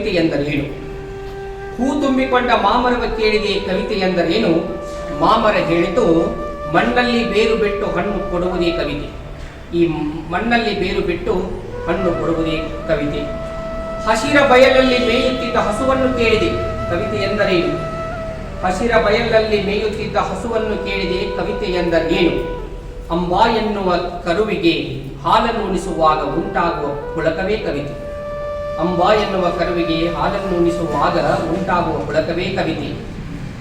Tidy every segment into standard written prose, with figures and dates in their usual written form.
ಕವಿತೆ ಎಂದರೇನು? ಹೂ ತುಂಬಿಕೊಂಡ ಮಾಮರವ ಕೇಳಿದೆ ಕವಿತೆ ಎಂದರೇನು? ಮಾಮರ ಹೇಳಿತು ಮಣ್ಣಲ್ಲಿ ಬೇರು ಬಿಟ್ಟು ಹಣ್ಣು ಕೊಡುವುದೇ ಕವಿತೆ. ಈ ಮಣ್ಣಲ್ಲಿ ಬೇರು ಬಿಟ್ಟು ಹಣ್ಣು ಕೊಡುವುದೇ ಕವಿತೆ. ಹಸಿರ ಬಯಲಲ್ಲಿ ಮೇಯುತ್ತಿದ್ದ ಹಸುವನ್ನು ಕೇಳಿದೆ ಕವಿತೆ ಎಂದರೇನು? ಹಸಿರ ಬಯಲಲ್ಲಿ ಮೇಯುತ್ತಿದ್ದ ಹಸುವನ್ನು ಕೇಳಿದೆ ಕವಿತೆ ಎಂದರೇನು? ಅಂಬಾ ಎನ್ನುವ ಕರುವಿಗೆ ಹಾಲನ್ನು ಉಣಿಸುವಾಗ ಉಂಟಾಗುವ ಪುಳಕವೇ ಕವಿತೆ. ಅಂಬಾ ಎನ್ನುವ ಕರುವಿಗೆ ಹಾಲನ್ನು ಉಣಿಸುವಾಗ ಉಂಟಾಗುವ ಪುಳಕವೇ ಕವಿತೆ.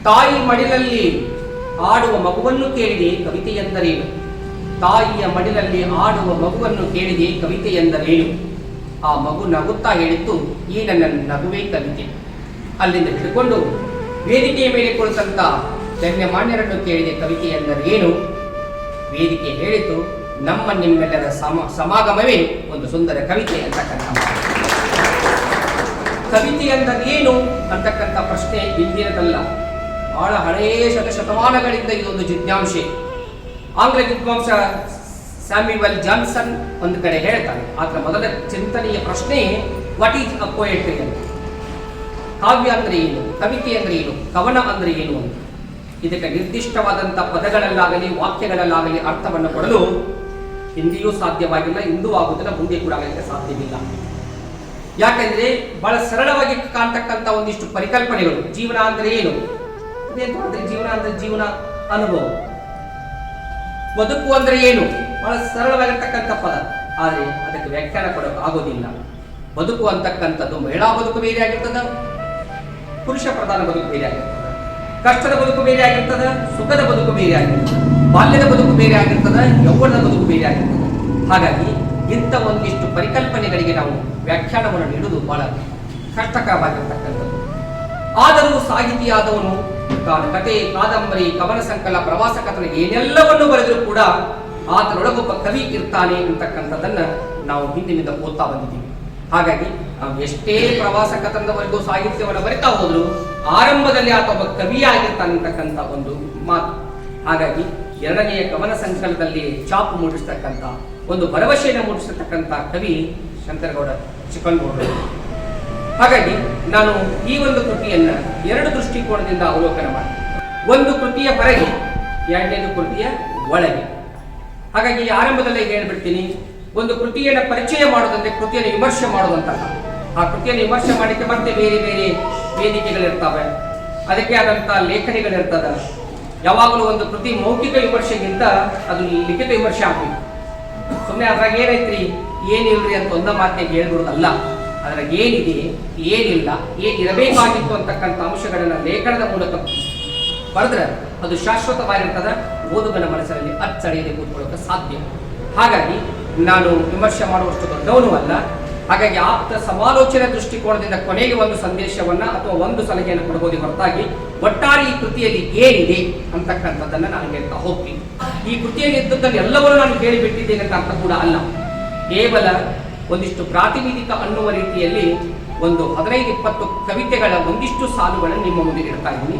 ತಾಯಿ ಮಡಿಲಲ್ಲಿ ಆಡುವ ಮಗುವನ್ನು ಕೇಳಿದೆ ಕವಿತೆ ಎಂದರೇನು? ತಾಯಿಯ ಮಡಿಲಲ್ಲಿ ಆಡುವ ಮಗುವನ್ನು ಕೇಳಿದೆ ಕವಿತೆ ಎಂದರೇನು? ಆ ಮಗು ನಗುತ್ತಾ ಹೇಳಿತ್ತು, ಈ ನನ್ನ ನಗುವೇ ಕವಿತೆ. ಅಲ್ಲಿಂದ ಹಿಡ್ಕೊಂಡು ವೇದಿಕೆಯ ಮೇಲೆ ಕುಳಿತಂತ ಗಣ್ಯಮಾನ್ಯರನ್ನು ಕೇಳಿದೆ ಕವಿತೆ ಎಂದರೇನು? ವೇದಿಕೆ ಹೇಳಿತು, ನಮ್ಮ ನಿಮ್ಮೆಲ್ಲರ ಸಮಾಗಮವೇ ಒಂದು ಸುಂದರ ಕವಿತೆ ಅಂತಕ್ಕಂಥ. ಕವಿತೆ ಎಂದರೇನು ಅಂತಕ್ಕಂಥ ಪ್ರಶ್ನೆ ಇಂದಿನದಲ್ಲ, ಬಹಳ ಹಳೆಯ ಶತಮಾನಗಳಿಂದ ಇದೊಂದು ಜಿಜ್ಞಾಂಸೆ. ಆಂಗ್ಲ ವಿದ್ವಾಂಸ ಸ್ಯಾಮ್ಯುಯಲ್ ಜಾನ್ಸನ್ ಒಂದು ಕಡೆ ಹೇಳ್ತಾನೆ, ಆತರ ಮೊದಲ ಚಿಂತನೆಯ ಪ್ರಶ್ನೆ ವಾಟ್ ಈಸ್ ಅ ಪೋಯಟ್ರಿ ಅಂತ. ಕಾವ್ಯ ಅಂದ್ರೆ ಏನು, ಕವಿತೆ ಅಂದ್ರೆ ಏನು, ಕವನ ಅಂದ್ರೆ ಏನು ಅಂತ. ಇದಕ್ಕೆ ನಿರ್ದಿಷ್ಟವಾದಂಥ ಪದಗಳಲ್ಲಾಗಲಿ ವಾಕ್ಯಗಳಲ್ಲಾಗಲಿ ಅರ್ಥವನ್ನು ಕೊಡಲು ಹಿಂದೆಯೂ ಸಾಧ್ಯವಾಗಿಲ್ಲ, ಇಂದೂ ಆಗುವುದಿಲ್ಲ, ಮುಂದೆ ಕೂಡ ಆಗಲಿಕ್ಕೆ ಸಾಧ್ಯವಿಲ್ಲ. ಯಾಕಂದ್ರೆ ಬಹಳ ಸರಳವಾಗಿ ಕಾಣ್ತಕ್ಕಂಥ ಒಂದಿಷ್ಟು ಪರಿಕಲ್ಪನೆಗಳು. ಜೀವನ ಅಂದ್ರೆ ಏನು? ಜೀವನ ಅಂದ್ರೆ ಜೀವನ ಅನುಭವ. ಬದುಕು ಅಂದ್ರೆ ಏನು? ಬಹಳ ಸರಳವಾಗಿರ್ತಕ್ಕಂಥ ಪದ, ಆದರೆ ಅದಕ್ಕೆ ವ್ಯಾಖ್ಯಾನ ಕೊಡೋಕೆ ಆಗೋದಿಲ್ಲ. ಬದುಕು ಅಂತಕ್ಕಂಥದ್ದು ಮಹಿಳಾ ಬದುಕು ಬೇರೆ ಆಗಿರ್ತದ, ಪುರುಷ ಪ್ರಧಾನ ಬದುಕು ಬೇರೆ ಆಗಿರ್ತದೆ, ಕಷ್ಟದ ಬದುಕು ಬೇರೆ ಆಗಿರ್ತದ, ಸುಖದ ಬದುಕು ಬೇರೆ ಆಗಿರ್ತದೆ, ಬಾಲ್ಯದ ಬದುಕು ಬೇರೆ ಆಗಿರ್ತದ, ಯೌವನದ ಬದುಕು ಬೇರೆ ಆಗಿರ್ತದೆ. ಹಾಗಾಗಿ ಇಂಥ ಒಂದಿಷ್ಟು ಪರಿಕಲ್ಪನೆಗಳಿಗೆ ನಾವು ವ್ಯಾಖ್ಯಾನವನ್ನು ನೀಡುವುದು ಬಹಳ ಕಷ್ಟಕರವಾಗಿರ್ತಕ್ಕಂಥದ್ದು. ಆದರೂ ಸಾಹಿತಿಯಾದವನು ಕತೆ, ಕಾದಂಬರಿ, ಕವನ ಸಂಕಲ, ಪ್ರವಾಸ ಕಥನ ಏನೆಲ್ಲವನ್ನು ಬರೆದರೂ ಕೂಡ ಆತನೊಳಗೊಬ್ಬ ಕವಿ ಇರ್ತಾನೆ ಅಂತಕ್ಕಂಥದ್ದನ್ನ ನಾವು ಹಿಂದಿನಿಂದ ಓದ್ತಾ ಬಂದಿದ್ದೀವಿ. ಹಾಗಾಗಿ ನಾವು ಎಷ್ಟೇ ಪ್ರವಾಸ ಕಥನದವರೆಗೂ ಸಾಹಿತ್ಯವನ್ನು ಬರಿತಾ ಹೋದ್ರು ಆರಂಭದಲ್ಲಿ ಆತ ಒಬ್ಬ ಕವಿಯಾಗಿರ್ತಾನೆ ಅಂತಕ್ಕಂಥ ಒಂದು ಮಾತು. ಹಾಗಾಗಿ ಎರಡನೆಯ ಕವನ ಸಂಕಲನದಲ್ಲಿ ಚಾಪು ಮೂಡಿಸ್ತಕ್ಕಂಥ ಒಂದು ಭರವಸೆಯನ್ನು ಮೂಡಿಸತಕ್ಕಂಥ ಕವಿ ಶಂಕರಗೌಡ ಚಿಕ್ಕನಗೌಡರು. ಹಾಗಾಗಿ ನಾನು ಈ ಒಂದು ಕೃತಿಯನ್ನ ಎರಡು ದೃಷ್ಟಿಕೋನದಿಂದ ಅವಲೋಕನ ಮಾಡ್ತೀನಿ. ಒಂದು ಕೃತಿಯ ಹೊರಗೆ, ಎರಡನೇದು ಕೃತಿಯ ಒಳಗೆ. ಹಾಗಾಗಿ ಆರಂಭದಲ್ಲೇ ಹೇಳ್ಬಿಡ್ತೀನಿ, ಒಂದು ಕೃತಿಯನ್ನು ಪರಿಚಯ ಮಾಡೋದಂದ್ರೆ ಕೃತಿಯನ್ನು ವಿಮರ್ಶೆ ಮಾಡೋದಂತಲ್ಲ. ಆ ಕೃತಿಯನ್ನು ವಿಮರ್ಶೆ ಮಾಡಲಿಕ್ಕೆ ಮತ್ತೆ ಬೇರೆ ಬೇರೆ ವೇದಿಕೆಗಳಿರ್ತವೆ, ಅದಕ್ಕೆ ಆದಂಥ ಲೇಖನಿಗಳಿರ್ತದೆ. ಯಾವಾಗಲೂ ಒಂದು ಕೃತಿ ಮೌಖಿಕ ವಿಮರ್ಶೆಗಿಂತ ಅದು ಲಿಖಿತ ವಿಮರ್ಶೆ ಆಗಬೇಕು. ಸುಮ್ಮನೆ ಅದ್ರಾಗ ಏನೈತ್ರಿ ಏನಿಲ್ರಿ ಅಂತ ಒಂದ ಮಾತಿಗೆ ಹೇಳ್ಬಿಡೋದಲ್ಲ. ಅದ್ರಾಗ ಏನಿದೆ, ಏನಿಲ್ಲ, ಏನಿರಬೇಕಾಗಿತ್ತು ಅಂತಕ್ಕಂಥ ಅಂಶಗಳನ್ನ ಲೇಖನದ ಮೂಲಕ ಬರೆದ್ರೆ ಅದು ಶಾಶ್ವತವಾಗಿರ್ತದ, ಓದುಗನ ಮನಸ್ಸಿನಲ್ಲಿ ಅಚ್ಚಳಿಯದೆ ಕೂತ್ಕೊಳ್ಳೋಕೆ ಸಾಧ್ಯ. ಹಾಗಾಗಿ ನಾನು ವಿಮರ್ಶೆ ಮಾಡುವಷ್ಟು ದೊಡ್ಡವನು ಅಲ್ಲ. ಹಾಗಾಗಿ ಆಪ್ತ ಸಮಾಲೋಚನೆ ದೃಷ್ಟಿಕೋನದಿಂದ ಕೊನೆಗೆ ಒಂದು ಸಂದೇಶವನ್ನ ಅಥವಾ ಒಂದು ಸಲಹೆಯನ್ನು ಕೊಡಬಹುದೇ ಹೊರತಾಗಿ ಒಟ್ಟಾರೆ ಈ ಕೃತಿಯಲ್ಲಿ ಏನಿದೆ ಅಂತಕ್ಕಂಥದ್ದನ್ನ ನಾನು ಹೇಳ್ತಾ ಹೋಗ್ತೀನಿ. ಈ ಕೃತಿಯಲ್ಲಿ ಇದ್ದದ್ದನ್ನು ಎಲ್ಲವನ್ನೂ ನಾನು ಹೇಳಿಬಿಟ್ಟಿದ್ದೇನೆ ಅಂತ ಅರ್ಥ ಕೂಡ ಅಲ್ಲ. ಕೇವಲ ಒಂದಿಷ್ಟು ಪ್ರಾತಿನಿಧಿಕ ಅನ್ನುವ ರೀತಿಯಲ್ಲಿ ಒಂದು 15-20 ಕವಿತೆಗಳ ಒಂದಿಷ್ಟು ಸಾಲುಗಳನ್ನು ನಿಮ್ಮ ಮುಂದೆ ಇಡ್ತಾ ಇದ್ದೀನಿ.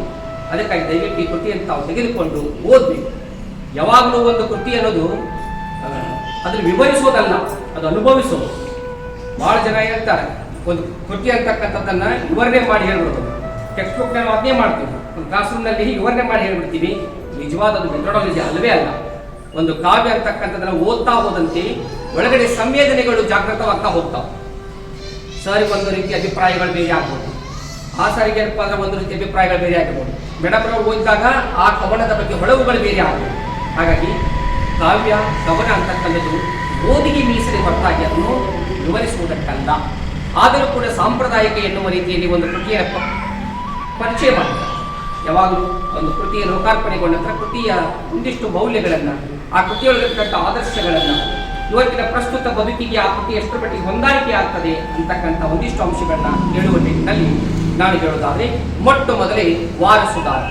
ಅದಕ್ಕಾಗಿ ದಯವಿಟ್ಟು ಈ ಕೃತಿಯನ್ನು ತಾವು ತೆಗೆದುಕೊಂಡು ಓದಬೇಕು. ಯಾವಾಗಲೂ ಒಂದು ಕೃತಿ ಅನ್ನೋದು ಅದನ್ನು ವಿವರಿಸೋದಲ್ಲ, ಅದು ಅನುಭವಿಸೋದು. ಬಹಳ ಜನ ಹೇಳ್ತಾರೆ ಒಂದು ಕೃತಿ ಅಂತಕ್ಕಂಥದ್ದನ್ನ ವಿವರಣೆ ಮಾಡಿ ಹೇಳ್ಬಿಡೋದು. ಟೆಕ್ಸ್ಟ್ ಬುಕ್ ನಾವು ಅದನ್ನೇ ಮಾಡ್ತೀವಿ, ಒಂದು ಕ್ಲಾಸ್ ರೂಮ್ನಲ್ಲಿ ವಿವರಣೆ ಮಾಡಿ ಹೇಳ್ಬಿಡ್ತೀವಿ. ನಿಜವಾದ ಅದು ಮೆಥಡಾಲಜಿ ಅಲ್ಲವೇ ಅಲ್ಲ. ಒಂದು ಕಾವ್ಯ ಅಂತಕ್ಕಂಥದ್ದನ್ನ ಓದ್ತಾ ಹೋದಂತೆ ಒಳಗಡೆ ಸಂವೇದನೆಗಳು ಜಾಗೃತವಾಗ್ತಾ ಹೋಗ್ತಾವೆ. ಸರಿಗೆ ಒಂದು ರೀತಿಯ ಅಭಿಪ್ರಾಯಗಳು ಬೇರೆ ಆಗ್ಬೋದು, ಆ ಸಾರಿಗೆ ಏನಪ್ಪ ಅಂದ್ರೆ ಒಂದು ರೀತಿಯ ಅಭಿಪ್ರಾಯಗಳು ಬೇರೆ ಆಗ್ಬೋದು. ಮೇಡಮ್ರವ್ರು ಓದಿದಾಗ ಆ ಕವನದ ಬಗ್ಗೆ ಹೊಳವುಗಳು ಬೇರೆ ಆಗ್ಬೋದು. ಹಾಗಾಗಿ ಕಾವ್ಯ ಕವನ ಅಂತಕ್ಕಂಥದ್ದು ಓದಿಗೆ ಮೀಸಲಿ ಹೊರತಾಗಿ ಅದನ್ನು ವಿವರಿಸುವುದಕ್ಕಲ್ಲ. ಆದರೂ ಕೂಡ ಸಾಂಪ್ರದಾಯಿಕ ಎನ್ನುವ ರೀತಿಯಲ್ಲಿ ಒಂದು ಕೃತಿಯ ಪರಿಚಯ ಮಾಡ್ತಾರೆ. ಯಾವಾಗಲೂ ಒಂದು ಕೃತಿಯ ಲೋಕಾರ್ಪಣೆಗೊಂಡ ನಂತರ ಕೃತಿಯ ಒಂದಿಷ್ಟು ಮೌಲ್ಯಗಳನ್ನು, ಆ ಕೃತಿಯೊಳಗಿರ್ತಕ್ಕಂಥ ಆದರ್ಶಗಳನ್ನು, ಇವತ್ತಿನ ಪ್ರಸ್ತುತ ಬದುಕಿಗೆ ಆ ಕೃತಿ ಎಷ್ಟರ ಮಟ್ಟಿಗೆ ಹೊಂದಾಣಿಕೆ ಆಗ್ತದೆ ಅಂತಕ್ಕಂಥ ಒಂದಿಷ್ಟು ಅಂಶಗಳನ್ನ ಹೇಳುವ ನಿಟ್ಟಿನಲ್ಲಿ ನಾನು ಹೇಳೋದಾದ್ರೆ, ಮೊಟ್ಟ ಮೊದಲೇ ವಾರಸುದಾರ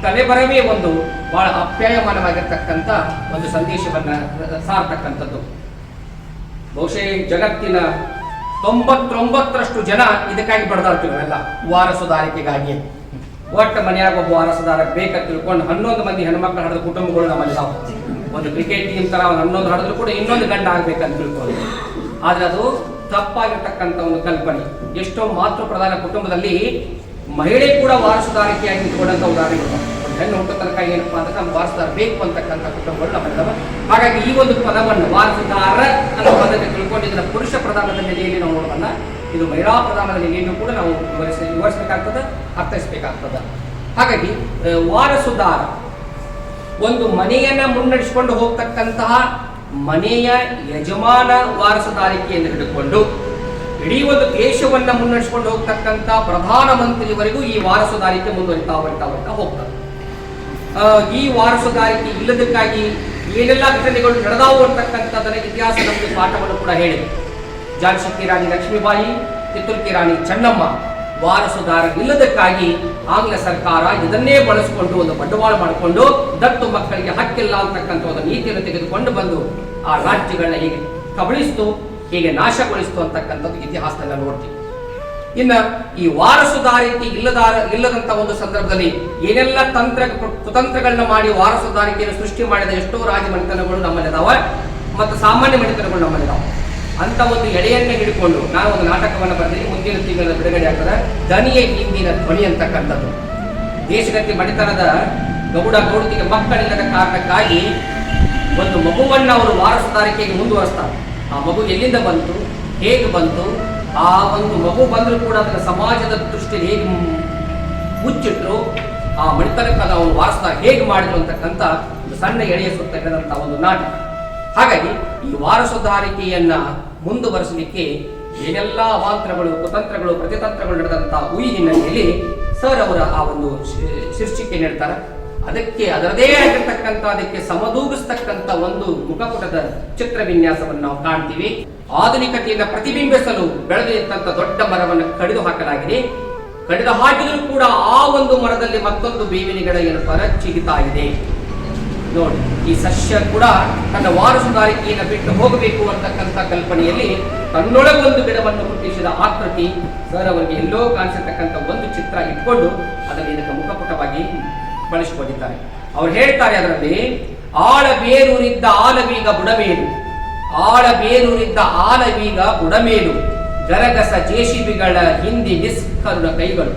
ತಲೆಬರವೇ ಒಂದು ಬಹಳ ಅಪ್ಯಾಯಮಾನವಾಗಿರ್ತಕ್ಕಂಥ ಒಂದು ಸಂದೇಶವನ್ನ ಸಾರ್ತಕ್ಕಂಥದ್ದು. ಬಹುಶಃ ಜಗತ್ತಿನ 99% ಜನ ಇದಕ್ಕಾಗಿ ಬಡದಾಡ್ತೀವಲ್ಲ, ವಾರಸುದಾರಿಕೆಗಾಗಿ. ಒಟ್ಟು ಮನೆಯಾಗ ಒಬ್ಬ ವಾರಸುದಾರ ಬೇಕಂತ ತಿಳ್ಕೊಂಡು 11 ಮಂದಿ ಹೆಣ್ಮಕ್ಳು ಹಡಿದ ಕುಟುಂಬಗಳು ನಮ್ಮಲ್ಲಿ ನಾವು. ಒಂದು ಕ್ರಿಕೆಟ್ ಟೀಮ್ ತರ 11 ಹಡಿದ್ರು ಕೂಡ ಇನ್ನೊಂದು ಗಂಡ ಆಗ್ಬೇಕಂತ ತಿಳ್ಕೊಂಡು. ಆದ್ರೆ ಅದು ತಪ್ಪಾಗಿರ್ತಕ್ಕಂಥ ಒಂದು ಕಲ್ಪನೆ. ಎಷ್ಟೋ ಮಾತೃ ಪ್ರಧಾನ ಕುಟುಂಬದಲ್ಲಿ ಮಹಿಳೆ ಕೂಡ ವಾರಸುದಾರಿಕೆಯಾಗಿ ನಿಂತ್ಕೊಂಡಂತ ಉದಾಹರಣೆಗಳು. ಹೆಣ್ಣು ಹುಟ್ಟೋ ತನಕ ಏನಪ್ಪಾ ಅಂದ್ರೆ ನಮ್ಮ ವಾರಸುದಾರ ಬೇಕು ಅಂತಕ್ಕಂಥ ಕುಟುಂಬಗಳು ನಮ್ಮಲ್ಲಿದ್ದಾವೆ. ಹಾಗಾಗಿ ಈ ಒಂದು ಪದವನ್ನು ವಾರಸುದಾರ ಅನ್ನೋ ಪದಕ್ಕೆ ತಿಳ್ಕೊಂಡಿದ್ದನ್ನ ಪುರುಷ ಪ್ರಧಾನದ ನೆಲೆಯಲ್ಲಿ ನಾವು ನೋಡೋದನ್ನ ಇದು ಮಹಿಳಾ ಪ್ರಧಾನದ ನೆಲೆಯನ್ನು ಕೂಡ ನಾವು ವಿವರಿಸಬೇಕಾಗ್ತದೆ, ಅರ್ಥೈಸಬೇಕಾಗ್ತದೆ. ಹಾಗಾಗಿ ವಾರಸುದಾರ ಒಂದು ಮನೆಯನ್ನ ಮುನ್ನಡೆಸಿಕೊಂಡು ಹೋಗ್ತಕ್ಕಂತಹ ಮನೆಯ ಯಜಮಾನ ವಾರಸುದಾರಿಕೆಯನ್ನು ಹಿಡಿದುಕೊಂಡು ಇಡೀ ಒಂದು ದೇಶವನ್ನ ಮುನ್ನಡೆಸಿಕೊಂಡು ಹೋಗ್ತಕ್ಕಂಥ ಪ್ರಧಾನಮಂತ್ರಿವರೆಗೂ ಈ ವಾರಸುದಾರಿಕೆ ಮುಂದುವರಿತಾ ಹೋಗ್ತದೆ. ಈ ವಾರಸುದಾರಿಕೆ ಇಲ್ಲದಕ್ಕಾಗಿ ಏನೆಲ್ಲ ಘಟನೆಗಳು ನಡೆದಾವು ಅಂತಕ್ಕಂಥದ್ದನ್ನ ಇತಿಹಾಸ ನಮಗೆ ಪಾಠವನ್ನು ಕೂಡ ಹೇಳಿದೆ. ಝಾನ್ಸಿ ರಾಣಿ ಲಕ್ಷ್ಮೀಬಾಯಿ, ಕಿತ್ತೂರು ರಾಣಿ ಚೆನ್ನಮ್ಮ ವಾರಸುದಾರ ಇಲ್ಲದಕ್ಕಾಗಿ ಆಂಗ್ಲ ಸರ್ಕಾರ ಇದನ್ನೇ ಬಳಸಿಕೊಂಡು ಒಂದು ಬಂಡವಾಳ ಮಾಡಿಕೊಂಡು ದತ್ತು ಮಕ್ಕಳಿಗೆ ಹಕ್ಕಿಲ್ಲ ಅಂತಕ್ಕಂಥ ಒಂದು ನೀತಿಯನ್ನು ತೆಗೆದುಕೊಂಡು ಬಂದು ಆ ರಾಜ್ಯಗಳನ್ನ ಹೇಗೆ ಕಬಳಿಸ್ತು, ಹೇಗೆ ನಾಶಗೊಳಿಸ್ತು ಅಂತಕ್ಕಂಥದ್ದು ಇತಿಹಾಸದಲ್ಲಿ ನೋಡ್ತೀವಿ. ಇನ್ನ ಈ ವಾರಸುದಾರಿಕೆ ಇಲ್ಲದಂತ ಒಂದು ಸಂದರ್ಭದಲ್ಲಿ ಏನೆಲ್ಲ ಕುತಂತ್ರಗಳನ್ನ ಮಾಡಿ ವಾರಸುದಾರಿಕೆಯನ್ನು ಸೃಷ್ಟಿ ಮಾಡಿದ ಎಷ್ಟೋ ರಾಜಮನೆತನಗಳು ನಮ್ಮಲ್ಲಿದಾವ ಮತ್ತು ಸಾಮಾನ್ಯ ಮನೆತನಗಳು ನಮ್ಮಲ್ಲಿದಾವ. ಅಂತ ಒಂದು ಎಳೆಯನ್ನೇ ಹಿಡ್ಕೊಂಡು ನಾನು ಒಂದು ನಾಟಕವನ್ನು ಬರೆದಿದ್ದೀನಿ, ಮುಂದಿನ ತಿಂಗಳ ಬಿಡುಗಡೆ ಆಗ್ತದೆ. ದನಿಯೇ ಹಿಂದಿನ ಧ್ವನಿ ಅಂತಕ್ಕಂಥದ್ದು. ದೇಶಗತಿ ಮನೆತನದ ಗೌಡತಿಗೆ ಮಕ್ಕಳಿಲ್ಲದ ಕಾರಣಕ್ಕಾಗಿ ಒಂದು ಮಗುವನ್ನ ಅವರು ವಾರಸುದಾರಿಕೆಗೆ ಮುಂದುವರಿಸ್ತಾರೆ. ಆ ಮಗು ಎಲ್ಲಿಂದ ಬಂತು, ಹೇಗೆ ಬಂತು, ಆ ಒಂದು ಮಗು ಬಂದರೂ ಕೂಡ ಅದರ ಸಮಾಜದ ದೃಷ್ಟಿಯಲ್ಲಿ ಹೇಗೆ ಮುಚ್ಚಿಟ್ರು, ಆ ಮನೆತನಕ್ಕೆ ಅವನು ವಾರಸುದಾರ ಹೇಗೆ ಮಾಡಿದ್ರು ಅಂತಕ್ಕಂಥ ಒಂದು ಸಣ್ಣ ಎಳೆಯ ಸುತ್ತ ಹಿಡಿದಂಥ ಒಂದು ನಾಟಕ. ಹಾಗಾಗಿ ಈ ವಾರಸುದಾರಿಕೆಯನ್ನ ಮುಂದುವರಿಸಲಿಕ್ಕೆ ಏನೆಲ್ಲ ಅವಾಂತರಗಳು, ಕುತಂತ್ರಗಳು, ಪ್ರತಿತಂತ್ರಗಳು ನಡೆದಂತಹ ಈ ಹಿನ್ನೆಲೆಯಲ್ಲಿ ಸರ್ ಅವರ ಆ ಒಂದು ಶೀರ್ಷಿಕೆ ನೀಡ್ತಾರೆ. ಅದಕ್ಕೆ ಅದರದೇ ಆಗಿರ್ತಕ್ಕಂಥ ಅದಕ್ಕೆ ಸಮದೂಗಿಸ್ತಕ್ಕಂಥ ಒಂದು ಮುಖಪುಟದ ಚಿತ್ರ ವಿನ್ಯಾಸವನ್ನು ನಾವು ಕಾಣ್ತೀವಿ. ಆಧುನಿಕತೆಯಿಂದ ಪ್ರತಿಬಿಂಬಿಸಲು ಬೆಳೆದು ನಿಂತಹ ದೊಡ್ಡ ಮರವನ್ನು ಕಡಿದು ಹಾಕಲಾಗಿದೆ. ಕಡಿದು ಹಾಕಿದರೂ ಕೂಡ ಆ ಒಂದು ಮರದಲ್ಲಿ ಮತ್ತೊಂದು ಬೇವಿನ ಗಿಡ ಏನಪ್ಪ ಚಿಗಿತಾ ಇದೆ. ನೋಡಿ, ಈ ಸಸ್ಯ ಕೂಡ ತನ್ನ ವಾರಸುದಾರಿಕೆಯನ್ನು ಬಿಟ್ಟು ಹೋಗಬೇಕು ಅಂತಕ್ಕಂಥ ಕಲ್ಪನೆಯಲ್ಲಿ ತನ್ನೊಳಗೊಂದು ಗಿಡವನ್ನು ಹುಟ್ಟಿಸಿದ ಆಕೃತಿ ಸರ್ ಅವರಿಗೆ ಎಲ್ಲೋ ಕಾಣಿಸಿರ್ತಕ್ಕಂಥ ಒಂದು ಚಿತ್ರ ಇಟ್ಕೊಂಡು ಅದನ್ನು ಇದಕ್ಕೆ ಮುಖಪುಟವಾಗಿ ಬಳಸಿಕೊಂಡಿದ್ದಾರೆ. ಅವ್ರು ಹೇಳ್ತಾರೆ ಅದರಲ್ಲಿ, ಆಳ ಬೇರೂರಿದ್ದ ಆಲವೀಗ ಬುಡಮೇಲು, ಆಳ ಬೇರೂರಿದ್ದ ಆಲವೀಗ ಬುಡಮೇಲು, ಗರಗಸ ಜೇಸಿಬಿಗಳ ಹಿಂದಿ ನಿಸ್ಕರುಣ ಕೈಗಳು,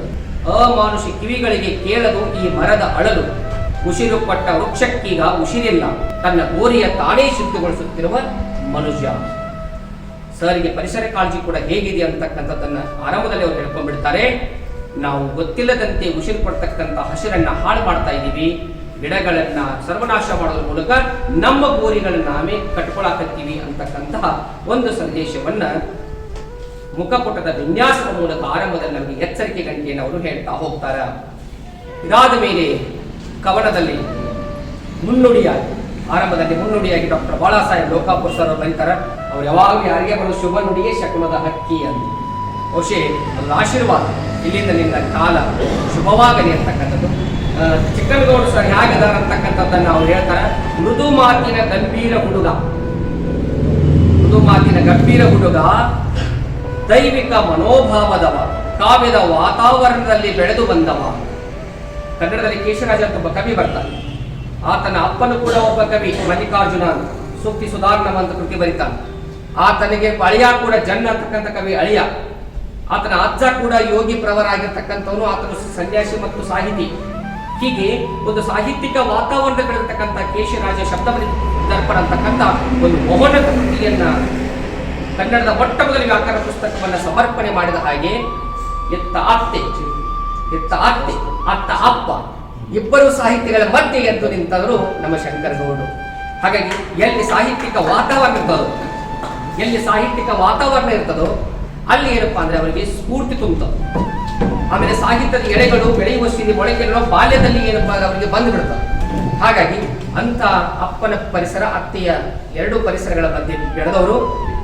ಅಮಾನುಷಿ ಕಿವಿಗಳಿಗೆ ಕೇಳದು ಈ ಮರದ ಅಳಲು, ಉಸಿರು ಪಟ್ಟ ವೃಕ್ಷಕ್ಕೀಗ ಉಸಿರಿಲ್ಲ, ತನ್ನ ಗೋರಿಯ ತಾನೇ ಶುದ್ಧಿಗೊಳಿಸುತ್ತಿರುವ ಮನುಷ್ಯ. ಸರಿಗೆ ಪರಿಸರ ಕಾಳಜಿ ಕೂಡ ಹೇಗಿದೆ ಅಂತಕ್ಕಂಥದ್ದನ್ನ ಆರಂಭದಲ್ಲಿ ಅವರು ಹೇಳ್ಕೊಂಡ್ಬಿಡ್ತಾರೆ. ನಾವು ಗೊತ್ತಿಲ್ಲದಂತೆ ಉಸಿರು ಪಡ್ತಕ್ಕಂಥ ಹಸಿರನ್ನ ಹಾಳು ಮಾಡ್ತಾ ಇದ್ದೀವಿ, ಗಿಡಗಳನ್ನ ಸರ್ವನಾಶ ಮಾಡೋದ್ರ ಮೂಲಕ ನಮ್ಮ ಗೋರಿಗಳನ್ನ ನಾವೇ ಕಟ್ಕೊಳಕತ್ತೀವಿ ಅಂತಕ್ಕಂತಹ ಒಂದು ಸಂದೇಶವನ್ನ ಮುಖಪುಟದ ವಿನ್ಯಾಸದ ಮೂಲಕ ಆರಂಭದಲ್ಲಿ ನಮಗೆ ಎಚ್ಚರಿಕೆ ಗಂಟೆಯನ್ನು ಅವರು ಹೇಳ್ತಾ ಹೋಗ್ತಾರ. ಇದಾದ ಮೇಲೆ ಕವನದಲ್ಲಿ ಮುನ್ನುಡಿಯಾಗಿ ಆರಂಭದಲ್ಲಿ ಮುನ್ನುಡಿಯಾಗಿ ಡಾಕ್ಟರ್ ಬಾಳಾ ಸಾಹೇಬ್ ಲೋಕಾಪುರ್ ಸರ್ ಅವರು ಬರೀತಾರೆ. ಅವ್ರು ಯಾವಾಗಲೂ ಯಾರಿಗೆ ಬರೋ ಶುಭ ನುಡಿಯೇ ಶಕುನದ ಹಕ್ಕಿ ಅಂತ. ಬಹುಶಃ ಒಂದು ಆಶೀರ್ವಾದ, ಇಲ್ಲಿಂದ ನಿನ್ನ ಕಾಲ ಶುಭವಾಗಲಿ ಅಂತಕ್ಕಂಥದ್ದು. ಚಿಕ್ಕನಗೌಡ ಸರ್ ಹೇಗಿದ್ದಾರೆ ಅಂತಕ್ಕಂಥದ್ದನ್ನ ಅವ್ರು ಹೇಳ್ತಾರೆ. ಮೃದು ಮಾತಿನ ಗಂಭೀರ ಹುಡುಗ, ಮೃದು ಮಾತಿನ ಗಂಭೀರ ಹುಡುಗ, ದೈವಿಕ ಮನೋಭಾವದವ, ಕಾವ್ಯದ ವಾತಾವರಣದಲ್ಲಿ ಬೆಳೆದು ಬಂದವ. ಕನ್ನಡದಲ್ಲಿ ಕೇಶರಾಜ ಅಂತ ಒಬ್ಬ ಕವಿ ಬರ್ತಾನೆ. ಆತನ ಅಪ್ಪನು ಕೂಡ ಒಬ್ಬ ಕವಿ, ಮಲ್ಲಿಕಾರ್ಜುನ ಸೂಕ್ತಿ ಸುಧಾರಣಂ ಅಂತ ಕೃತಿ ಬರೀತಾನೆ. ಆತನಿಗೆ ಅಳಿಯ ಕೂಡ ಜನ್ ಅಂತಕ್ಕಂಥ ಕವಿ ಅಳಿಯ. ಆತನ ಅಜ್ಜ ಕೂಡ ಯೋಗಿ ಪ್ರವರ ಆಗಿರ್ತಕ್ಕಂಥವನು. ಆತನು ಸನ್ಯಾಸಿ ಮತ್ತು ಸಾಹಿತಿ. ಹೀಗೆ ಒಂದು ಸಾಹಿತ್ಯಿಕ ವಾತಾವರಣ ಬೆಳೆದಿರ್ತಕ್ಕಂಥ ಕೇಶರಾಜ ಶಬ್ದವರಿ ದರ್ಪಣ ಅಂತಕ್ಕಂಥ ಒಂದು ಮೋಹನ ಕೃತಿಯನ್ನ ಕನ್ನಡದ ಮೊಟ್ಟಮೊದಲ ವ್ಯಾಕರಣ ಪುಸ್ತಕವನ್ನ ಸಮರ್ಪಣೆ ಮಾಡಿದ ಹಾಗೆ ಎತ್ತ ಅತ್ತೆ, ಎತ್ತ ಅತ್ತೆ, ಅತ್ತ ಅಪ್ಪ ಇಬ್ಬರು ಸಾಹಿತ್ಯಗಳ ಮಧ್ಯೆ ಎದ್ದು ನಿಂತವರು ನಮ್ಮ ಶಂಕರಗೌಡರು. ಹಾಗಾಗಿ ಎಲ್ಲಿ ಸಾಹಿತ್ಯಿಕ ವಾತಾವರಣ ಇರ್ತದೋ, ಎಲ್ಲಿ ಸಾಹಿತ್ಯಿಕ ವಾತಾವರಣ ಇರ್ತದೋ ಅಲ್ಲಿ ಏನಪ್ಪಾ ಅಂದ್ರೆ ಅವರಿಗೆ ಸ್ಫೂರ್ತಿ ತುಂಬುತ್ತದೆ. ಆಮೇಲೆ ಸಾಹಿತ್ಯದ ಎಳೆಗಳು ಬೆಳೆಯುವ ಸ್ಥಿತಿ ಮೊಳಕೆಗಳು ಬಾಲ್ಯದಲ್ಲಿ ಏನಪ್ಪಾ ಅವರಿಗೆ ಬಂದು ಬಿಡ್ತವೆ. ಹಾಗಾಗಿ ಅಂತ ಅಪ್ಪನ ಪರಿಸರ, ಅತ್ತೆಯ ಎರಡೂ ಪರಿಸರಗಳ ಮಧ್ಯೆ ಬೆಳೆದವರು.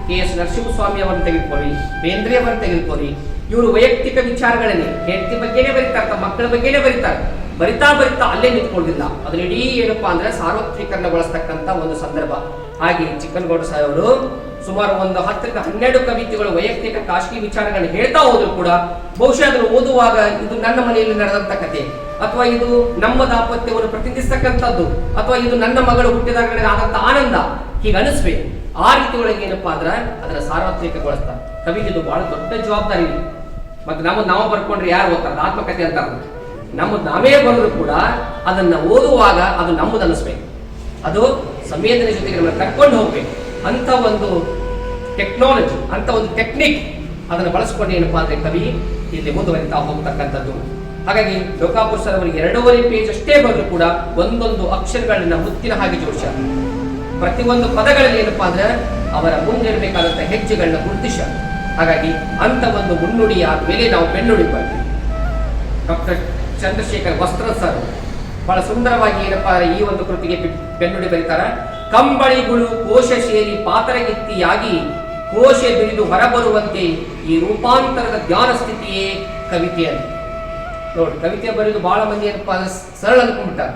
KS ನರಸಿಂಹಸ್ವಾಮಿ ಅವರನ್ನು ತೆಗೆದುಕೊಳ್ಳಿ, ಬೇಂದ್ರೆ ಅವರನ್ನು ತೆಗೆದುಕೊಳ್ಳಿ. ಇವರು ವೈಯಕ್ತಿಕ ವಿಚಾರಗಳನ್ನೇ ಹೆಂಡತಿ ಬಗ್ಗೆನೇ ಬರೀತಾರೆ, ತಮ್ಮ ಮಕ್ಕಳ ಬಗ್ಗೆನೇ ಬರೀತಾರೆ. ಬರಿತಾ ಅಲ್ಲೇ ನಿಂತ್ಕೊಳ್ಳಿಲ್ಲ, ಅದನ್ನ ಇಡೀ ಏನಪ್ಪಾ ಅಂದ್ರೆ ಸಾರ್ವತ್ರಿಕರಣಗೊಳಿಸ್ತಕ್ಕಂಥ ಒಂದು ಸಂದರ್ಭ. ಹಾಗೆ ಚಿಕ್ಕನಗೌಡ ಸಾಹೇಬ್ ಅವರು ಸುಮಾರು ಒಂದು 10 ರಿಂದ 12 ಕವಿತೆಗಳು ವೈಯಕ್ತಿಕ ಖಾಸಗಿ ವಿಚಾರಗಳನ್ನು ಹೇಳ್ತಾ ಹೋದ್ರು ಕೂಡ ಬಹುಶಃ ಅದನ್ನು ಓದುವಾಗ ಇದು ನನ್ನ ಮನೆಯಲ್ಲಿ ನಡೆದಂತ ಕತೆ, ಅಥವಾ ಇದು ನಮ್ಮ ದಾಂಪತ್ಯವನ್ನು ಪ್ರತಿನಿಧಿಸ್ತಕ್ಕಂಥದ್ದು, ಅಥವಾ ಇದು ನನ್ನ ಮಗಳು ಹುಟ್ಟಿದಾಗ ಆದಂತ ಆನಂದ, ಹೀಗೆ ಅನಿಸ್ಬೇಕು. ಆ ರೀತಿ ಒಳಗೆ ಏನಪ್ಪಾ ಅಂದ್ರೆ ಅದನ್ನ ಸಾರ್ವತ್ರಿಕಗೊಳಿಸ್ತಾರೆ. ಕವಿಗೆ ಇದು ಬಹಳ ದೊಡ್ಡ ಜವಾಬ್ದಾರಿ ಇದೆ. ಮತ್ತೆ ನಾವು ಬರ್ಕೊಂಡ್ರೆ ಯಾರು ಓದ್ತಾರೆ? ಆತ್ಮಕಥೆ ಅಂತಾರೆ. ನಾವೇ ಬರೆದ್ರು ಕೂಡ ಅದನ್ನ ಓದುವಾಗ ಅದು ನಮ್ಮದು ಅನಿಸ್ಬೇಕು, ಅದು ಸಂವೇದನೆ ಜೊತೆಗೆ ನಮ್ಮನ್ನು ಕರ್ಕೊಂಡು ಹೋಗ್ಬೇಕು ಅಂತ ಒಂದು ಟೆಕ್ನಾಲಜಿ, ಅಂತ ಒಂದು ಟೆಕ್ನಿಕ್ ಅದನ್ನು ಬಳಸ್ಕೊಂಡು ಏನಪ್ಪಾ ಅಂದ್ರೆ ಕವಿ ಇಲ್ಲಿ ಮುಂದುವರಿತಾ ಹೋಗ್ತಕ್ಕಂಥದ್ದು. ಹಾಗಾಗಿ ಲೋಕಾಪುರ ಸರ್ ಅವರಿಗೆ 2.5 ಪೇಜ್ ಅಷ್ಟೇ ಬರೆದ್ರು ಕೂಡ ಒಂದೊಂದು ಅಕ್ಷರಗಳನ್ನ ಮುತ್ತಿನ ಹಾಗೆ ಜೋಡಿಸ, ಪ್ರತಿಯೊಂದು ಪದಗಳಲ್ಲಿ ಏನಪ್ಪಾ ಅಂದ್ರೆ ಅವರ ಮುಂದಿರಬೇಕಾದಂತ ಹೆಜ್ಜೆಗಳನ್ನ ಗುರುತಿಸ. ಹಾಗಾಗಿ ಅಂತ ಒಂದು ಮುನ್ನುಡಿ ಆದ್ಮೇಲೆ ನಾವು ಬೆನ್ನುಡಿ ಬರ್ತೀವಿ. ಡಾಕ್ಟರ್ ಚಂದ್ರಶೇಖರ್ ವಸ್ತ್ರ ಸರ್ ಬಹಳ ಸುಂದರವಾಗಿ ಏನಪ್ಪಾ ಈ ಒಂದು ಕೃತಿಗೆ ಬೆನ್ನುಡಿ ಬರೀತಾರ. ಕಂಬಳಿಗಳು ಕೋಶ ಸೇರಿ ಪಾತರಗಿತ್ತಿಯಾಗಿ ಕೋಶ ಬಿರಿದು ಹೊರಬರುವಂತೆ ಈ ರೂಪಾಂತರದ ಧ್ಯಾನ ಸ್ಥಿತಿಯೇ ಕವಿತೆಯಲ್ಲಿ. ನೋಡಿ, ಕವಿತೆ ಬರೆಯೋದು ಬಹಳ ಮಂದಿ ಏನಪ್ಪಾ ಸರಳ ಅನ್ಕೊಂಡ್ಬಿಟ್ಟಾರೆ,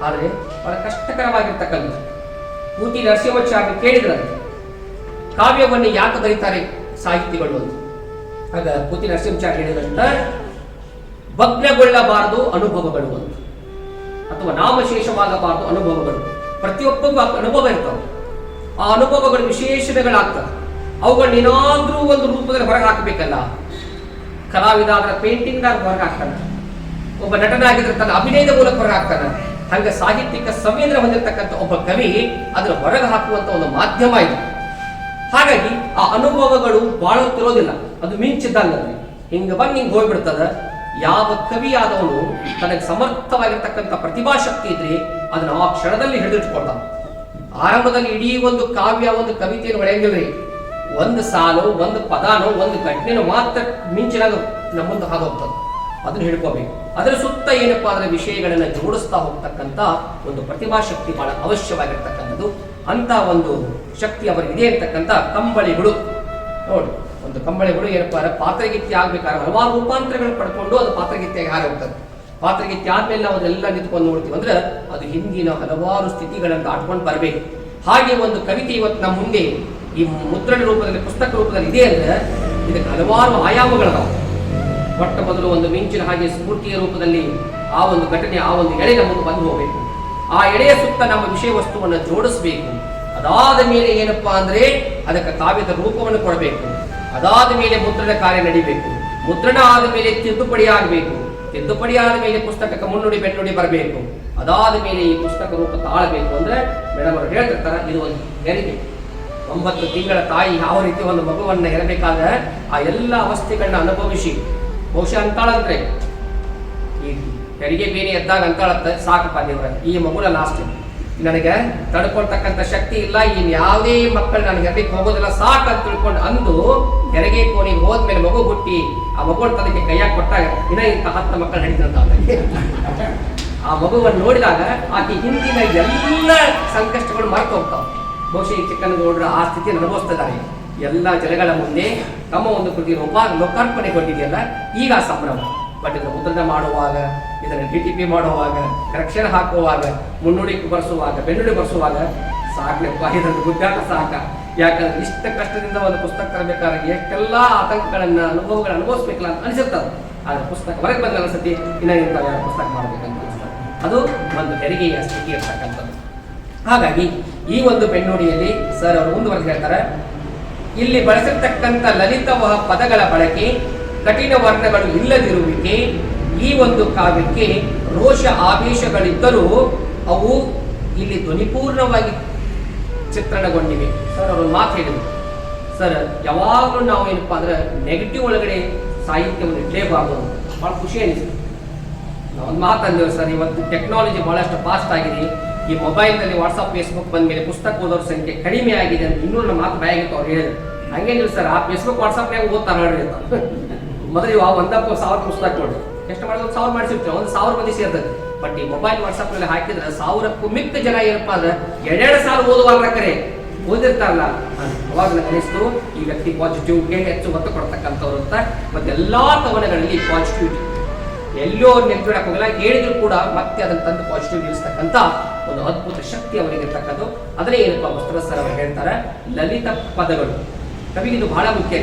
ಆದ್ರೆ ಬಹಳ ಕಷ್ಟಕರವಾಗಿರ್ತಕ್ಕಂಥ. ಪೂತಿ ನರಸಿಂಹಾಚಾರ್ಯ ಕೇಳಿದ್ರಂತೆ ಕಾವ್ಯವನ್ನು ಯಾಕೆ ಬರೀತಾರೆ ಸಾಹಿತಿಗಳು ಅಂತ. ಆಗ ಪೂತಿ ನರಸಿಂಹಾಚಾರ್ಯ ಹೇಳಿದ್ರಂತ, ಭಗ್ನಗೊಳ್ಳಬಾರದು ಅನುಭವಗಳು ಅಂತ, ಅಥವಾ ನಾಮಶೇಷವಾಗಬಾರದು ಅನುಭವಗಳು. ಪ್ರತಿಯೊಬ್ಬರಿಗೂ ಅನುಭವ ಇರ್ತವೆ, ಆ ಅನುಭವಗಳು ವಿಶೇಷಣಗಳಾಗ್ತವೆ. ಅವುಗಳನ್ನ ಏನಾದ್ರೂ ಒಂದು ರೂಪದಲ್ಲಿ ಹೊರಗೆ ಹಾಕಬೇಕಲ್ಲ. ಕಲಾವಿದ ಅದರ ಪೇಂಟಿಂಗ್ ಹೊರಗೆ ಹಾಕ್ತಾನೆ, ಒಬ್ಬ ನಟನಾಗಿದ್ರೆ ತನ್ನ ಅಭಿನಯದ ಮೂಲಕ ಹೊರಗೆ ಹಾಕ್ತಾನೆ. ಹಂಗ ಸಾಹಿತ್ಯಿಕ ಸಂವೇದನೆ ಹೊಂದಿರತಕ್ಕಂಥ ಒಬ್ಬ ಕವಿ ಅದರ ಹೊರಗೆ ಹಾಕುವಂತ ಒಂದು ಮಾಧ್ಯಮ ಇದೆ. ಹಾಗಾಗಿ ಆ ಅನುಭವಗಳು ಬಹಳ ತಿರೋದಿಲ್ಲ, ಅದು ಮಿಂಚಿದ್ದಂಗಂದ್ರೆ ಹಿಂಗ ಬಂದು ಹಿಂಗೆ ಹೋಗ್ಬಿಡ್ತದ. ಯಾವ ಕವಿಯಾದವನು ತನಗೆ ಸಮರ್ಥವಾಗಿರ್ತಕ್ಕಂಥ ಪ್ರತಿಭಾಶಕ್ತಿ ಇದ್ರೆ ಅದನ್ನ ಆ ಕ್ಷಣದಲ್ಲಿ ಹಿಡಿದಿಟ್ಕೊಳ್ತಾನೆ. ಆರಂಭದಲ್ಲಿ ಇಡೀ ಒಂದು ಕಾವ್ಯ, ಒಂದು ಕವಿತೆಯನ್ನು ಒಳೆಯಂಗಿಲ್ರಿ. ಒಂದು ಸಾಲು, ಒಂದು ಪದಾನೋ, ಒಂದು ಘಟನೆನೋ ಮಾತ್ರ ಮಿಂಚಿನಾಗ ನಮ್ಮ ಮುಂದೆ ಹಾದೋಗ್ತದೆ. ಅದನ್ನ ಹಿಡ್ಕೋಬೇಕು. ಅದರ ಸುತ್ತ ಏನಪ್ಪಾ ಅಂದ್ರೆ ವಿಷಯಗಳನ್ನ ಜೋಡಿಸ್ತಾ ಹೋಗ್ತಕ್ಕಂಥ ಒಂದು ಪ್ರತಿಭಾಶಕ್ತಿ ಬಹಳ ಅವಶ್ಯವಾಗಿರ್ತಕ್ಕಂಥದ್ದು. ಅಂತ ಒಂದು ಶಕ್ತಿ ಅವರಿಗಿದೆ ಅಂತಕ್ಕಂಥ ಕಂಬಳಿಗಳು. ನೋಡಿ, ಒಂದು ಕಂಬಳಿಗಳು ಏನಪ್ಪಾ ಅಂದ್ರೆ ಪಾತ್ರಗೀತ್ಯ ಆಗ್ಬೇಕಾದ್ರೆ ಹಲವಾರು ರೂಪಾಂತರಗಳು ಪಡ್ಕೊಂಡು ಅದು ಪಾತ್ರಗೀತ್ಯಾಗಿ ಹಾರಿ ಹೋಗ್ತದೆ. ಪಾತ್ರಗೀತ್ಯ ಆದ್ಮೇಲೆ ನಾವು ಅದೆಲ್ಲ ನಿಂತ್ಕೊಂಡು ನೋಡ್ತೀವಿ ಅಂದ್ರೆ ಅದು ಹಿಂದಿನ ಹಲವಾರು ಸ್ಥಿತಿಗಳನ್ನು ದಾಟ್ಕೊಂಡು ಬರಬೇಕು. ಹಾಗೆ ಒಂದು ಕವಿತೆ ಇವತ್ತು ನಮ್ಮ ಮುಂದೆ ಈ ಮುದ್ರಣ ರೂಪದಲ್ಲಿ, ಪುಸ್ತಕ ರೂಪದಲ್ಲಿ ಇದೆ ಅಂದ್ರೆ ಇದಕ್ಕೆ ಹಲವಾರು ಆಯಾಮಗಳದಾವೆ. ಮೊಟ್ಟ ಮೊದಲು ಒಂದು ಮಿಂಚಿನ ಹಾಗೆ ಸ್ಫೂರ್ತಿಯ ರೂಪದಲ್ಲಿ ಆ ಒಂದು ಘಟನೆ, ಆ ಒಂದು ಎಳೆ ನಮಗೆ ಬಂದು ಹೋಗಬೇಕು. ಆ ಎಳೆಯ ಸುತ್ತ ನಮ್ಮ ವಿಷಯ ವಸ್ತುವನ್ನು ಜೋಡಿಸಬೇಕು. ಅದಾದ ಮೇಲೆ ಏನಪ್ಪಾ ಅಂದ್ರೆ ಅದಕ್ಕೆ ಕಾವ್ಯದ ರೂಪವನ್ನು ಕೊಡಬೇಕು. ಅದಾದ ಮೇಲೆ ಮುದ್ರಣ ಕಾರ್ಯ ನಡಿಬೇಕು. ಮುದ್ರಣ ಆದ ಮೇಲೆ ತಿದ್ದುಪಡಿ ಆಗಬೇಕು. ತಿದ್ದುಪಡಿ ಆದ ಮೇಲೆ ಪುಸ್ತಕಕ್ಕೆ ಮುನ್ನುಡಿ ಬೆನ್ನುಡಿ ಬರಬೇಕು. ಅದಾದ ಮೇಲೆ ಈ ಪುಸ್ತಕ ರೂಪ ತಾಳಬೇಕು. ಅಂದ್ರೆ ಮೇಡಮ್ ಅವರು ಹೇಳ್ತಿರ್ತಾರ, ಇದು ಒಂದು ಹೆರಿಗೆ. 9 ತಿಂಗಳ ತಾಯಿ ಯಾವ ರೀತಿ ಒಂದು ಮಗುವನ್ನ ಹೆರಬೇಕಾದ್ರೆ ಆ ಎಲ್ಲ ಅವಸ್ಥೆಗಳನ್ನ ಅನುಭವಿಸಿ ಬಹುಶಃ ಅಂತಾಳಂದ್ರೆ ಈ ಹೆರಿಗೆ ಬೇನೆ ಎದ್ದಾಗ ಅಂತಾಳತ್ತ, ಸಾಕಪ್ಪ ದೇವರ ಈ ಮಗುನ ಲಾಸ್ಟ್, ನನಗೆ ತಡ್ಕೊಳ್ತಕ್ಕಂಥ ಶಕ್ತಿ ಇಲ್ಲ, ಇನ್ ಯಾವುದೇ ಮಕ್ಕಳು ನನಗೆ ಹೆರಿಗೆ ಹೋಗೋದಿಲ್ಲ, ಸಾಕು ಅಂತ ತಿಳ್ಕೊಂಡು ಅಂದು ಹೆರಿಗೆ ಕೋಣಿಗೆ ಹೋದ್ಮೇಲೆ ಮಗು ಹುಟ್ಟಿ ಆ ಮಗುನ ತನಗೆ ಕೈಯಾಗ ಕೊಟ್ಟಾಗ ಇನ್ನ ಇಂಥ 10 ಮಕ್ಕಳು ನಡೀತಂತ. ಆ ಮಗುವನ್ನು ನೋಡಿದಾಗ ಆಕೆ ಹಿಂದಿನ ಎಲ್ಲ ಸಂಕಷ್ಟಗಳು ಮರೆತು ಹೋಗ್ತಾವ. ಬಹುಶಃ ಈ ಚಿಕ್ಕನಗೌಡರ ಆ ಸ್ಥಿತಿಯನ್ನು ಅನುಭವಿಸ್ತಿದ್ದಾರೆ. ಎಲ್ಲ ಜನಗಳ ಮುಂದೆ ತಮ್ಮ ಒಂದು ಕೃತಿ ರೂಪ ಲೋಕಾರ್ಪಣೆಗೊಂಡಿದೆಯಲ್ಲ, ಈಗ ಆ ಸಂಭ್ರಮ. ಬಟ್ ಇದನ್ನು ಮುದ್ರಣ ಮಾಡುವಾಗ, ಇದನ್ನು DTP ಮಾಡುವಾಗ, ಕರೆಕ್ಷನ್ ಹಾಕುವಾಗ, ಮುನ್ನುಡಿ ಬರೆಸುವಾಗ, ಬೆನ್ನುಡಿ ಬರೆಸುವಾಗ ಸಾಕ್ಲೆಪ್ಪ, ಇದನ್ನು ಗುದ್ದಾಟ ಸಾಕ. ಯಾಕಂದ್ರೆ ಇಷ್ಟ ಕಷ್ಟದಿಂದ ಒಂದು ಪುಸ್ತಕ ತರಬೇಕಾದ್ರೆ ಎಷ್ಟೆಲ್ಲ ಆತಂಕಗಳನ್ನ, ಅನುಭವಗಳನ್ನ ಅನುಭವಿಸ್ಬೇಕಲ್ಲ ಅಂತ ಅನಿಸುತ್ತದೆ. ಆದ್ರೆ ಪುಸ್ತಕ ಹೊರಗೆ ಬಂದ ಅನಿಸುತ್ತೆ ಇನ್ನ ಇಂಥ ಪುಸ್ತಕ ಮಾಡಬೇಕಂತ ಅನಿಸ್ತದೆ. ಅದು ಒಂದು ಹೆರಿಗೆಯ ಸ್ಥಿತಿ ಇರ್ತಕ್ಕಂಥದ್ದು. ಹಾಗಾಗಿ ಈ ಒಂದು ಬೆನ್ನುಡಿಯಲ್ಲಿ ಸರ್ ಅವರು ಮುಂದುವರೆದು ಹೇಳ್ತಾರೆ, ಇಲ್ಲಿ ಬಳಸಿರ್ತಕ್ಕಂಥ ಲಲಿತ ಪದಗಳ ಬಳಕೆ, ಕಠಿಣ ವರ್ಣಗಳು ಇಲ್ಲದಿರುವಿಕೆ, ಈ ಒಂದು ಕಾವ್ಯಕ್ಕೆ ರೋಷ ಆವೇಶಗಳಿದ್ದರೂ ಅವು ಇಲ್ಲಿ ಧ್ವನಿಪೂರ್ಣವಾಗಿ ಚಿತ್ರಣಗೊಂಡಿವೆ. ಸರ್ ಅವರು ಮಾತು ಹೇಳಿದರು, ಸರ್ ಯಾವಾಗಲೂ ನಾವು ಏನಪ್ಪಾ ಅಂದ್ರೆ ನೆಗೆಟಿವ್ ಒಳಗಡೆ ಸಾಹಿತ್ಯವನ್ನು ಇಡಲೇಬಾರದು. ಭಾಳ ಖುಷಿ ಅನಿಸಿತು. ನಾವೊಂದು ಮಾತಂದೇವು ಸರ್, ಇವತ್ತು ಟೆಕ್ನಾಲಜಿ ಬಹಳಷ್ಟು ಫಾಸ್ಟ್ ಆಗಿದೆ. ಈ ಮೊಬೈಲ್ನಲ್ಲಿ ವಾಟ್ಸಪ್, ಫೇಸ್ಬುಕ್ ಬಂದ ಮೇಲೆ ಪುಸ್ತಕ ಓದೋರ ಸಂಖ್ಯೆ ಕಡಿಮೆ ಆಗಿದೆ ಅಂತ ಇನ್ನೂ ನಮ್ಮ ಮಾತು ಬಾಯಾಗಿತ್ತು. ಅವ್ರು ಹೇಳಿದ್ರು, ಹಂಗೇನಿಲ್ಲ ಸರ್, ಆ ಫೇಸ್ಬುಕ್ ವಾಟ್ಸಪ್ನಾಗ ಓದ್ತಾರೆ ನೋಡ್ರಿ ಅಂತ. ಮೊದಲು ಇವಾಗ 1,000 ಪುಸ್ತಕ ನೋಡಿ ಎಷ್ಟು ಮಾಡಿದ್ರೆ 1,000 ಮಾಡಿಸಿರ್ತೀವಿ, 1,000 ಮಂದಿ ಸೇರ್ತದೆ. ಬಟ್ ಈ ಮೊಬೈಲ್ ವಾಟ್ಸಪ್ನಲ್ಲಿ ಹಾಕಿದ್ರೆ 1000ಕ್ಕೂ ಮಿಕ್ಕ ಜನ ಏನಪ್ಪಾ ಅಂದ್ರೆ 2,000 ಓದುವಾರ ಕರೆ ಓದಿರ್ತಾರಲ್ಲ. ಅವಾಗ ನನಗೆ ಅನಿಸ್ತು, ಈ ವ್ಯಕ್ತಿ ಪಾಸಿಟಿವ್ಗೆ ಹೆಚ್ಚು ಒತ್ತು ಕೊಡ್ತಕ್ಕಂಥವ್ರು ಅಂತ. ಮತ್ತೆ ಎಲ್ಲಾ ಕವನಗಳಲ್ಲಿ ಪಾಸಿಟಿವಿಟಿ, ಎಲ್ಲೋ ನೆನಪಿಡಕ್ಕೆ ಹೋಗಲ್ಲ, ಹೇಳಿದ್ರು ಕೂಡ ಮತ್ತೆ ಅದನ್ನು ತಂದು ಪಾಸಿಟಿವ್ ನಿಲ್ಲಿಸ್ತಕ್ಕಂಥ ಒಂದು ಅದ್ಭುತ ಶಕ್ತಿ ಅವರಿಗೆ ಇರ್ತಕ್ಕಂಥದ್ದು. ಅದನ್ನೇ ಏನಪ್ಪಾ ವಸ್ತ್ರ ಸರ್ ಅವರು ಹೇಳ್ತಾರೆ, ಲಲಿತ ಪದಗಳು. ಕವಿಗೆ ಇದು ಬಹಳ ಮುಖ್ಯ.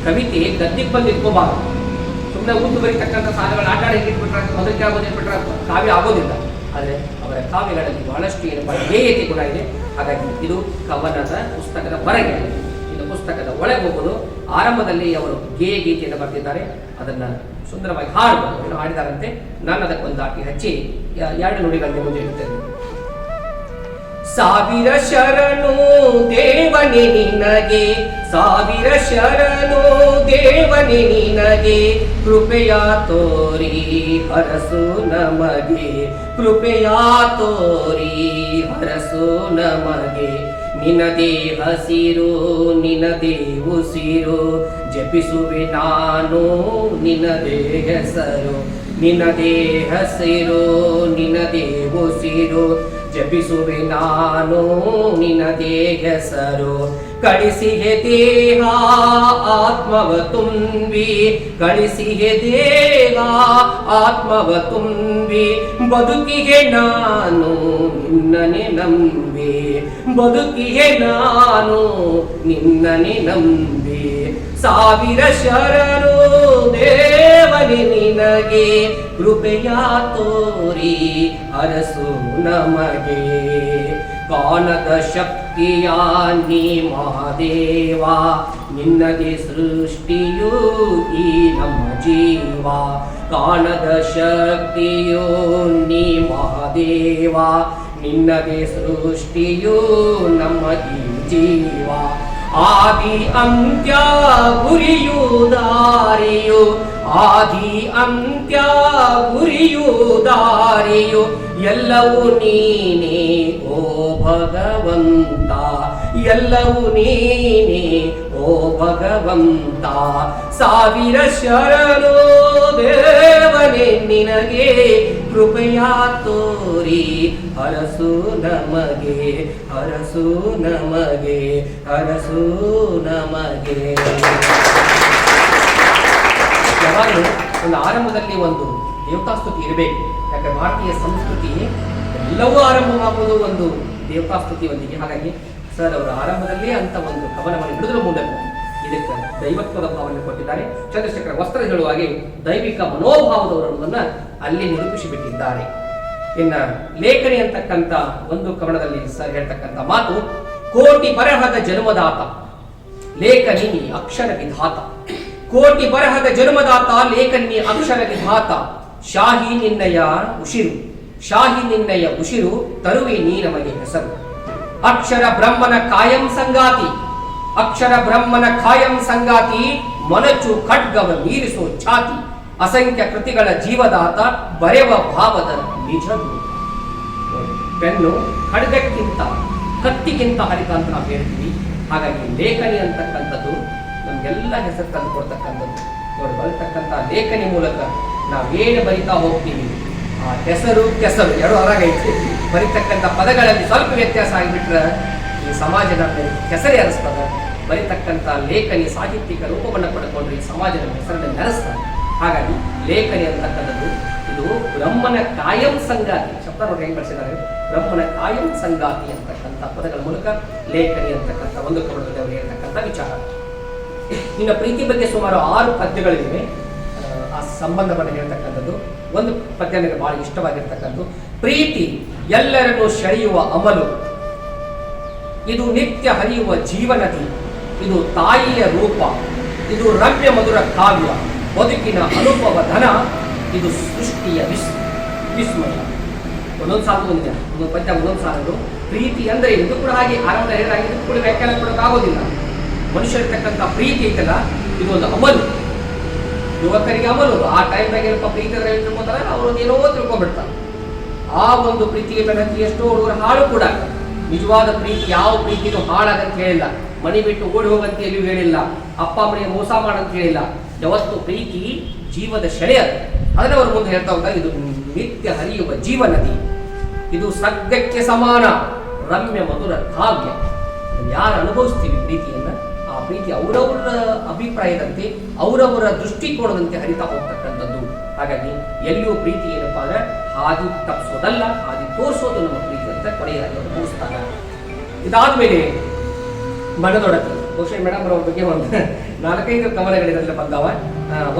ಕವಿತೆ ಗದ್ದಿಗೆ ಬಂದು ಇಟ್ಕೋಬಾರದು. ಸುಮ್ಮನೆ ಉದ್ದು ಬರೀತಕ್ಕಂಥ ಸಾಲುಗಳು ಆಟ ಇಟ್ಬಿಟ್ರೆ, ಮೊದಲಿಗೆ ಇಟ್ಬಿಟ್ರೆ ಕಾವ್ಯ ಆಗೋದಿಲ್ಲ. ಆದರೆ ಅವರ ಕಾವ್ಯಗಳಲ್ಲಿ ಬಹಳಷ್ಟು ಏನಪ್ಪಾ ಧ್ಯೇಯತೆ ಕೂಡ ಇದೆ. ಹಾಗಾಗಿ ಇದು ಕವನದ ಪುಸ್ತಕದ ಹೊರಗೆ, ಇನ್ನು ಪುಸ್ತಕದ ಒಳಗೆ ಹೋಗೋದು. ಆರಂಭದಲ್ಲಿ ಅವರು ಗೇಯ ಗೀತೆಯನ್ನು ಬರೆದಿದ್ದಾರೆ, ಅದನ್ನ ಸುಂದರವಾಗಿ ಹಾಡಿದಾರಂತೆ. ನಾನು ಅದಕ್ಕೊಂದು ದಾಟಿ ಹಚ್ಚಿ 2 ನುಡಿಗಳಲ್ಲಿ ಮುಂದೆ ಇಡ್ತೇನೆ. ಸಾವಿರ ಶರಣು ದೇವನೇ ನಿನಗೆ, ಸಾವಿರ ಶರಣು ದೇವನೇ ನಿನಗೆ, ಕೃಪೆಯ ತೋರಿ ಹರಸು ನಮಗೆ, ಕೃಪೆಯ ತೋರಿ ಹರಸು ನಮಗೆ. ನಿನದೇ ಹಸಿರು ನಿನದೇ ಉಸಿರು, ಜಪಿಸುವೆ ನಾನು ನಿನದೇ ಹೆಸರು. ನಿನದೇ ಹಸಿರು ನಿನದೇ ಉಸಿರು, ಜಪಿಸುವೆ ನಾನು ನಿನದೇ ಹೆಸರು. ಕಳಿಸಿಹೆ ದೇಹ ಆತ್ಮವ ತುಂಬಿ, ಕಳಿಸಿಹೆ ದೇಹ ಆತ್ಮವ ತುಂಬಿ, ಬದುಕಿಗೆ ನಾನು ನಿನ್ನನೆ ನಂಬಿ, ಬದುಕಿಗೆ ನಾನು ನಿನ್ನನೆ ನಂಬಿ. ಸಾವಿರ ಶರಣು ದೇವನೇ ನಿನಗೆ, ಕೃಪೆಯ ತೋರಿ ಹರಸು ನಮಗೆ. ಕಾಣದ ಶಕ್ತಿಯ ನೀ ಮಹಾದೇವ, ನಿನ್ನದೇ ಸೃಷ್ಟಿಯು ಈ ನಮ್ಮ ಜೀವ. ಕಾಣದ ಶಕ್ತಿಯು ನೀ ಮಹಾದೇವ, ನಿನ್ನದೇ ಸೃಷ್ಟಿಯು ನಮ್ಮ ಈ ಜೀವ. ಆದಿ ಅಂತ್ಯ ಗುರಿಯು ದಾರಿಯು, ಆದಿ ಅಂತ್ಯ ಗುರಿಯು ದಾರಿಯು, ಎಲ್ಲವೂ ನೀನೇ ಓ ಭಗವಂತ, ಎಲ್ಲವೂ ನೀನೇ ಓ ಭಗವಂತ. ಸಾವಿರ ಶರಣು ದೇವನೇ ನಿನಗೆ, ಕೃಪೆಯ ತೋರಿ ಹರಸು ನಮಗೆ, ಹರಸು ನಮಗೆ, ಹರಸು ನಮಗೆ. ಯಾವಾಗಲೂ ಒಂದು ಆರಂಭದಲ್ಲಿ ಒಂದು ದೇವತಾಸ್ತುತಿ ಇರಬೇಕು. ಯಾಕಂದ್ರೆ ಭಾರತೀಯ ಸಂಸ್ಕೃತಿ ಎಲ್ಲವೂ ಆರಂಭವಾಗುವುದು ಒಂದು ದೇವತಾಸ್ತುತಿಯೊಂದಿಗೆ. ಹಾಗಾಗಿ ಸರ್ ಅವರು ಆರಂಭದಲ್ಲಿ ಅಂತ ಒಂದು ಕವನವನ್ನು ಹಿಡಿದ್ರ ಮೂಲಕ ಇದಕ್ಕೆ ದೈವತ್ವದ ಭಾವನೆ ಕೊಟ್ಟಿದ್ದಾರೆ. ಚಂದ್ರಶೇಖರ ವಸ್ತ್ರ ಹೇಳುವಾಗೆ ದೈವಿಕ ಮನೋಭಾವದವರನ್ನ ಅಲ್ಲಿ ನಿರೂಪಿಸಿಬಿಟ್ಟಿದ್ದಾರೆ. ಇನ್ನ ಲೇಖನಿ ಅಂತಕ್ಕಂಥ ಒಂದು ಕವನದಲ್ಲಿ ಸರ್ ಹೇಳ್ತಕ್ಕಂಥ ಮಾತು, ಕೋಟಿ ಬರಹದ ಜನ್ಮದಾತ ಲೇಖನಿ ಅಕ್ಷರ ವಿಧಾತ. ಕೋಟಿ ಬರಹದ ಜನ್ಮದಾತ ಲೇಖನಿ ಅಕ್ಷರ ವಿಧಾತ. ಶಾಹಿ ನಿನ್ನಯ ಉಸಿರು, ಶಾಹಿ ನಿನ್ನಯ ಉಸಿರು, ತರುವೆ ನೀ ನಮಗೆ ಹೆಸರು. ಅಕ್ಷರ ಬ್ರಹ್ಮನ ಕಾಯಂ ಸಂಗಾತಿ, ಅಕ್ಷರ ಬ್ರಹ್ಮನ ಕಾಯಂ ಸಂಗಾತಿ, ಮೊನಚು ಖಡ್ಗವ ಮೀರಿಸೋ ಛಾತಿ. ಅಸಂಖ್ಯ ಕೃತಿಗಳ ಜೀವದಾತ, ಬರೆವ ಭಾವದ ನಿಜ ರೂಪ. ಪೆನ್ನು ಖಡ್ಗಕ್ಕಿಂತ ಕತ್ತಿಗಿಂತ ಹರಿತ ಅಂತ ನಾವು ಹೇಳ್ತೀವಿ. ಹಾಗಾಗಿ ಲೇಖನಿ ಅಂತಕ್ಕಂಥದ್ದು ನಮ್ಗೆಲ್ಲ ಹೆಸರು ತಂದು ಕೊಡ್ತಕ್ಕಂಥದ್ದು. ನೋಡಿ, ಬರೀತಕ್ಕಂಥ ಲೇಖನಿ ಮೂಲಕ ನಾವೇನು ಬರಿತಾ ಹೋಗ್ತೀವಿ, ಆ ಹೆಸರು ಕೆಸರು ಎರಡು ಹೊರಗೈತಿ. ಬರೀತಕ್ಕಂಥ ಪದಗಳಲ್ಲಿ ಸ್ವಲ್ಪ ವ್ಯತ್ಯಾಸ ಆಗಿಬಿಟ್ರೆ ಈ ಸಮಾಜದ ಹೆಸರೇ ಅನಿಸ್ತದ. ಬರೀತಕ್ಕಂಥ ಲೇಖನಿ ಸಾಹಿತ್ಯಿಕ ರೂಪವನ್ನು ಪಡ್ಕೊಂಡ್ರೆ ಈ ಸಮಾಜದ ಹೆಸರನ್ನು ನೆನೆಸ್ತಾರೆ. ಹಾಗಾಗಿ ಲೇಖನಿ ಅಂತಕ್ಕಂಥದ್ದು ಇದು ಬ್ರಹ್ಮನ ಕಾಯಂ ಸಂಗಾತಿ. ಶಬ್ದ ನೋಡಿ ಹೆಂಗ್ ಬಳಸಿದ್ದಾರೆ, ಬ್ರಹ್ಮನ ಕಾಯಂ ಸಂಗಾತಿ ಅಂತಕ್ಕಂಥ ಪದಗಳ ಮೂಲಕ ಲೇಖನಿ ಅಂತಕ್ಕಂಥ ಒಂದು ಕವನದಲ್ಲಿ ಅವರು ಹೇಳ್ತಕ್ಕಂಥ ವಿಚಾರ. ಇನ್ನು ಪ್ರೀತಿ ಬಗ್ಗೆ ಸುಮಾರು 6 ಪದ್ಯಗಳಿವೆ. ಆ ಸಂಬಂಧವನ್ನು ಹೇಳ್ತಕ್ಕಂಥದ್ದು ಒಂದು ಪದ್ಯ ನನಗೆ ಬಹಳ ಇಷ್ಟವಾಗಿರ್ತಕ್ಕಂಥದ್ದು. ಪ್ರೀತಿ ಎಲ್ಲರನ್ನು ಸೆಳೆಯುವ ಅಮಲು, ಇದು ನಿತ್ಯ ಹರಿಯುವ ಜೀವನದಿ, ಇದು ತಾಯಿಯ ರೂಪ, ಇದು ರಮ್ಯ ಮಧುರ ಕಾವ್ಯ, ಬದುಕಿನ ಅನುಭವ ಧನ, ಇದು ಸೃಷ್ಟಿಯ ವಿಸ್ಮಯ. ಒಂದೊಂದು ಸಾಲು ಒಂದೊಂದು ಪದ್ಯ ಒಂದೊಂದು ಸಾಲದು. ಪ್ರೀತಿ ಅಂದರೆ ಇದು ಕೂಡ ಹಾಗೆ ಆರಂಭ ಹೇಳಿದಾಗಿ ಕೂಡ ವ್ಯಾಖ್ಯಾನ ಕೊಡೋಕ್ಕಾಗೋದಿಲ್ಲ. ಮನುಷ್ಯರಿರ್ತಕ್ಕಂಥ ಪ್ರೀತಿ ಐತಲ್ಲ, ಇದು ಒಂದು ಅಮಲು. ಯುವಕರಿಗೆ ಅಮಲು. ಆ ಟೈಮ್ನಾಗ ಏನಪ್ಪ ಪ್ರೀತಿ ಅಂದ್ರೆ ತಿಳ್ಕೊತಾರೆ, ಅವರು ಏನೋ ತಿಳ್ಕೊಂಡ್ಬಿಡ್ತಾರೆ. ಆ ಒಂದು ಪ್ರೀತಿಗೆ ಬೆನ್ನತ್ತಿ ಎಷ್ಟೋ ಹುಡುಗರ ಹಾಳು ಕೂಡ. ನಿಜವಾದ ಪ್ರೀತಿ ಯಾವ ಪ್ರೀತಿನೂ ಹಾಳಾಗಂತ ಹೇಳಿಲ್ಲ, ಮನೆ ಬಿಟ್ಟು ಓಡಿ ಹೋಗಂತ ಎಲ್ಲಿಯೂ ಹೇಳಿಲ್ಲ, ಅಪ್ಪ ಅಮ್ಮನಿಗೆ ಮೋಸ ಮಾಡಂತ ಹೇಳಿಲ್ಲ. ಯಾವತ್ತು ಪ್ರೀತಿ ಜೀವದ ಶೆಳೆ ಅದು. ಅದನ್ನ ಅವರು ಮುಂದೆ ಹೇಳ್ತಾ ಹೋದಾಗ ಇದು ನಿತ್ಯ ಹರಿಯುವ ಜೀವನದಿ, ಇದು ಸದ್ಯಕ್ಕೆ ಸಮಾನ ರಮ್ಯ ಮಧುರ ಕಾವ್ಯ. ಯಾರು ಅನುಭವಿಸ್ತೀವಿ ಪ್ರೀತಿಯನ್ನ, ಆ ಪ್ರೀತಿ ಅವರವರ ಅಭಿಪ್ರಾಯದಂತೆ ಅವರವರ ದೃಷ್ಟಿಕೋನದಂತೆ ಹರಿತಾ ಹೋಗ್ತಕ್ಕಂಥದ್ದು. ಹಾಗಾಗಿ ಎಲ್ಲಿಯೂ ಪ್ರೀತಿ ಏನಪ್ಪಾ ಅಂದ್ರೆ ಹಾದಿ ತಪ್ಪಿಸೋದಲ್ಲ, ಹಾದಿ ತೋರಿಸೋದು ನಮ್ಮ ಪ್ರೀತಿ ಅಂತ ಕೊನೆಯಾಗಿ ಅವರು ಮುಗಿಸ್ತಾರೆ. ಇದಾದ್ಮೇಲೆ ಮನದೊಡತಿ. ಬಹುಶಃ ಮೇಡಮ್ ಅವ್ರ ಬಗ್ಗೆ ಒಂದು 4-5 ಕವನಗಳಿರಲ್ಲ ಬಂದವ.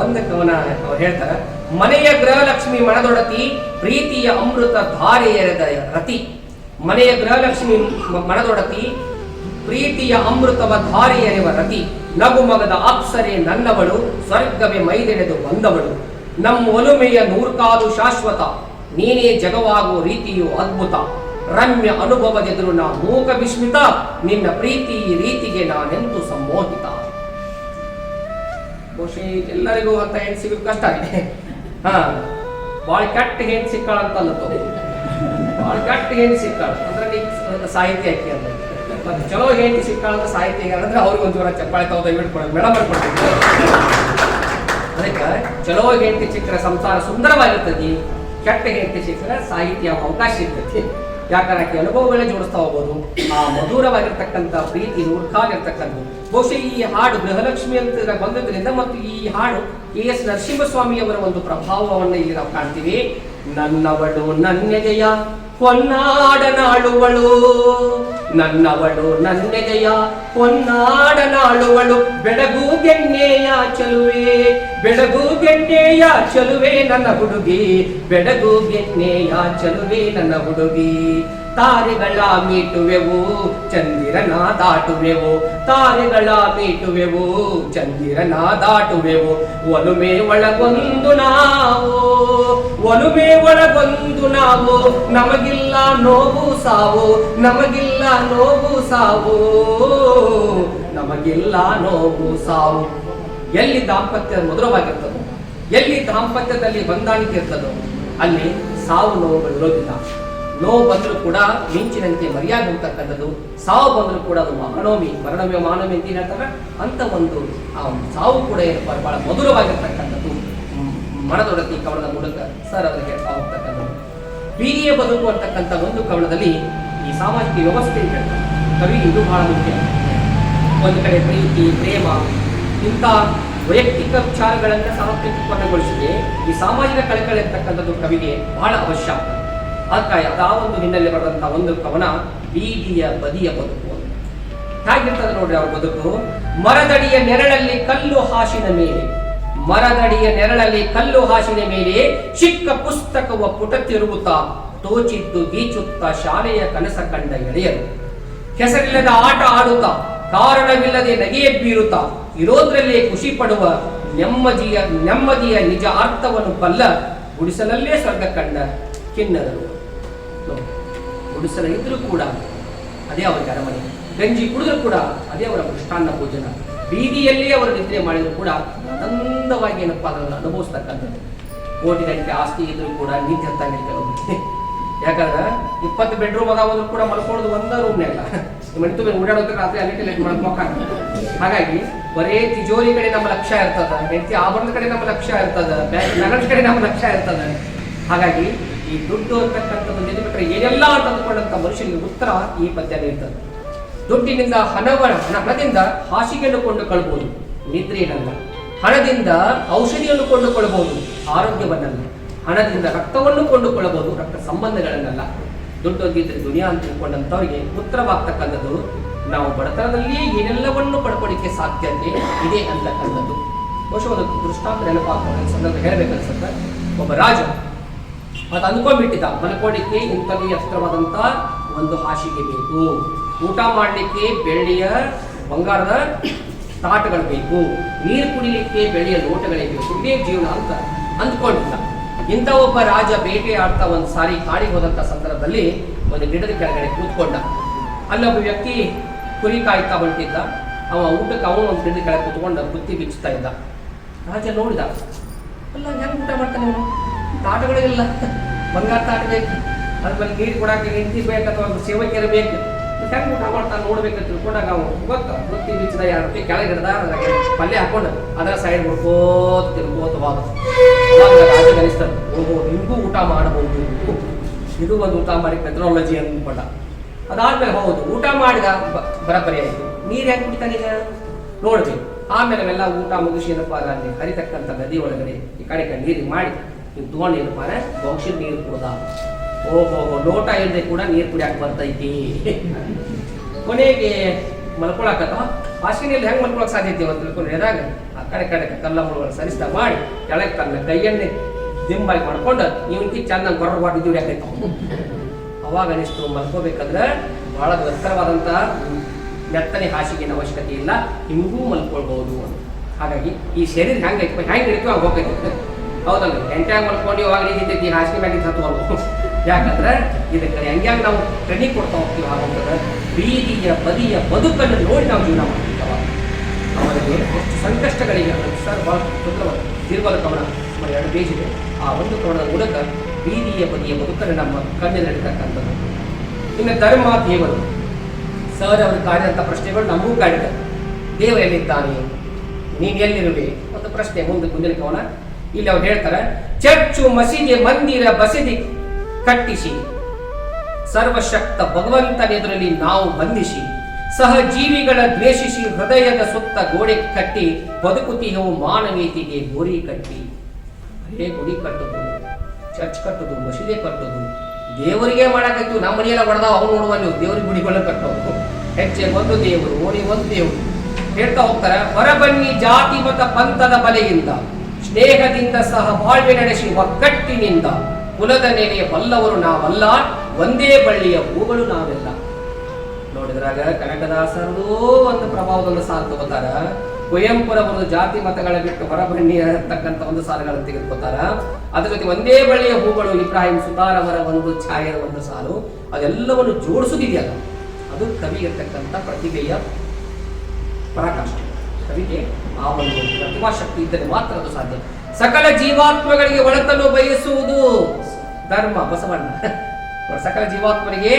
ಒಂದು ಕವನ ಅವ್ರು ಹೇಳ್ತಾರ, ಮನೆಯ ಗೃಹಲಕ್ಷ್ಮಿ ಮನದೊಡತಿ, ಪ್ರೀತಿಯ ಅಮೃತ ಧಾರೆ ಎರೆದ ರತಿ, ಮನೆಯ ಗೃಹಲಕ್ಷ್ಮಿ ಮನದೊಡತಿ, ಪ್ರೀತಿಯ ಅಮೃತವ ಧಾರೆಯರೆವ ರತಿ, ನಗುಮಗದ ಅಪ್ಸರೆ ನನ್ನವಳು, ಸ್ವರ್ಗವೇ ಮೈದೆಳೆದು ಬಂದವಳು. ನಮ್ಮ ಒಲುಮೆಯ ನೂರ್ಕಾಲು ಶಾಶ್ವತ, ನೀನೇ ಜಗವಾಗುವ ರೀತಿಯು ಅದ್ಭುತ. ರಮ್ಯ ಅನುಭವದೆದುರು ನಾ ಮೂಕ ವಿಸ್ಮಿತ, ನಿನ್ನ ಪ್ರೀತಿ ರೀತಿಗೆ ನಾನೆಂದು ಸಂಮೋಹಿತ. ಬಹುಶಃ ಎಲ್ಲರಿಗೂ ಅಂತ ಹೆಣ್ಣು ಸಿಗೋದು ಕಷ್ಟ ಆಗಿದೆ. ಭಾಳ ಕೆಟ್ಟ ಹೆಣ್ಣು ಸಿಕ್ಕಾಳಂತಲ್ಲತ್ತೋ, ಭಾಳ ಕೆಟ್ಟ ಹೆಣ್ಣು ಸಿಕ್ಕಾಳ ಅಂದ್ರೆ ನೀ ಸಾಹಿತ್ಯ ಹಾಕಿ ಅಂತ, ಮತ್ತೆ ಚಲೋ ಹೆಂಡತಿ ಸಿಕ್ಕಾಳ ಸಾಹಿತ್ಯ ಅಂದ್ರೆ ಅವ್ರಿಗೆ ಒಂದು ಜೋರ ಚಪ್ಪಾಳೆ ತಗೊಂಡು ಮೇಡಮ್ ಬರ್ಕೊಡ್ತೀವಿ. ಅದಕ್ಕೆ ಚಲೋ ಹೆಂಡತಿ ಸಿಕ್ಕರೆ ಸಂಸಾರ ಸುಂದರವಾಗಿರ್ತದೆ, ಕೆಟ್ಟ ಹೆಂಡತಿ ಸಿಕ್ಕರೆ ಸಾಹಿತ್ಯ ಅವಕಾಶ ಇರ್ತೈತಿ. ಯಾಕಂದ್ರೆ ಆಕೆ ಅನುಭವಗಳೇ ಜೋಡಿಸ್ತಾ ಹೋಗ್ಬೋದು. ಆ ಮಧುರವಾಗಿರ್ತಕ್ಕಂಥ ಪ್ರೀತಿ ನೂರ್ಕಾಗಿರ್ತಕ್ಕಂಥದ್ದು. ಬಹುಶಃ ಈ ಹಾಡು ಗೃಹಲಕ್ಷ್ಮಿ ಅಂತ ಬಂದಿದ್ದರಿಂದ ಮತ್ತು ಈ ಹಾಡು KS ನರಸಿಂಹಸ್ವಾಮಿಯವರ ಒಂದು ಪ್ರಭಾವವನ್ನು ಇಲ್ಲಿ ನಾವು ಕಾಣ್ತೀವಿ. ನನ್ನವಳು ನನ್ನೆದೆಯ ಹೊನ್ನಾಡನಾಳುವಳು, ನನ್ನವಳು ನನ್ನೆದೆಯ ಹೊನ್ನಾಡನಾಳುವಳು, ಬೆಳಗು ಗೆಣ್ಣೆಯ ಚಲುವೆ, ಬೆಳಗು ಗೆಣ್ಣೆಯ ಚಲುವೆ ನನ್ನ ಹುಡುಗಿ, ಬೆಳಗು ಗೆಣ್ಣೆಯ ಚಲುವೆ ನನ್ನ ಹುಡುಗಿ. ತಾರೆಗಳ ಮೀಟುವೆವು ಚಂದಿರನ ದಾಟುವೆವು, ತಾರೆಗಳ ಮೀಟುವೆವು ಚಂದಿರನ ದಾಟುವೆವು. ಒಲುಮೆ ಒಳಗೊಂದು ನಾವು, ಒಲುಮೆ ಒಳಗೊಂದು ನಾವು, ನಮಗಿಲ್ಲ ನೋವು ಸಾವು, ನಮಗಿಲ್ಲ ನೋವು ಸಾವು, ನಮಗಿಲ್ಲ ನೋವು ಸಾವು. ಎಲ್ಲಿ ದಾಂಪತ್ಯ ಮಧುರವಾಗಿರ್ತದೋ, ಎಲ್ಲಿ ದಾಂಪತ್ಯದಲ್ಲಿ ಹೊಂದಾಣಿಕೆ ಇರ್ತದೋ ಅಲ್ಲಿ ಸಾವು ನೋವುಗಳು ಇರೋದಿಲ್ಲ. ನೋವು ಬಂದರೂ ಕೂಡ ಮಿಂಚಿನಂತೆ ಮರ್ಯಾದೆ ಹೋಗ್ತಕ್ಕಂಥದ್ದು, ಸಾವು ಬಂದರೂ ಕೂಡ ಅದು ಮರಣೋಮಿ ಮಾನೋಮಿ ಅಂತ ಹೇಳ್ತಾರೆ. ಅಂತ ಒಂದು ಸಾವು ಕೂಡ ಏನಪ್ಪ ಬಹಳ ಮಧುರವಾಗಿರ್ತಕ್ಕಂಥದ್ದು. ಮನದೊಡತಿ ಕವನದ ಮೂಲಕ ಸರ್ ಅದಕ್ಕೆ ಹೇಳ್ತಾ ಹೋಗ್ತಕ್ಕಂಥದ್ದು. ಬೀದಿಯ ಬದುಕು ಅಂತಕ್ಕಂಥ ಒಂದು ಕವನದಲ್ಲಿ ಈ ಸಾಮಾಜಿಕ ವ್ಯವಸ್ಥೆ ಹೇಳ್ತಾರೆ ಕವಿ. ಇದು ಬಹಳ ಮುಖ್ಯ. ಒಂದು ಕಡೆ ಪ್ರೀತಿ, ಪ್ರೇಮ, ಇಂಥ ವೈಯಕ್ತಿಕ ವಿಚಾರಗಳನ್ನು ಸಾರ್ವತ್ರಿಕಗೊಳಿಸಿದೆ ಈ ಸಾಮಾಜಿಕ ಕಳಕಳಿ ಅಂತಕ್ಕಂಥದ್ದು ಕವಿಗೆ ಬಹಳ ಅವಶ್ಯ. ಅದಕ್ಕಾಗಿ ಅದಾ ಒಂದು ಹಿನ್ನೆಲೆ ಬರೆದಂತಹ ಒಂದು ಕವನ ಬೀದಿಯ ಬದಿಯ ಬದುಕು. ಹೇಗಿರ್ತದೆ ನೋಡ್ರಿ ಅವ್ರ ಬದುಕು. ಮರದಡಿಯ ನೆರಳಲ್ಲಿ ಕಲ್ಲು ಹಾಸಿನ ಮೇಲೆ, ಮರದಡಿಯ ನೆರಳಲ್ಲಿ ಕಲ್ಲು ಹಾಸಿನ ಮೇಲೆ ಚಿಕ್ಕ ಪುಸ್ತಕವ ಪುಟ ತಿರುಗುತ್ತಾ, ತೋಚಿದ್ದು ಗೀಚುತ್ತ ಶಾಲೆಯ ಕನಸ ಕಂಡ ಎಳೆಯರು. ಹೆಸರಿಲ್ಲದ ಆಟ ಆಡುತ್ತಾ, ಕಾರಣವಿಲ್ಲದೆ ನಗೆಯೇ ಬೀರುತ್ತಾ, ಇರೋದ್ರಲ್ಲೇ ಖುಷಿ ಪಡುವ ನೆಮ್ಮದಿಯ ನಿಜ ಅರ್ಥವನ್ನು ಬಲ್ಲ, ಗುಡಿಸಲಲ್ಲೇ ಸ್ವರ್ಗ ಕಂಡ ಕಿನ್ನರರು. ಗುಡಿಸಲ ಇದ್ರೂ ಕೂಡ ಅದೇ ಅವರಿಗೆ ಅರಮನೆ, ಗಂಜಿ ಕುಡಿದ್ರು ಕೂಡ ಅದೇ ಅವರ ಮೃಷ್ಟಾನ್ನ ಭೋಜನ, ಬೀದಿಯಲ್ಲೇ ಅವರು ನಿದ್ರೆ ಮಾಡಿದ್ರು ಕೂಡ ಆನಂದವಾಗಿ ಏನಪ್ಪ ಅದನ್ನು ಅನುಭವಿಸ್ತಕ್ಕಂಥದ್ದು. ಕೋಟಿಗಟ್ಟಲೆ ಆಸ್ತಿ ಇದ್ರೂ ಕೂಡ ನಿದ್ದೆ ಹತ್ತಂಗಿಲ್ಲ. ಯಾಕಂದ್ರೆ 20 ಬೆಡ್ರೂಮ್ ಅದಾದ್ರು ಕೂಡ ಮಲ್ಕೊಳ್ಳೋದು ಒಂದ ರೂಮ್ನಾಗ, ಮಣಿತು ಓಡಾಡೋದ್ರೆ ರಾತ್ರಿ ಅಲ್ಲಿ ಮಲ್ಕೋಕ. ಹಾಗಾಗಿ ಬರೇ ತಿಜೋರಿ ಕಡೆ ನಮ್ಮ ಲಕ್ಷ್ಯ ಇರ್ತದ, ಹೆಂಡತಿ ಆಭರಣದ ಕಡೆ ನಮ್ಮ ಲಕ್ಷ್ಯ ಇರ್ತದ, ನಗರದ ಕಡೆ ನಮ್ಮ ಲಕ್ಷ್ಯ ಇರ್ತದ. ಹಾಗಾಗಿ ಈ ದುಡ್ಡು ಅಂತಕ್ಕಂಥದ್ದು ನೆನಪಿಟ್ರೆ ಏನೆಲ್ಲ ಅಂತ ಅಂದುಕೊಂಡಂತ ಮನುಷ್ಯನಿಗೆ ಉತ್ತರ ಈ ಪದ್ಯನೇ ಇರ್ತದೆ. ದುಡ್ಡಿನಿಂದ ಹಣದಿಂದ ಹಾಸಿಗೆಯನ್ನು ಕೊಂಡುಕೊಳ್ಬಹುದು, ನಿದ್ರೆಯನ್ನಲ್ಲ. ಹಣದಿಂದ ಔಷಧಿಯನ್ನು ಕೊಂಡುಕೊಳ್ಳಬಹುದು, ಆರೋಗ್ಯವನ್ನಲ್ಲ. ಹಣದಿಂದ ರಕ್ತವನ್ನು ಕೊಂಡುಕೊಳ್ಳಬಹುದು, ರಕ್ತ ಸಂಬಂಧಗಳನ್ನಲ್ಲ. ದುಡ್ಡು ಅಂತಿದ್ರೆ ದುನಿಯಾ ಅಂತ ತಿಳ್ಕೊಂಡಂಥವ್ರಿಗೆ ಉತ್ತರವಾಗ್ತಕ್ಕಂಥದ್ದು ನಾವು ಬಡತನದಲ್ಲಿಯೇ ಏನೆಲ್ಲವನ್ನು ಪಡ್ಕೊಳ್ಳಿಕ್ಕೆ ಸಾಧ್ಯತೆ ಇದೆ ಅಂತಕ್ಕಂಥದ್ದು. ಬಹುಶಃ ಒಂದು ದೃಷ್ಟಾಂತ ನೆನಪಾಗ್ತದೆ ಸಂದರ್ಭ ಹೇಳಬೇಕನ್ಸುತ್ತೆ. ಒಬ್ಬ ರಾಜ ಅದು ಅಂದ್ಕೊಂಡ್ಬಿಟ್ಟಿದ್ದ, ಮಲ್ಕೊಳ್ಳಿಕ್ಕೆ ಇಂಥದ್ದು ಎತ್ತರವಾದಂಥ ಒಂದು ಹಾಸಿಗೆ ಬೇಕು, ಊಟ ಮಾಡಲಿಕ್ಕೆ ಬೆಳ್ಳಿಯ ಬಂಗಾರದ ತಾಟಗಳು ಬೇಕು, ನೀರು ಕುಡಿಲಿಕ್ಕೆ ಬೆಳ್ಳಿಯ ಲೋಟಗಳೇ ಬೇಕು, ಇದೇ ಜೀವನ ಅಂತ ಅಂದ್ಕೊಂಡಿದ್ದ. ಇಂಥ ಒಬ್ಬ ರಾಜ ಬೇಟೆ ಆಡ್ತಾ ಒಂದು ಸಾರಿ ಕಾಡಿಗೆ ಹೋದಂಥ ಸಂದರ್ಭದಲ್ಲಿ ಒಂದು ಗಿಡದ ಕೆಳಗಡೆ ಕೂತ್ಕೊಂಡ. ಅಲ್ಲೊಬ್ಬ ವ್ಯಕ್ತಿ ಕುರಿ ಕಾಯ್ತಾ ಹೊಂಟಿದ್ದ. ಅವ ಊಟಕ್ಕೆ ಅವನು ಒಂದು ಗಿಡದ ಕೆಳಗೆ ಕೂತ್ಕೊಂಡು ಬುತ್ತಿ ಬಿಚ್ಚುತ್ತಾ ಇದ್ದ. ರಾಜ ನೋಡಿದ, ಅಲ್ಲ ಹೆಂಗೆ ಊಟ ಮಾಡ್ತಾನೆ ಅವನು, ತಾಟಗಳಿಲ್ಲ, ಬಂಗಾರ ತಾಟ ಬೇಕು, ಅದ್ಮೇಲೆ ನೀರು ಕೊಡಕ್ಕೆ ಹೆಂಡತಿ ಬೇಕು ಅಥವಾ ಸೇವಕಿಯರು ಬೇಕು, ಹೆಂಗೆ ಊಟ ಮಾಡ್ತಾನೆ ನೋಡ್ಬೇಕಂತ ತಿಳ್ಕೊಂಡಾಗ ಅವನು ಗೊತ್ತ ಬುತ್ತಿ ಬಿಚ್ಚಿದ 2 ರೂಪಾಯಿ ಕೆಳಗೆ ಹಿಡ್ದ, ಪಲ್ಯ ಹಾಕೊಂಡು ಅದರ ಸೈಡ್ ಬಿಡ್ಕೋತ ತಿರ್ಕೋತ ಹೋದ. ರಾಜ ಅನಿಸ್ತದೆ, ಓಹೋ ನಿಮಗೂ ಊಟ ಮಾಡಬಹುದು, ಇದು ಒಂದು ಊಟ ಮಾಡಿ ಮೆಥನಾಲಜಿ ಅಂದ್ಕೊಂಡ. ಅದಾದ್ಮೇಲೆ ಹೌದು ಊಟ ಮಾಡಿದ ಬರಬರಿ ಆಯಿತು, ನೀರು ಹೆಂಗೆ ಕುಡಿತಾನೀಗ ನೋಡ್ಬೇಕು. ಆಮೇಲೆ ಅವೆಲ್ಲ ಊಟ ಮುಗಿಸಿ ಏನಪ್ಪ ಅಲ್ಲಿ ಹರಿತಕ್ಕಂಥ ನದಿ ಒಳಗಡೆ ಈ ಕಡೆ ನೀರಿಗೆ ಮಾಡಿ ನೀವು ತೊಗೊಂಡು ಏನಪ್ಪ ಬಹುಶಃ ನೀರು ಕುಡ್ದ. ಓಹೋ ಲೋಟ ಇಲ್ಲದೆ ಕೂಡ ನೀರು ಕುಡಿಯಕ್ಕೆ ಬರ್ತೈತಿ. ಕೊನೆಗೆ ಮಲ್ಕೊಳಕತ್ತ ಹಾಸಿಗೆಯಲ್ಲಿ ಹೆಂಗೆ ಮಲ್ಕೊಳಕ್ ಸಾಧ್ಯತೆ ಅಂತ ತಿಳ್ಕೊಂಡು ಎದಾಗ ಆ ಕಡೆ ಕಲ್ಲ ಮುಳುಗಳು ಸರಿಸ್ತಾ ಮಾಡಿ ಕೆಳಗೆ ತನ್ನ ಕೈಯನ್ನೇ ದಿಂಬಾಗಿ ಮಾಡ್ಕೊಂಡು ಇವನಿಗೆ ಚೆನ್ನಾಗಿ ಬರೋಬಾರ್ದು ದುಡಿಯಾಕೈತ. ಅವಾಗ ಅನಿಸ್ತು ಮಲ್ಕೋಬೇಕಂದ್ರೆ ಬಹಳ ಎತ್ತರವಾದಂಥ ಮೆತ್ತನೆ ಹಾಸಿಗೆನ ಅವಶ್ಯಕತೆ ಇಲ್ಲ, ಹಿಂಗೂ ಮಲ್ಕೊಳ್ಬಹುದು. ಹಾಗಾಗಿ ಈ ಶರೀರ ಹೆಂಗೆ ಹಿಡಿತು ಹಂಗೆ ಹೋಗ್ತೈತಿ. ಹೌದಲ್ಲ, ಹೆಂಟ್ಯಾಗ ಮಲ್ಕೊಂಡು ಇವಾಗ ನಿಂತೈತಿ ಹಾಸಿಗೆ ಮ್ಯಾಗ ಹತ್ತುವಲ್ವ. ಯಾಕಂದ್ರೆ ಇದಕ್ಕೆ ಹೆಂಗ್ಯಾಂಗ ನಾವು ಟ್ರೈನಿಂಗ್ ಕೊಡ್ತಾ ಹೋಗ್ತೀವಿ. ಹಾಗಂತಂದ್ರೆ ಬೀದಿಯ ಬದಿಯ ಬದುಕನ್ನು ನೋಡಿ ನಾವು ಜೀವನ ಮಾಡ್ತೀವಿ. ಅವರಿಗೆ ಎಷ್ಟು ಸಂಕಷ್ಟಗಳಿಗೆ ಸರ್ ಭಾಳ ದೀರ್ಘದ ಕವನ ಸುಮಾರು 2 ಪೇಜ್ ಇದೆ. ಆ ಒಂದು ಕವನದ ಮೂಲಕ ಬೀದಿಯ ಬದಿಯ ಬದುಕನ್ನು ನಮ್ಮ ಕಣ್ಣಲ್ಲಿ ನಡೀತಕ್ಕಂಥದ್ದು. ಇನ್ನು ಧರ್ಮ ದೇವರು ಸರ್ ಅವರು ಕಾಡಿದಂಥ ಪ್ರಶ್ನೆಗಳು ನಮಗೂ ಕಾಡಿದೆ. ದೇವರು ಎಲ್ಲಿದ್ದಾನೆ, ನೀನು ಎಲ್ಲಿರುವೆ ಒಂದು ಪ್ರಶ್ನೆ. ಮುಂದಿನ ಕವನ ಇಲ್ಲಿ ಅವ್ರು ಹೇಳ್ತಾರೆ, ಚರ್ಚು ಮಸೀದಿ ಮಂದಿರ ಬಸದಿ ಕಟ್ಟಿಸಿ ಸರ್ವಶಕ್ತ ಭಗವಂತನೆದುರಲ್ಲಿ ನಾವು ಬಂಧಿಸಿ ಸಹಜೀವಿಗಳ ದ್ವೇಷಿಸಿ ಹೃದಯದ ಸುತ್ತ ಗೋಡೆ ಕಟ್ಟಿ ಬದುಕುತ್ತಿಯವು ಮಾನವೀಯತೆಗೆ ಗೋರಿ ಕಟ್ಟಿ. ಅದೇ ಗುಡಿ ಕಟ್ಟುದು, ಚರ್ಚ್ ಕಟ್ಟುದು, ಮಸೀದಿ ಕಟ್ಟುದು ದೇವರಿಗೆ ಮಾಡಾಕತ್ತು. ನಮ್ಮ ಮನೆಯೆಲ್ಲ ಹೊಡೆದಾವ ಅವ್ನು ನೋಡುವಲ್ಲಿ ದೇವರಿಗೆ ಗುಡಿಗಳನ್ನ ಕಟ್ಟೋದು. ಹೆಚ್ಚೆ ಒಂದು ದೇವರು, ಓಣಿ ಒಂದು ದೇವರು ಹೇಳ್ತಾ ಹೋಗ್ತಾರೆ. ಹೊರಬನ್ನಿ ಜಾತಿ ಮತ ಪಂಥದ ಬಲೆಯಿಂದ ಸ್ನೇಹದಿಂದ ಸಹ ಬಾಳ್ವೆ ನಡೆಸಿ ಒಗ್ಗಟ್ಟಿನಿಂದ ಕುಲದ ನೆಲೆಯ ಬಲ್ಲವರು ನಾವಲ್ಲ, ಒಂದೇ ಬಳ್ಳಿಯ ಹೂಗಳು ನಾವೆಲ್ಲ. ನೋಡಿದ್ರಾಗ ಕನಕದಾಸರದು ಒಂದು ಪ್ರಭಾವದೊಂದು ಸಾಲು ತಗೋತಾರ. ಕುವೆಂಪುರವರು ಜಾತಿ ಮತಗಳ ಬಿಟ್ಟು ಹೊರಬನ್ನಿ ಅಂತಕ್ಕಂಥ ಒಂದು ಸಾಲುಗಳನ್ನು ತೆಗೆದುಕೊತಾರ. ಅದ್ರ ಜೊತೆ ಒಂದೇ ಬಳ್ಳಿಯ ಹೂಗಳು ಇಬ್ರಾಹಿಂ ಸುತಾರ್ ಅವರ ಒಂದು ಛಾಯೆಯ ಒಂದು ಸಾಲು. ಅದೆಲ್ಲವನ್ನು ಜೋಡಿಸುವುದಿದೆಯಲ್ಲ, ಅದು ಕವಿ ಇರ್ತಕ್ಕಂಥ ಪ್ರತಿಭೆಯ ಪರಾಕಾಷ್ಠ. ಕವಿಗೆ ಆ ಒಂದು ಪ್ರತಿಭಾಶಕ್ತಿ ಇದ್ದರೆ ಮಾತ್ರ ಅದು ಸಾಧ್ಯ. ಸಕಲ ಜೀವಾತ್ಮಗಳಿಗೆ ಒಳತನ್ನು ಬಯಸುವುದು ಧರ್ಮ. ಬಸವಣ್ಣ ಸಕಲ ಜೀವಾತ್ಮರಿಗೆ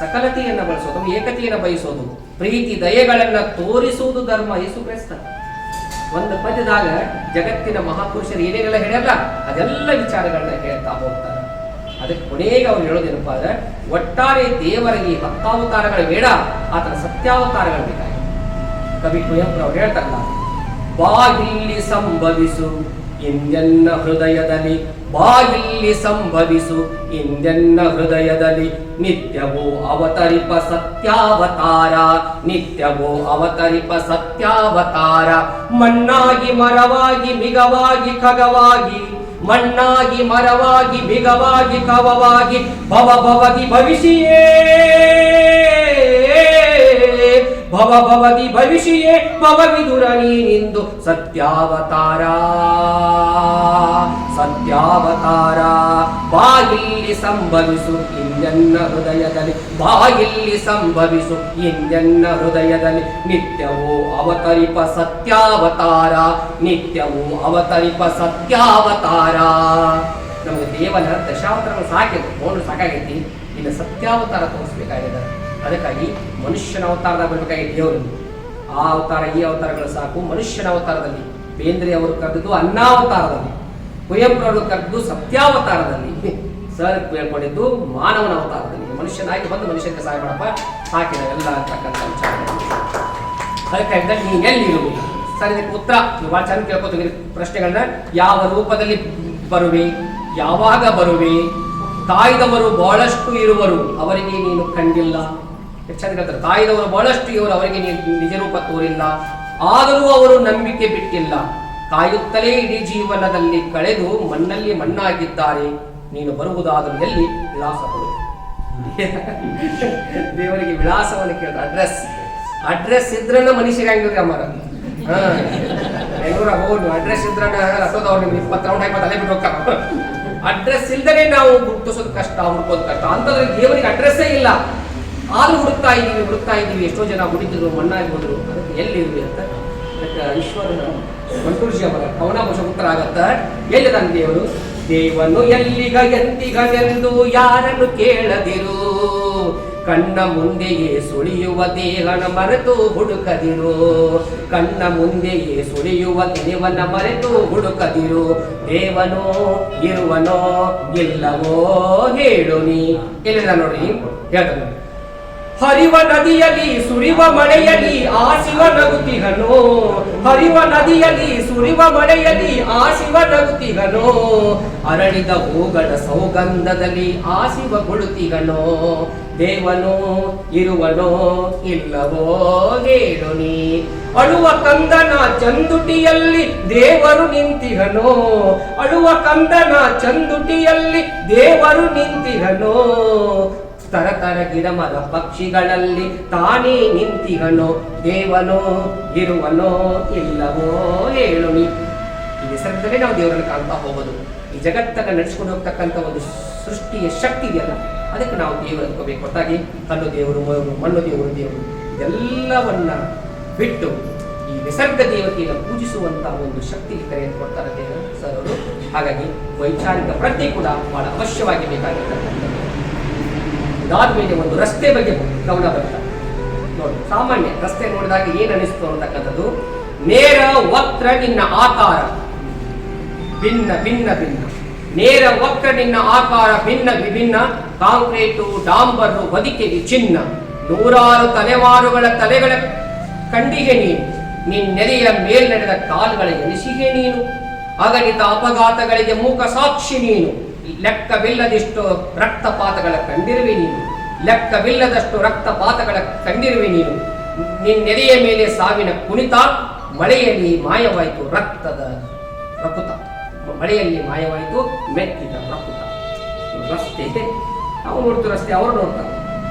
ಸಕಲತೆಯನ್ನು ಬಳಸೋದು, ಏಕತೆಯನ್ನು ಬಯಸೋದು, ಪ್ರೀತಿ ದಯೆಗಳನ್ನ ತೋರಿಸುವುದು ಧರ್ಮ. ಯೇಸು ಕ್ರಿಸ್ತ ಒಂದು ಪದ್ಯದಾಗ ಜಗತ್ತಿನ ಮಹಾಪುರುಷರು ಏನೇನೆಲ್ಲ ಹೇಳ್ಯಲ್ಲ ಅದೆಲ್ಲ ವಿಚಾರಗಳನ್ನ ಹೇಳ್ತಾ ಹೋಗ್ತಾರೆ. ಅದಕ್ಕೆ ಕೊನೆಗೆ ಅವ್ರು ಹೇಳೋದೇನಪ್ಪ ಅಂದ್ರೆ, ಒಟ್ಟಾರೆ ದೇವರಿಗೆ 10 ಅವತಾರಗಳು ಬೇಡ, ಆತನ ಸತ್ಯಾವತಾರಗಳು ಬೇಕಾಗಿದೆ. ಕವಿ ಕುವೆಂಪು ಅವ್ರು ಹೇಳ್ತಾರಲ್ಲ, ಬಾಗಿಲ್ಲಿ ಸಂಭವಿಸು ಇಂದೆನ್ನ ಹೃದಯದಲ್ಲಿ, ಬಾಗಿಲ್ಲಿ ಸಂಭವಿಸು ಇಂದೆನ್ನ ಹೃದಯದಲ್ಲಿ, ನಿತ್ಯವೋ ಅವತರಿಪ ಸತ್ಯಾವತಾರ, ನಿತ್ಯವೋ ಅವತರಿಪ ಸತ್ಯಾವತಾರ. ಮಣ್ಣಾಗಿ ಮರವಾಗಿ ಮಿಗವಾಗಿ ಖಗವಾಗಿ, ಮಣ್ಣಾಗಿ ಮರವಾಗಿ ಮಿಗವಾಗಿ ಕವವಾಗಿ, ಭವ ಭವದಿ ಭವಿಷ್ಯೇ ಭವ ಭವದಿ ಭವಿಷ್ಯೇ ಭವವಿದುರ ನೀನಿಂದು ಸತ್ಯಾವತಾರ, ಸತ್ಯಾವತಾರ. ಬಾಗಿಲ್ಲಿ ಸಂಭವಿಸು ಇಂದೆನ್ನ ಹೃದಯದಲ್ಲಿ, ಬಾಗಿಲ್ಲಿ ಸಂಭವಿಸು ಇಂದೆನ್ನ ಹೃದಯದಲ್ಲಿ, ನಿತ್ಯವೋ ಅವತರಿಪ ಸತ್ಯಾವತಾರ, ನಿತ್ಯವೋ ಅವತರಿಪ ಸತ್ಯಾವತಾರ. ನಮಗೆ ದೇವನ ದಶಾವತಾರಗಳು ಸಾಕಿದೆ, ನೋಡು ಸಾಕಾಗೈತಿ. ಇನ್ನು ಸತ್ಯಾವತಾರ ತೋರಿಸ್ಬೇಕಾಗಿದೆ. ಅದಕ್ಕಾಗಿ ಮನುಷ್ಯನ ಅವತಾರದ ಬರಬೇಕಾಗಿ ದೇವರು ಆ ಅವತಾರ ಈ ಅವತಾರಗಳು ಸಾಕು. ಮನುಷ್ಯನ ಅವತಾರದಲ್ಲಿ ಬೇಂದ್ರೆ ಅವರು ಕರೆದಿದ್ದು ಅನ್ನಾವತಾರದಲ್ಲಿ, ಕುವೆಂಪು ಅವರು ಕರೆದಿದ್ದು ಸತ್ಯಾವತಾರದಲ್ಲಿ, ಸರ್ ಹೇಳ್ಕೊಂಡಿದ್ದು ಮಾನವನ ಅವತಾರದಲ್ಲಿ. ಮನುಷ್ಯನಾಗಿ ಬಂದು ಮನುಷ್ಯನಿಗೆ ಸಹಾಯ ಮಾಡಪ್ಪ ಸಾಕಿದ ಎಲ್ಲ ಅಂತಕ್ಕಂಥ ವಿಚಾರ. ಅದಕ್ಕಾಗಿ ನೀವು ಎಲ್ಲಿ ಇರುವುದು ಸರ್, ಇದಕ್ಕೆ ಉತ್ತರ ನೀವು ಭಾಳ ಚೆನ್ನಾಗಿ ಕೇಳ್ಕೊತೀವಿ ಪ್ರಶ್ನೆಗಳನ್ನ. ಯಾವ ರೂಪದಲ್ಲಿ ಬರುವೆ, ಯಾವಾಗ ಬರುವೆ, ಕಾಯ್ದವರು ಬಹಳಷ್ಟು ಇರುವರು ಅವರಿಗೆ ನೀನು ಕಂಡಿಲ್ಲ. ಚಂದ ಹೇಳ್ತಾರೆ, ಕಾಯ್ದವರು ಬಹಳಷ್ಟು ಇವರು ಅವರಿಗೆ ನೀನು ನಿಜ ರೂಪ ತೋರಿಲ್ಲ, ಆದರೂ ಅವರು ನಂಬಿಕೆ ಬಿಟ್ಟಿಲ್ಲ. ಕಾಯುತ್ತಲೇ ಇಡೀ ಜೀವನದಲ್ಲಿ ಕಳೆದು ಮಣ್ಣಲ್ಲಿ ಮಣ್ಣಾಗಿದ್ದಾರೆ, ನೀನು ಬರುವುದಾದರೂ ಎಲ್ಲಿ ವಿಳಾಸ ಕೊಡು. ದೇವರಿಗೆ ವಿಳಾಸವನ್ನು ಕೇಳ್ತಾರೆ. ಅಡ್ರೆಸ್ ಇದ್ರನ್ನ ಮನುಷ್ಯರಿಗೆ ಹಂಗಿದ್ರೆ ಅಮ್ಮಾರ ಬೆಂಗಳೂರಾಗ ಹೋಗಿ ಅಡ್ರೆಸ್ ಇದ್ರನ್ನ ಹತ್ತೋದವ್ರು ನಿಮ್ಗೆ 20 ರೌಂಡ್ ಹಾಕಿ ಅಲ್ಲೇ ಬಿಟ್ಟು ಹೋಗ್ತಾರೆ. ಅಡ್ರೆಸ್ ಇಲ್ದೇ ನಾವು ಗುರುತಿಸೋದು ಕಷ್ಟ, ಹುಡ್ಕೋದು ಕಷ್ಟ. ಅಂತಂದ್ರೆ ದೇವರಿಗೆ ಅಡ್ರೆಸ್ಸೇ ಇಲ್ಲ, ಆದ್ರೂ ಹುಡುಕ್ತಾ ಇದ್ದೀವಿ. ಎಷ್ಟೋ ಜನ ಹುಡುಕಿದ್ರು, ಮಣ್ಣಾಗಿ ಹೋದ್ರು. ಅದಕ್ಕೆ ಎಲ್ಲಿರ್ವಿ ಅಂತ ಅದಕ್ಕೆ ಈಶ್ವರನ ಮಂಟೂರ್ಜಿ ಅವರ ಕವನಾಂಶ ಉತ್ತರ ಆಗತ್ತ. ಎಲ್ಲಿದ್ದಾನೆ ದೇವರು? ದೇವನು ಎಲ್ಲಿಗ ಎಂದಿಗನೆಂದು ಯಾರನ್ನು ಕೇಳದಿರು, ಕಣ್ಣ ಮುಂದೆಯೇ ಸುಳಿಯುವ ದೇಹನ ಮರೆತು ಹುಡುಕದಿರು, ಕಣ್ಣ ಮುಂದೆಯೇ ಸುಳಿಯುವ ದೇವನ ಮರೆತು ಹುಡುಕದಿರು. ದೇವನೋ ಇರುವನೋ ಇಲ್ಲವೋ ಹೇಳು ನೀ. ಎಲ್ಲಿದ ನೋಡ್ರಿ ಹೇಳ್ತಾನೆ, ಹರಿವ ನದಿಯಲ್ಲಿ ಸುರಿವ ಮಳೆಯಲ್ಲಿ ಆ ಶಿವ ನಗುತ್ತಿಗನೋ, ಹರಿವ ನದಿಯಲ್ಲಿ ಸುರಿವ ಮಳೆಯಲ್ಲಿ ಆ ಶಿವ ನಗುತ್ತಿಗನೋ, ಅರಳಿದ ಹೂಗಳ ಸೌಗಂಧದಲ್ಲಿ ಆ ಶಿವ ಗುಳುತ್ತಿಗನೋ. ದೇವನೋ ಇರುವನೋ ಇಲ್ಲವೋ ಹೇಳು ನೀ. ಅಳುವ ಕಂದನ ಚಂದುಟಿಯಲ್ಲಿ ದೇವರು ನಿಂತಿಹನೋ, ಅಳುವ ಕಂದನ ಚಂದುಟಿಯಲ್ಲಿ ದೇವರು ನಿಂತಿಹನೋ. ತರತರ ಗಿಡ ಮರ ಪಕ್ಷಿಗಳಲ್ಲಿ ತಾನೇ ನಿಂತಿಹನೋ, ದೇವನೋ ಇರುವನೋ ಇಲ್ಲವೋ ಹೇಳು ನೀ. ಈ ನಿಸರ್ಗದಲ್ಲೇ ನಾವು ದೇವರನ್ನು ಕಾಣ್ತಾ ಹೋಗೋದು. ಈ ಜಗತ್ತನ್ನು ನಡೆಸ್ಕೊಂಡು ಹೋಗ್ತಕ್ಕಂಥ ಒಂದು ಸೃಷ್ಟಿಯ ಶಕ್ತಿ ಇದೆಯಲ್ಲ, ಅದಕ್ಕೆ ನಾವು ದೇವರು ಅನ್ಕೋಬೇಕು. ಹೊರತಾಗಿ ಕಲ್ಲು ದೇವರು, ಮಣ್ಣು ದೇವರು, ದೇವರು ಇದೆಲ್ಲವನ್ನ ಬಿಟ್ಟು ಈ ನಿಸರ್ಗ ದೇವತೆಯನ್ನು ಪೂಜಿಸುವಂತ ಒಂದು ಶಕ್ತಿ ಕರೆಯನ್ನು ಕೊಡ್ತಾರೆ ದೇವರು ಸರ್ ಅವರು. ಹಾಗಾಗಿ ವೈಚಾರಿಕ ಪ್ರಜ್ಞೆ ಕೂಡ ಬಹಳ ಅವಶ್ಯವಾಗಿ ಬೇಕಾಗಿರ್ತಕ್ಕಂಥದ್ದು. ಇದಾದ್ಮೇಲೆ ಒಂದು ರಸ್ತೆ ಬಗ್ಗೆ ಗಮನ ಬರ್ತಾರೆ ನೋಡಿ. ಸಾಮಾನ್ಯ ರಸ್ತೆ ನೋಡಿದಾಗ ಏನ್ ಅನಿಸ್ತು ಅಂತಕ್ಕಂಥದ್ದು, ನೇರ ವಕ್ರ ನಿನ್ನ ಆಕಾರ ಭಿನ್ನ ಭಿನ್ನ ಭಿನ್ನ, ನೇರ ವಕ್ರ ನಿನ್ನ ಆಕಾರ ಭಿನ್ನ ವಿಭಿನ್ನ, ಕಾಂಕ್ರೀಟು ಡಾಂಬರು ಬದಿಕೆಗೆ ಚಿನ್ನ, ನೂರಾರು ತಲೆಮಾರುಗಳ ತಲೆಗಳ ಕಂಡಿಗೆ ನೀನು, ನಿನ್ನೆಲೆಯ ಮೇಲ್ನಡೆದ ಕಾಲುಗಳ ಎನಿಸಿಗೆ ನೀನು, ಅಗಣಿತ ಅಪಘಾತಗಳಿಗೆ ಮೂಕ ಸಾಕ್ಷಿ ನೀನು, ಲೆಕ್ಕವಿಲ್ಲದಷ್ಟು ರಕ್ತಪಾತಗಳ ಕಂಡಿರುವೆ ನೀನು, ಲೆಕ್ಕವಿಲ್ಲದಷ್ಟು ರಕ್ತಪಾತಗಳ ಕಂಡಿರುವೆ ನೀನು, ನಿನ್ನೆಲೆಯ ಮೇಲೆ ಸಾವಿನ ಕುಣಿತ, ಮಳೆಯಲ್ಲಿ ಮಾಯವಾಯಿತು ರಕ್ತದ ರಕುತ, ಮಳೆಯಲ್ಲಿ ಮಾಯವಾಯಿತು ಮೆತ್ತಿದ ರಕುತ. ರಸ್ತೆ ನಾವು ನೋಡ್ತೀವಿ, ರಸ್ತೆ ಅವರು ನೋಡ್ತಾರೆ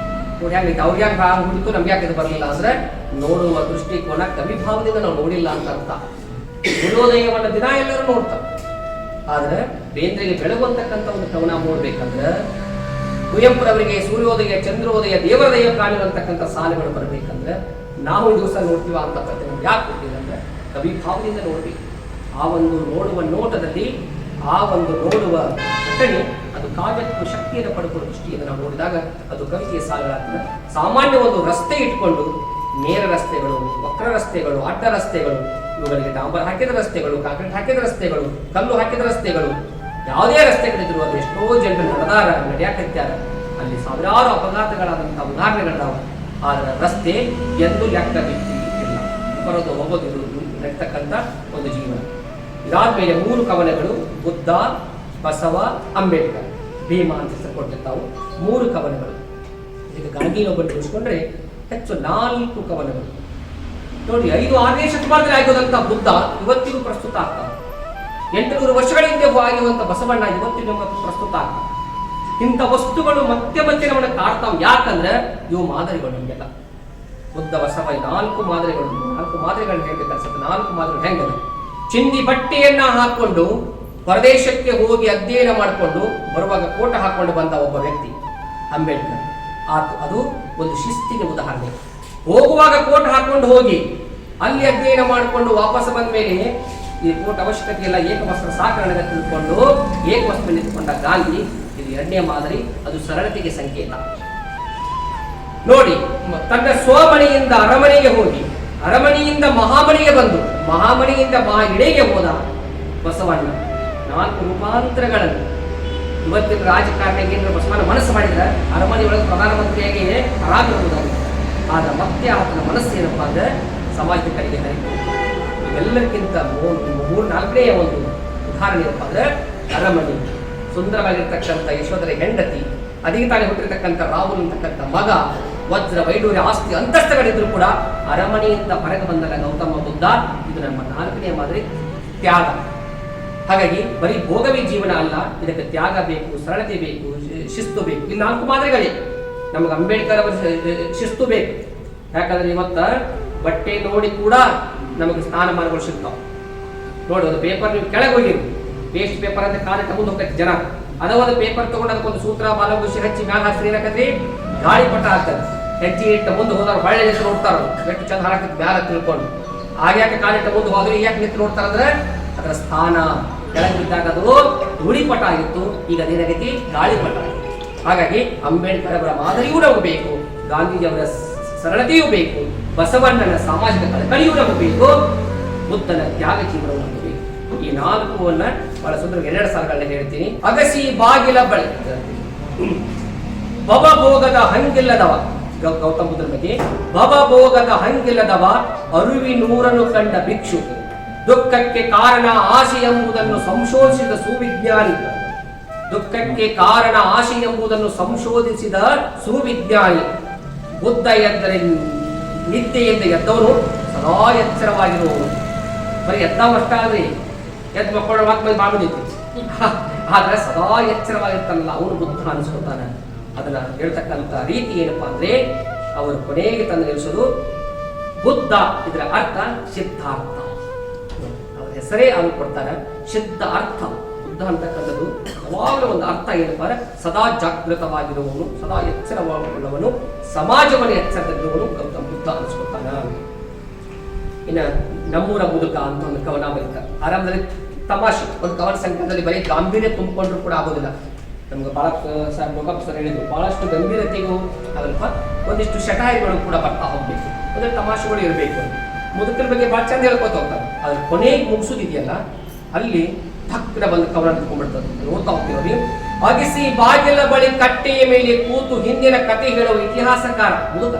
ನೋಡಿ ಹ್ಯಾಂಗೈತೆ, ಅವ್ರಿಗೆ ಹ್ಯಾಂಗ ಹುಡುಕು ನಮ್ಗೆ ಯಾಕೆ ಬರಲಿಲ್ಲ ಅಂದ್ರೆ ನೋಡುವ ದೃಷ್ಟಿಕೋನ ಕವಿಭಾವದಿಂದ ನಾವು ನೋಡಿಲ್ಲ ಅಂತ ಅರ್ಥ. ಸೂರ್ಯೋದಯವನ್ನ ದಿನ ಎಲ್ಲರೂ ನೋಡ್ತಾರೆ, ಆದ್ರೆ ಬೇಂದ್ರೆಗೆ ಬೆಳಗುವಂತಕ್ಕಂಥ ಒಂದು ಕವನ ನೋಡ್ಬೇಕಂದ್ರೆ ಕುವೆಂಪುರವರಿಗೆ ಸೂರ್ಯೋದಯ ಚಂದ್ರೋದಯ ದೇವರದಯ ಕಾಣಿರುವಂತಕ್ಕಂಥ ಸಾಲುಗಳು ಬರಬೇಕಂದ್ರೆ ನಾವು ದಿವಸ ನೋಡ್ತೀವ ಅಂತ ಪ್ರತಿಮೆ ಯಾಕೆ ಕೊಟ್ಟಿಲ್ಲ ಅಂದ್ರೆ ಕವಿಭಾವದಿಂದ ನೋಡ್ಬೇಕು. ಆ ಒಂದು ನೋಡುವ ನೋಟದಲ್ಲಿ, ಆ ಒಂದು ನೋಡುವ ಘಟನೆ ಅದು ಕಾವ್ಯತ್ವ ಶಕ್ತಿಯನ್ನು ಪಡ್ಕೊಳ್ಳೋ ದೃಷ್ಟಿಯಿಂದ ನಾವು ನೋಡಿದಾಗ ಅದು ಕವಿತೆಯ ಸಾಲುಗಳಾಗ್ತದೆ. ಸಾಮಾನ್ಯ ಒಂದು ರಸ್ತೆ ಇಟ್ಕೊಂಡು ನೇರ ರಸ್ತೆಗಳು, ವಕ್ರ ರಸ್ತೆಗಳು, ಅಡ್ಡ ರಸ್ತೆಗಳು, ಇವುಗಳಿಗೆ ಡಾಂಬರ್ ಹಾಕಿದ ರಸ್ತೆಗಳು, ಕಾಂಕ್ರೀಟ್ ಹಾಕಿದ ರಸ್ತೆಗಳು, ಕಲ್ಲು ಹಾಕಿದ ರಸ್ತೆಗಳು, ಯಾವುದೇ ರಸ್ತೆಗಳಿದ್ರು ಅದು ಎಷ್ಟೋ ಜನರು ನಡೆಯಾಕತ್ಯಾರ, ಅಲ್ಲಿ ಸಾವಿರಾರು ಅಪಘಾತಗಳಾದಂತಹ ಉದಾಹರಣೆಗಳಿದಾವ. ಆದ್ರೆ ರಸ್ತೆ ಎಂದು ಲೆಕ್ಕ ಬಿಟ್ಟಿಲ್ಲ, ಬರೋದು ಹೋಗೋದು ನಡ್ತಕ್ಕಂಥ ಒಂದು ಜೀವನ. ಇದಾದ್ಮೇಲೆ 3 ಕವನಗಳು, ಬುದ್ಧ, ಬಸವ, ಅಂಬೇಡ್ಕರ್, ಭೀಮಾ ಅಂತ ಹೆಸರು ಕೊಟ್ಟಿರ್ತಾವು 3 ಕವನಗಳು. ಈಗ ಗಾಂಧಿನೊಬ್ಬರು ತಿಳಿಸ್ಕೊಂಡ್ರೆ ಹೆಚ್ಚು 4 ಕವನಗಳು ನೋಡಿ. 5-6ನೇ ಶತಮಾನದಲ್ಲಿ ಆಗೋದಂತ ಬುದ್ಧ ಇವತ್ತಿಗೂ ಪ್ರಸ್ತುತ ಆಗ್ತಾರೆ. 800 ವರ್ಷಗಳ ಹಿಂದೆ ಆಗಿರುವಂತ ಬಸವಣ್ಣ ಇವತ್ತಿಗೂ ಪ್ರಸ್ತುತ ಆಗ್ತಾರೆ. ಇಂಥ ವಸ್ತುಗಳು ಮತ್ತೆ ಮತ್ತೆ ನಮ್ಮನ್ನ ಕಾಡ್ತಾವ್. ಯಾಕಂದ್ರೆ ಇವು ಮಾದರಿಗಳು ನಮಗೆಲ್ಲ. ಬುದ್ಧ, ಬಸವ 4 ಮಾದರಿಗಳು. 4 ಮಾದರಿಗಳನ್ನ ಹೇಳ್ಬೇಕು ಅನ್ಸುತ್ತೆ. 4 ಮಾದರಿಗಳು ಹೆಂಗದ, ಚಿಂದಿ ಬಟ್ಟೆಯನ್ನ ಹಾಕೊಂಡು ಹೊರದೇಶಕ್ಕೆ ಹೋಗಿ ಅಧ್ಯಯನ ಮಾಡಿಕೊಂಡು ಬರುವಾಗ ಕೋಟ ಹಾಕೊಂಡು ಬಂದ ಒಬ್ಬ ವ್ಯಕ್ತಿ ಅಂಬೇಡ್ಕರ್. ಅದು ಒಂದು ಶಿಸ್ತಿಗೆ ಉದಾಹರಣೆ. ಹೋಗುವಾಗ ಕೋಟ್ ಹಾಕೊಂಡು ಹೋಗಿ ಅಲ್ಲಿ ಅಧ್ಯಯನ ಮಾಡಿಕೊಂಡು ವಾಪಸ್ ಬಂದ ಮೇಲೆ ಈ ಕೋಟ್ ಅವಶ್ಯಕತೆ ಇಲ್ಲ, ಏಕವಸ್ತ್ರ ಸಾಕರಣೆ ತಿಳ್ಕೊಂಡು ಏಕವಸ್ತ್ರ ನಿಂತುಕೊಂಡ ಗಾಂಧಿ. ಇದು 2ನೇ ಮಾದರಿ, ಅದು ಸರಳತೆಗೆ ಸಂಕೇತ ನೋಡಿ. ತನ್ನ ಸ್ವಮನೆಯಿಂದ ಅರಮನೆಗೆ ಹೋಗಿ, ಅರಮನೆಯಿಂದ ಮಹಾಮನೆಗೆ ಬಂದು, ಮಹಾಮನೆಯಿಂದ ಇಡೆಗೆ ಹೋದ ಬಸವಣ್ಣ. 4 ರೂಪಾಂತರಗಳನ್ನು ಇವತ್ತಿನ ರಾಜಕಾರಣಿಗೆ ಬಸವಣ್ಣ ಮನಸ್ಸು ಮಾಡಿದ್ರೆ ಅರಮನೆಯೊಳಗೆ ಪ್ರಧಾನಮಂತ್ರಿಯಾಗಿ ಆರಾಮಿರಬಹುದಾಗಿತ್ತು. ಆದ್ರೆ ಮತ್ತೆ ಆತನ ಮನಸ್ಸೇನಪ್ಪ ಅಂದ್ರೆ ಸಮಾಜದ ಕಡೆಗೆ ಹರಿತು. ಎಲ್ಲರಿಗಿಂತ 3-4ನೇ ಒಂದು ಉದಾಹರಣೆ ಏನಪ್ಪ ಅಂದ್ರೆ ಅರಮನೆ. ಸುಂದರವಾಗಿರ್ತಕ್ಕಂಥ ಯಶೋಧರ ಹೆಂಡತಿ, ಅದಕ್ಕೆ ತಾನೇ ಹುಟ್ಟಿರ್ತಕ್ಕಂಥ ರಾಹುಲ್ ಅಂತಕ್ಕಂಥ ಮಗ, ವಜ್ರ ವೈಡೂರ್ಯ ಆಸ್ತಿ ಅಂತಸ್ತುಗಳಿದ್ರು ಕೂಡ ಅರಮನೆಯಿಂದ ಹೊರಗೆ ಬಂದಾಗ ಗೌತಮ ಬುದ್ಧ. ಇದು ನಮ್ಮ 4ನೇ ಮಾದರಿ, ತ್ಯಾಗ. ಹಾಗಾಗಿ ಬರೀ ಭೋಗವೇ ಜೀವನ ಅಲ್ಲ, ಇದಕ್ಕೆ ತ್ಯಾಗ ಬೇಕು, ಸರಳತೆ ಬೇಕು, ಶಿಸ್ತು ಬೇಕು. ಈ 4 ಮಾದರಿಗಳೇ. ನಮಗೆ ಅಂಬೇಡ್ಕರ್ ಅವರ ಶಿಸ್ತು ಬೇಕು. ಯಾಕಂದ್ರೆ ಇವತ್ತ ಬಟ್ಟೆ ನೋಡಿ ಕೂಡ ನಮಗೆ ಸ್ಥಾನಮಾನಗಳು ಸಿಗ್ತಾವ ನೋಡಿ. ಒಂದು ಪೇಪರ್ ನೀವು ಕೆಳಗೆ ಹೋಗಿರಿ, ವೇಸ್ಟ್ ಪೇಪರ್ ಅಂತ ಕಾಲಕ್ಕೆ ಮುಂದೆ ಹೋಗ್ತೈತಿ ಜನ. ಅದ ಒಂದು ಪೇಪರ್ ತಗೊಂಡು ಅದಕ್ಕೊಂದು ಸೂತ್ರ ಬಾಲಗುಷಿ ಹಚ್ಚಿ ಮ್ಯಾಲ ಹಾಕ್ರಿ, ಏನಾಕತ್ರಿ ಗಾಳಿ ಪಟ್ಟ ಆಗ್ತದೆ. ಹೆಜ್ಜೆ ಇಟ್ಟ ಮುಂದೆ ಹೋದಾಗ ಹೊಳ್ಳೆ ನಿಂತು ನೋಡ್ತಾರ, ಎಷ್ಟು ಚಂದ ಹಾಕತ್ ಮ್ಯಾಲ ತಿಳ್ಕೊಂಡು. ಆಗ್ಯಾಕೆ ಕಾಲಿಟ್ಟ ಮುಂದೆ ಹೋದ್ರೆ ಯಾಕೆ ನಿಂತು ನೋಡ್ತಾರಂದ್ರೆ ಅದರ ಸ್ಥಾನ ಕೆಳಗೆ ಬಿದ್ದಾಗ ಅದು ಧೂಳಿಪಟ ಆಗಿತ್ತು, ಈಗ ಅದೇನಾಗೈತಿ ಗಾಳಿಪಟ ಆಗಿದೆ. ಹಾಗಾಗಿ ಅಂಬೇಡ್ಕರ್ ಅವರ ಮಾದರಿಯೂ ನಮಗೆ ಬೇಕು, ಗಾಂಧೀಜಿಯವರ ಸರಳತೆಯೂ ಬೇಕು, ಬಸವಣ್ಣನ ಸಾಮಾಜಿಕ ಕಳಕಳಿಯೂ ನಮಗೆ ಬೇಕು, ಬುದ್ಧನ ತ್ಯಾಗ ಜೀವನವೂ ನಮಗೆ ಬೇಕು. ಈ 4 ಬಹಳ ಸುಂದರ 2 ಸಾಲುಗಳನ್ನ ಹೇಳ್ತೀನಿ. ಅಗಸಿ ಬಾಗಿಲ ಬಳಿ ಭವಭೋಗದ ಹಂಗಿಲ್ಲದವ, ಗೌತಮ ಬುದ್ಧನ ಬಗ್ಗೆ, ಭವಭೋಗದ ಹಂಗಿಲ್ಲದವ ಅರಿವಿನೂರನ್ನು ಕಂಡ ಭಿಕ್ಷು, ದುಃಖಕ್ಕೆ ಕಾರಣ ಆಸೆ ಎಂಬುದನ್ನು ಸಂಶೋಧಿಸಿದ ಸುವಿಜ್ಞಾನಿ, ದುಃಖಕ್ಕೆ ಕಾರಣ ಆಶೆ ಎಂಬುದನ್ನು ಸಂಶೋಧಿಸಿದ ಸುವಿಜ್ಞಾನಿ. ಬುದ್ಧ ಎಂದರೆ ನಿದ್ದೆಯಿಂದ ಎದ್ದವನು, ಸದಾ ಎಚ್ಚರವಾಗಿರುವವನು. ಬರೀ ಎದ್ದವಷ್ಟ ಅಲ್ರಿ, ಎದ್ದು ಮಕ್ಕಳು ಮಾತು ಮಾಡ್ಬಿಟ್ಟಿತ್ತು. ಆದ್ರೆ ಸದಾ ಎಚ್ಚರವಾಗಿರ್ತಾನಲ್ಲ ಅವನು ಬುದ್ಧ ಅನಿಸ್ಕೊತಾನೆ. ಅದನ್ನ ಹೇಳ್ತಕ್ಕಂಥ ರೀತಿ ಏನಪ್ಪಾ ಅಂದ್ರೆ ಅವರು ಕೊನೆಗೆ ತಂದು ನಿಲ್ಲಿಸೋದು ಬುದ್ಧ. ಇದರ ಅರ್ಥ ಸಿದ್ಧಾರ್ಥ. ಅವರ ಹೆಸರೇ ಅವ್ರು ಕೊಡ್ತಾರೆ ಸಿದ್ಧ ಅರ್ಥ. ಬುದ್ಧ ಅಂತಕ್ಕಂಥದ್ದು ಯಾವಾಗಲೂ ಒಂದು ಅರ್ಥ ಏನಪ್ಪ ಅಂದ್ರೆ ಸದಾ ಜಾಗೃತವಾಗಿರುವವನು, ಸದಾ ಎಚ್ಚರವಾಗಿರುವವನು, ಸಮಾಜವನ್ನು ಎಚ್ಚರದಲ್ಲಿರುವವನು ಗೌತಮ ಬುದ್ಧ ಅನಿಸ್ಕೊತಾನ. ಇನ್ನು ನಮ್ಮೂರ ಮುದುಕ ಅಂತ ಒಂದು ಕವನ ಬರೀತಾರೆ. ಆರಂಭದಲ್ಲಿ ತಮಾಷೆ, ಒಂದು ಕವನ ಸಂಕಲನದಲ್ಲಿ ಬರೀ ಗಾಂಭೀರ್ಯ ತುಂಬಿಕೊಂಡ್ರು ಕೂಡ ಆಗೋದಿಲ್ಲ. ನಮ್ಗೆ ಬಹಳ ಸರ್ ಲೋಕಪ್ಪ ಸರ್ ಹೇಳಿದ್ರು, ಬಹಳಷ್ಟು ಗಂಭೀರತೆಗೂ ಅದಲ್ಪ ಒಂದಿಷ್ಟು ಶಟಾಯಿಗಳು ಕೂಡ ಬರ್ತಾ ಹೋಗ್ಬೇಕು, ಅಂದ್ರೆ ತಮಾಷೆಗಳು ಇರಬೇಕು. ಮುದುಕರ ಬಗ್ಗೆ ಬಹಳ ಚಂದ ಹೇಳ್ಕೊತ ಹೋಗ್ತಾರೆ. ಅದ್ರ ಕೊನೆಗೆ ಮುಗಿಸೋದಿದೆಯಲ್ಲ ಅಲ್ಲಿ ತಕ್ಕನ ಬಂದು ಕವನ ತಿಳ್ಕೊಂಡ್ಬಿಡ್ತದೆ. ನೋಡ್ತಾ ಹೋಗ್ತೀವಿ. ಅಗಿಸಿ ಬಾಗಿಲ ಬಳಿ ಕಟ್ಟೆಯ ಮೇಲೆ ಕೂತು ಹಿಂದಿನ ಕತೆ ಹೇಳುವ ಇತಿಹಾಸಕಾರ ಮುದುಕ.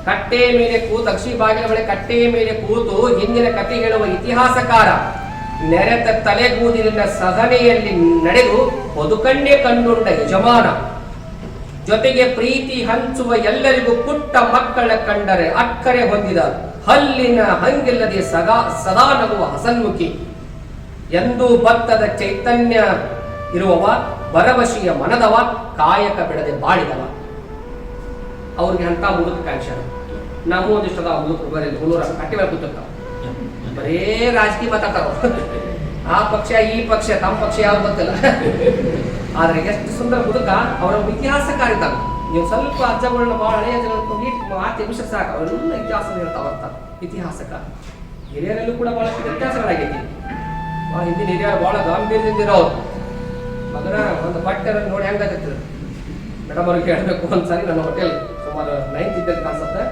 ಕಟ್ಟೆಯ ಮೇಲೆ ಕೂತು, ಅಕ್ಷಿ ಬಾಗಿಲ ಬಳಿ ಕಟ್ಟೆಯ ಮೇಲೆ ಕೂತು ಹಿಂದಿನ ಕತೆ ಹೇಳುವ ಇತಿಹಾಸಕಾರ. ನೆರೆತ ತಲೆಗೂದಿನ ಸಹನೆಯಲ್ಲಿ ನಡೆದು ಬದುಕನ್ನೇ ಕಂಡುಂಡ ಯಜಮಾನ. ಜೊತೆಗೆ ಪ್ರೀತಿ ಹಂಚುವ ಎಲ್ಲರಿಗೂ ಪುಟ್ಟ ಮಕ್ಕಳ ಕಂಡರೆ ಅಕ್ಕರೆ ಹೊಂದಿದ ಹಲ್ಲಿನ ಹಂಗಿಲ್ಲದೆ ಸದಾ ನಗುವ ಹಸನ್ಮುಖಿ. ಎಂದೂ ಬತ್ತದ ಚೈತನ್ಯ ಇರುವವ, ಭರವಸೆಯ ಮನದವ, ಕಾಯಕ ಬಿಡದೆ ಬಾಳಿದವ. ಅವ್ರಿಗೆ ಅಂತ ಮುದುಕ ಕಾಣಿಸ್ಯಾರ. ನಾವು ಒಂದಿಷ್ಟದ ಮುದುಕರು ಬರೀ ಹುಡುಗರ ಕಟ್ಟಿ ಮೇಲೆ ಕೂತಿರ್ತಾವ, ಬರೇ ರಾಜಕೀಯ ಮಾತಾಡ್ತಾರ. ಆ ಪಕ್ಷ ಈ ಪಕ್ಷ ತಮ್ಮ ಪಕ್ಷ ಯಾವ್ದು ಗೊತ್ತಿಲ್ಲ. ಆದ್ರೆ ಎಷ್ಟು ಸುಂದರ ಮುದುಕ. ಅವರ ಇತಿಹಾಸಕಾರ ಇದ್ದಾಗ ನೀವು ಸ್ವಲ್ಪ ಅಜ್ಜಗಳನ್ನ ಬಹಳ ಹಳೆಯ ಮಾತು ನಿಮಿಷ ಸಾಕು, ಅವರೆಲ್ಲ ಇತಿಹಾಸ ಹೇಳ್ತಾವಂತ ಇತಿಹಾಸಕಾರ. ಹಿರಿಯರಲ್ಲೂ ಕೂಡ ಬಹಳಷ್ಟು ವ್ಯತ್ಯಾಸಗಳಾಗೈತಿ. ಹಿಂದಿನ ಹಿರಿಯರು ಬಹಳ ಗಾಂಭೀರ್ಯದಿಂದ ಇರೋರು. ಮಗನ ಒಂದು ಬಟ್ಟೆ ನೋಡಿ ಹೆಂಗಾಗ್ತದೆ ಮೇಡಮ್ ಅವ್ರಿಗೆ ಹೇಳ್ಬೇಕು. ಒಂದ್ಸಾರಿ ನನ್ನ ಹೋಟೆಲ್ ಸುಮಾರು 9th ಇದ್ದಲ್ಲಿ ಕಾಣಿಸುತ್ತೆ,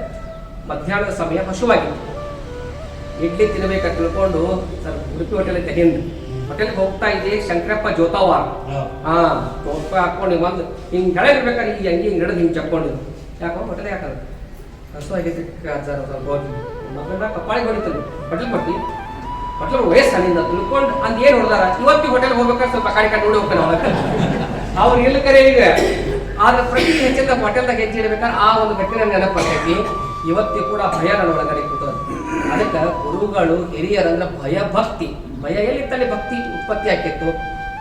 ಮಧ್ಯಾಹ್ನದ ಸಮಯ ಹಸುವಾಗಿತ್ತು. ಇಡ್ಲಿ ತಿನ್ಬೇಕಂತ ತಿಳ್ಕೊಂಡು ಸರ್ ಉಡುಪಿ ಹೋಟೆಲ್ ಐತೆ ಹಿಂದೆ ಹೋಟೆಲ್ಗೆ ಹೋಗ್ತಾ ಇದ್ದೆ. ಶಂಕರಪ್ಪ ಜೋತಾವಾರ ಟೋಪ ಹಾಕೊಂಡು ಒಂದು ಹಿಂಗೆ ಕೆಳಗಿರ್ಬೇಕಾದ್ರೆ ಈ ಹಂಗೆ ಹಿಂಗೆ ಹಿಡಿದು ಹಿಂಗೆ ಚಕ್ಕೊಂಡಿದ್ದು. ಯಾಕೋ ಹೋಟೆಲ್ ಯಾಕಂದ್ರೆ ಹಸು ಆಗೈತಿ ಹೋಗಿ ಮಗನ ಕಪ್ಪಾಳಿಗೆ ಹೊಡಿತಾನೆ. ಹೋಟೆಲ್ ಕೊಟ್ಟು ಹೋಟ್ಲ್ ವಯಸ್ಸನಿಂದ ತಿಳ್ಕೊಂಡು ಅಂದ್ ಏನ್ ಹೊಡೆದಾರ. ಇವತ್ತಿ ಹೋಟೆಲ್ ಹೋಗ್ಬೇಕಾದ್ರೆ ಸ್ವಲ್ಪ ಕಾಡಿ ಕಾಡಿ ನೋಡಿ ಹೋಗ್ತಾನೆ ಅವ್ರು ಎಲ್ಲಿ ಕರೆ ಈಗ. ಆದ್ರೆ ಪ್ರತಿ ಹೆಚ್ಚಿನ ಹೋಟೆಲ್ದಾಗ ಹೆಜ್ಜೆ ಇಡ್ಬೇಕಾದ್ರೆ ಆ ಒಂದು ಘಟನೆ ನೆನಪು ಬರ್ತೈತಿ. ಇವತ್ತಿ ಕೂಡ ಭಯ ನನ್ನ ಒಳಗಡೆ ಕೂತದ. ಅದಕ್ಕೆ ಗುರುಗಳು ಹಿರಿಯರಂದ್ರೆ ಭಯ ಭಕ್ತಿ. ಭಯ ಎಲ್ಲಿತ್ತಲ್ಲಿ ಭಕ್ತಿ ಉತ್ಪತ್ತಿ ಆಕಿತ್ತು.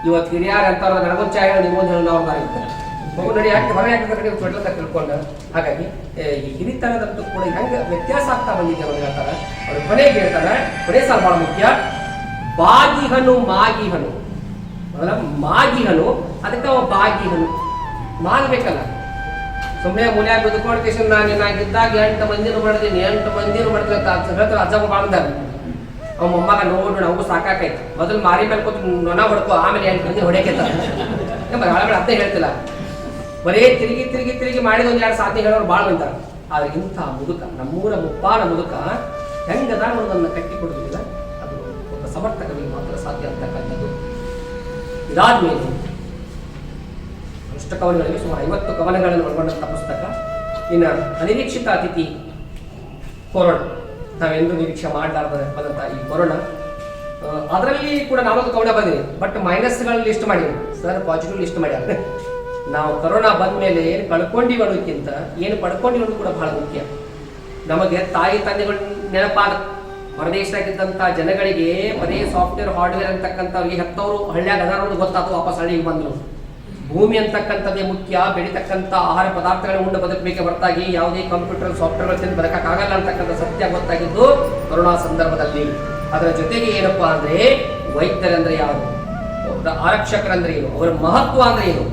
ಇವತ್ತು ಹಿರಿಯರು ಅಂತ ನನಗೊಂದು ಚಾಯ ನಿಮ್ಮೊಂದು ಹೇಳಿ ನಾವು ಇರ್ತಾರೆ ಮಗು ನಡಿ ಯಾಕೆ ಹೊರ ಯಾಕೆ ಹೋಟೆಲ್ದಾಗ ತಿಳ್ಕೊಂಡು. ಹಾಗಾಗಿ ಈ ಹಿರಿತನದಂತೂ ಕೂಡ ಹೆಂಗೆ ವ್ಯತ್ಯಾಸ ಆಗ್ತಾ ಬಂದಿದೆ ಅವ್ರು ಹೇಳ್ತಾರೆ. ಅವ್ರು ಕೊನೆಗೆ ಹೇಳ್ತಾರೆ, ಕೊನೆ ಸಾಲ ಬಹಳ ಮುಖ್ಯ. ಬಾಗಿಹನು ಮಾಗಿಹನು ಅಲ್ಲ, ಮಾಗಿಹನು ಅದಕ್ಕೆ ಅವ ಬಾಗಿಹನು ಮಾಗಬೇಕಲ್ಲ. ಸುಮ್ಮನೆ ಮುನ್ಯಾಗ ಬಿದ್ದುಕೊಂಡು ಕೇಶನ್ ನಾನಿದ್ದಾಗ 8 ಮಂದಿನೂ ಮಾಡಿದೀನಿ 8 ಮಂದಿನೂ ಮಾಡಿದ್ರೆ ಹೇಳ್ತಾರೆ ಅಜ್ಜಗಳು ಬಾಳ್ದಾರ. ಅವ ಮೊಮ್ಮಗ ನೋಡು ನಾವು ಸಾಕಾಕೈತಿ. ಮೊದಲು ಮಾರಿ ಮೇಲೆ ಕೂತು ನೊಣ ಹೊಡ್ಕೊ, ಆಮೇಲೆ 8 ಮಂದಿ ಹೊಡೆಯಕೈತಾರ. ಹಳೆ ಅರ್ಥ ಹೇಳ್ತಿಲ್ಲ. ಬರೇ ತಿರುಗಿ ತಿರುಗಿ ತಿರುಗಿ ಮಾಡಿದ ಒಂದು 2 ಸಾಧನೆ ಹೇಳೋರು ಭಾಳ ಬಂತಾರೆ. ಆದ್ರೆ ಇಂಥ ಮುದುಕ, ನಮ್ಮೂರ ಮುಪ್ಪಾನ ಮುದುಕ ಹೆಂಗದ ಅನ್ನೋದನ್ನ ಕಟ್ಟಿ ಕೊಡುವುದಿಲ್ಲ. ಅದು ಒಬ್ಬ ಸಮರ್ಥಕರಿಗೆ ಮಾತ್ರ ಸಾಧ್ಯ ಅಂತಕ್ಕಂಥದ್ದು. ಇದಾದ್ಮೇಲೆ ಅಷ್ಟ ಕವನಗಳಿಗೆ ಸುಮಾರು 50 ಕವನಗಳನ್ನು ಒಳಗೊಂಡಂಥ ಪುಸ್ತಕ. ಇನ್ನು ಅನಿರೀಕ್ಷಿತ ಅತಿಥಿ ಕೊರೋನಾ, ನಾವೆಂದು ನಿರೀಕ್ಷೆ ಮಾಡಲಾರ್ದಂಥ ಈ ಕೊರೋನಾ, ಅದರಲ್ಲಿ ಕೂಡ 4 ಕವನ ಬಂದಿದೆ. ಬಟ್ ಮೈನಸ್ಗಳು ಲಿಸ್ಟ್ ಮಾಡಿವಿ ಸರ್, ಪಾಸಿಟಿವ್ ಲಿಸ್ಟ್ ಮಾಡ್ಯಾರ. ನಾವು ಕೊರೋನಾ ಬಂದ ಮೇಲೆ ಏನು ಕಳ್ಕೊಂಡಿವಿ ಅನ್ನೋದಕ್ಕಿಂತ ಏನು ಪಡ್ಕೊಂಡಿವಿ ಅನ್ನೋದು ಕೂಡ ಬಹಳ ಮುಖ್ಯ. ನಮಗೆ ತಾಯಿ ತಂದೆಗಳು ನೆನಪಾದ ಹೊರದೇಶದಾಗಿದ್ದಂಥ ಜನಗಳಿಗೆ ಬರೀ ಸಾಫ್ಟ್ವೇರ್ ಹಾರ್ಡ್ವೇರ್ ಅಂತಕ್ಕಂಥವ್ರಿಗೆ ಹೆತ್ತವರು ಹಳ್ಳಿಯಾಗ ಅದಾರೋದು ಗೊತ್ತಾದ್ರು, ವಾಪಸ್ ಹಳ್ಳಿಗೆ ಬಂದರು. ಭೂಮಿ ಅಂತಕ್ಕಂಥದ್ದೇ ಮುಖ್ಯ. ಬೆಳೀತಕ್ಕಂಥ ಆಹಾರ ಪದಾರ್ಥಗಳನ್ನು ಉಂಡು ಬದುಕಬೇಕೆ ಹೊರತಾಗಿ ಯಾವುದೇ ಕಂಪ್ಯೂಟರ್ ಸಾಫ್ಟ್ವೇರ್ ತಿಂದು ಬದುಕಕ್ಕಾಗಲ್ಲ ಅಂತಕ್ಕಂಥ ಸತ್ಯ ಗೊತ್ತಾಗಿದ್ದು ಕೊರೋನಾ ಸಂದರ್ಭದಲ್ಲಿ. ಅದರ ಜೊತೆಗೆ ಏನಪ್ಪಾ ಅಂದ್ರೆ ವೈದ್ಯರಂದ್ರೆ ಯಾರು, ಆರಕ್ಷಕರಂದ್ರೆ ಏನು, ಅವರ ಮಹತ್ವ ಅಂದ್ರೆ ಏನು.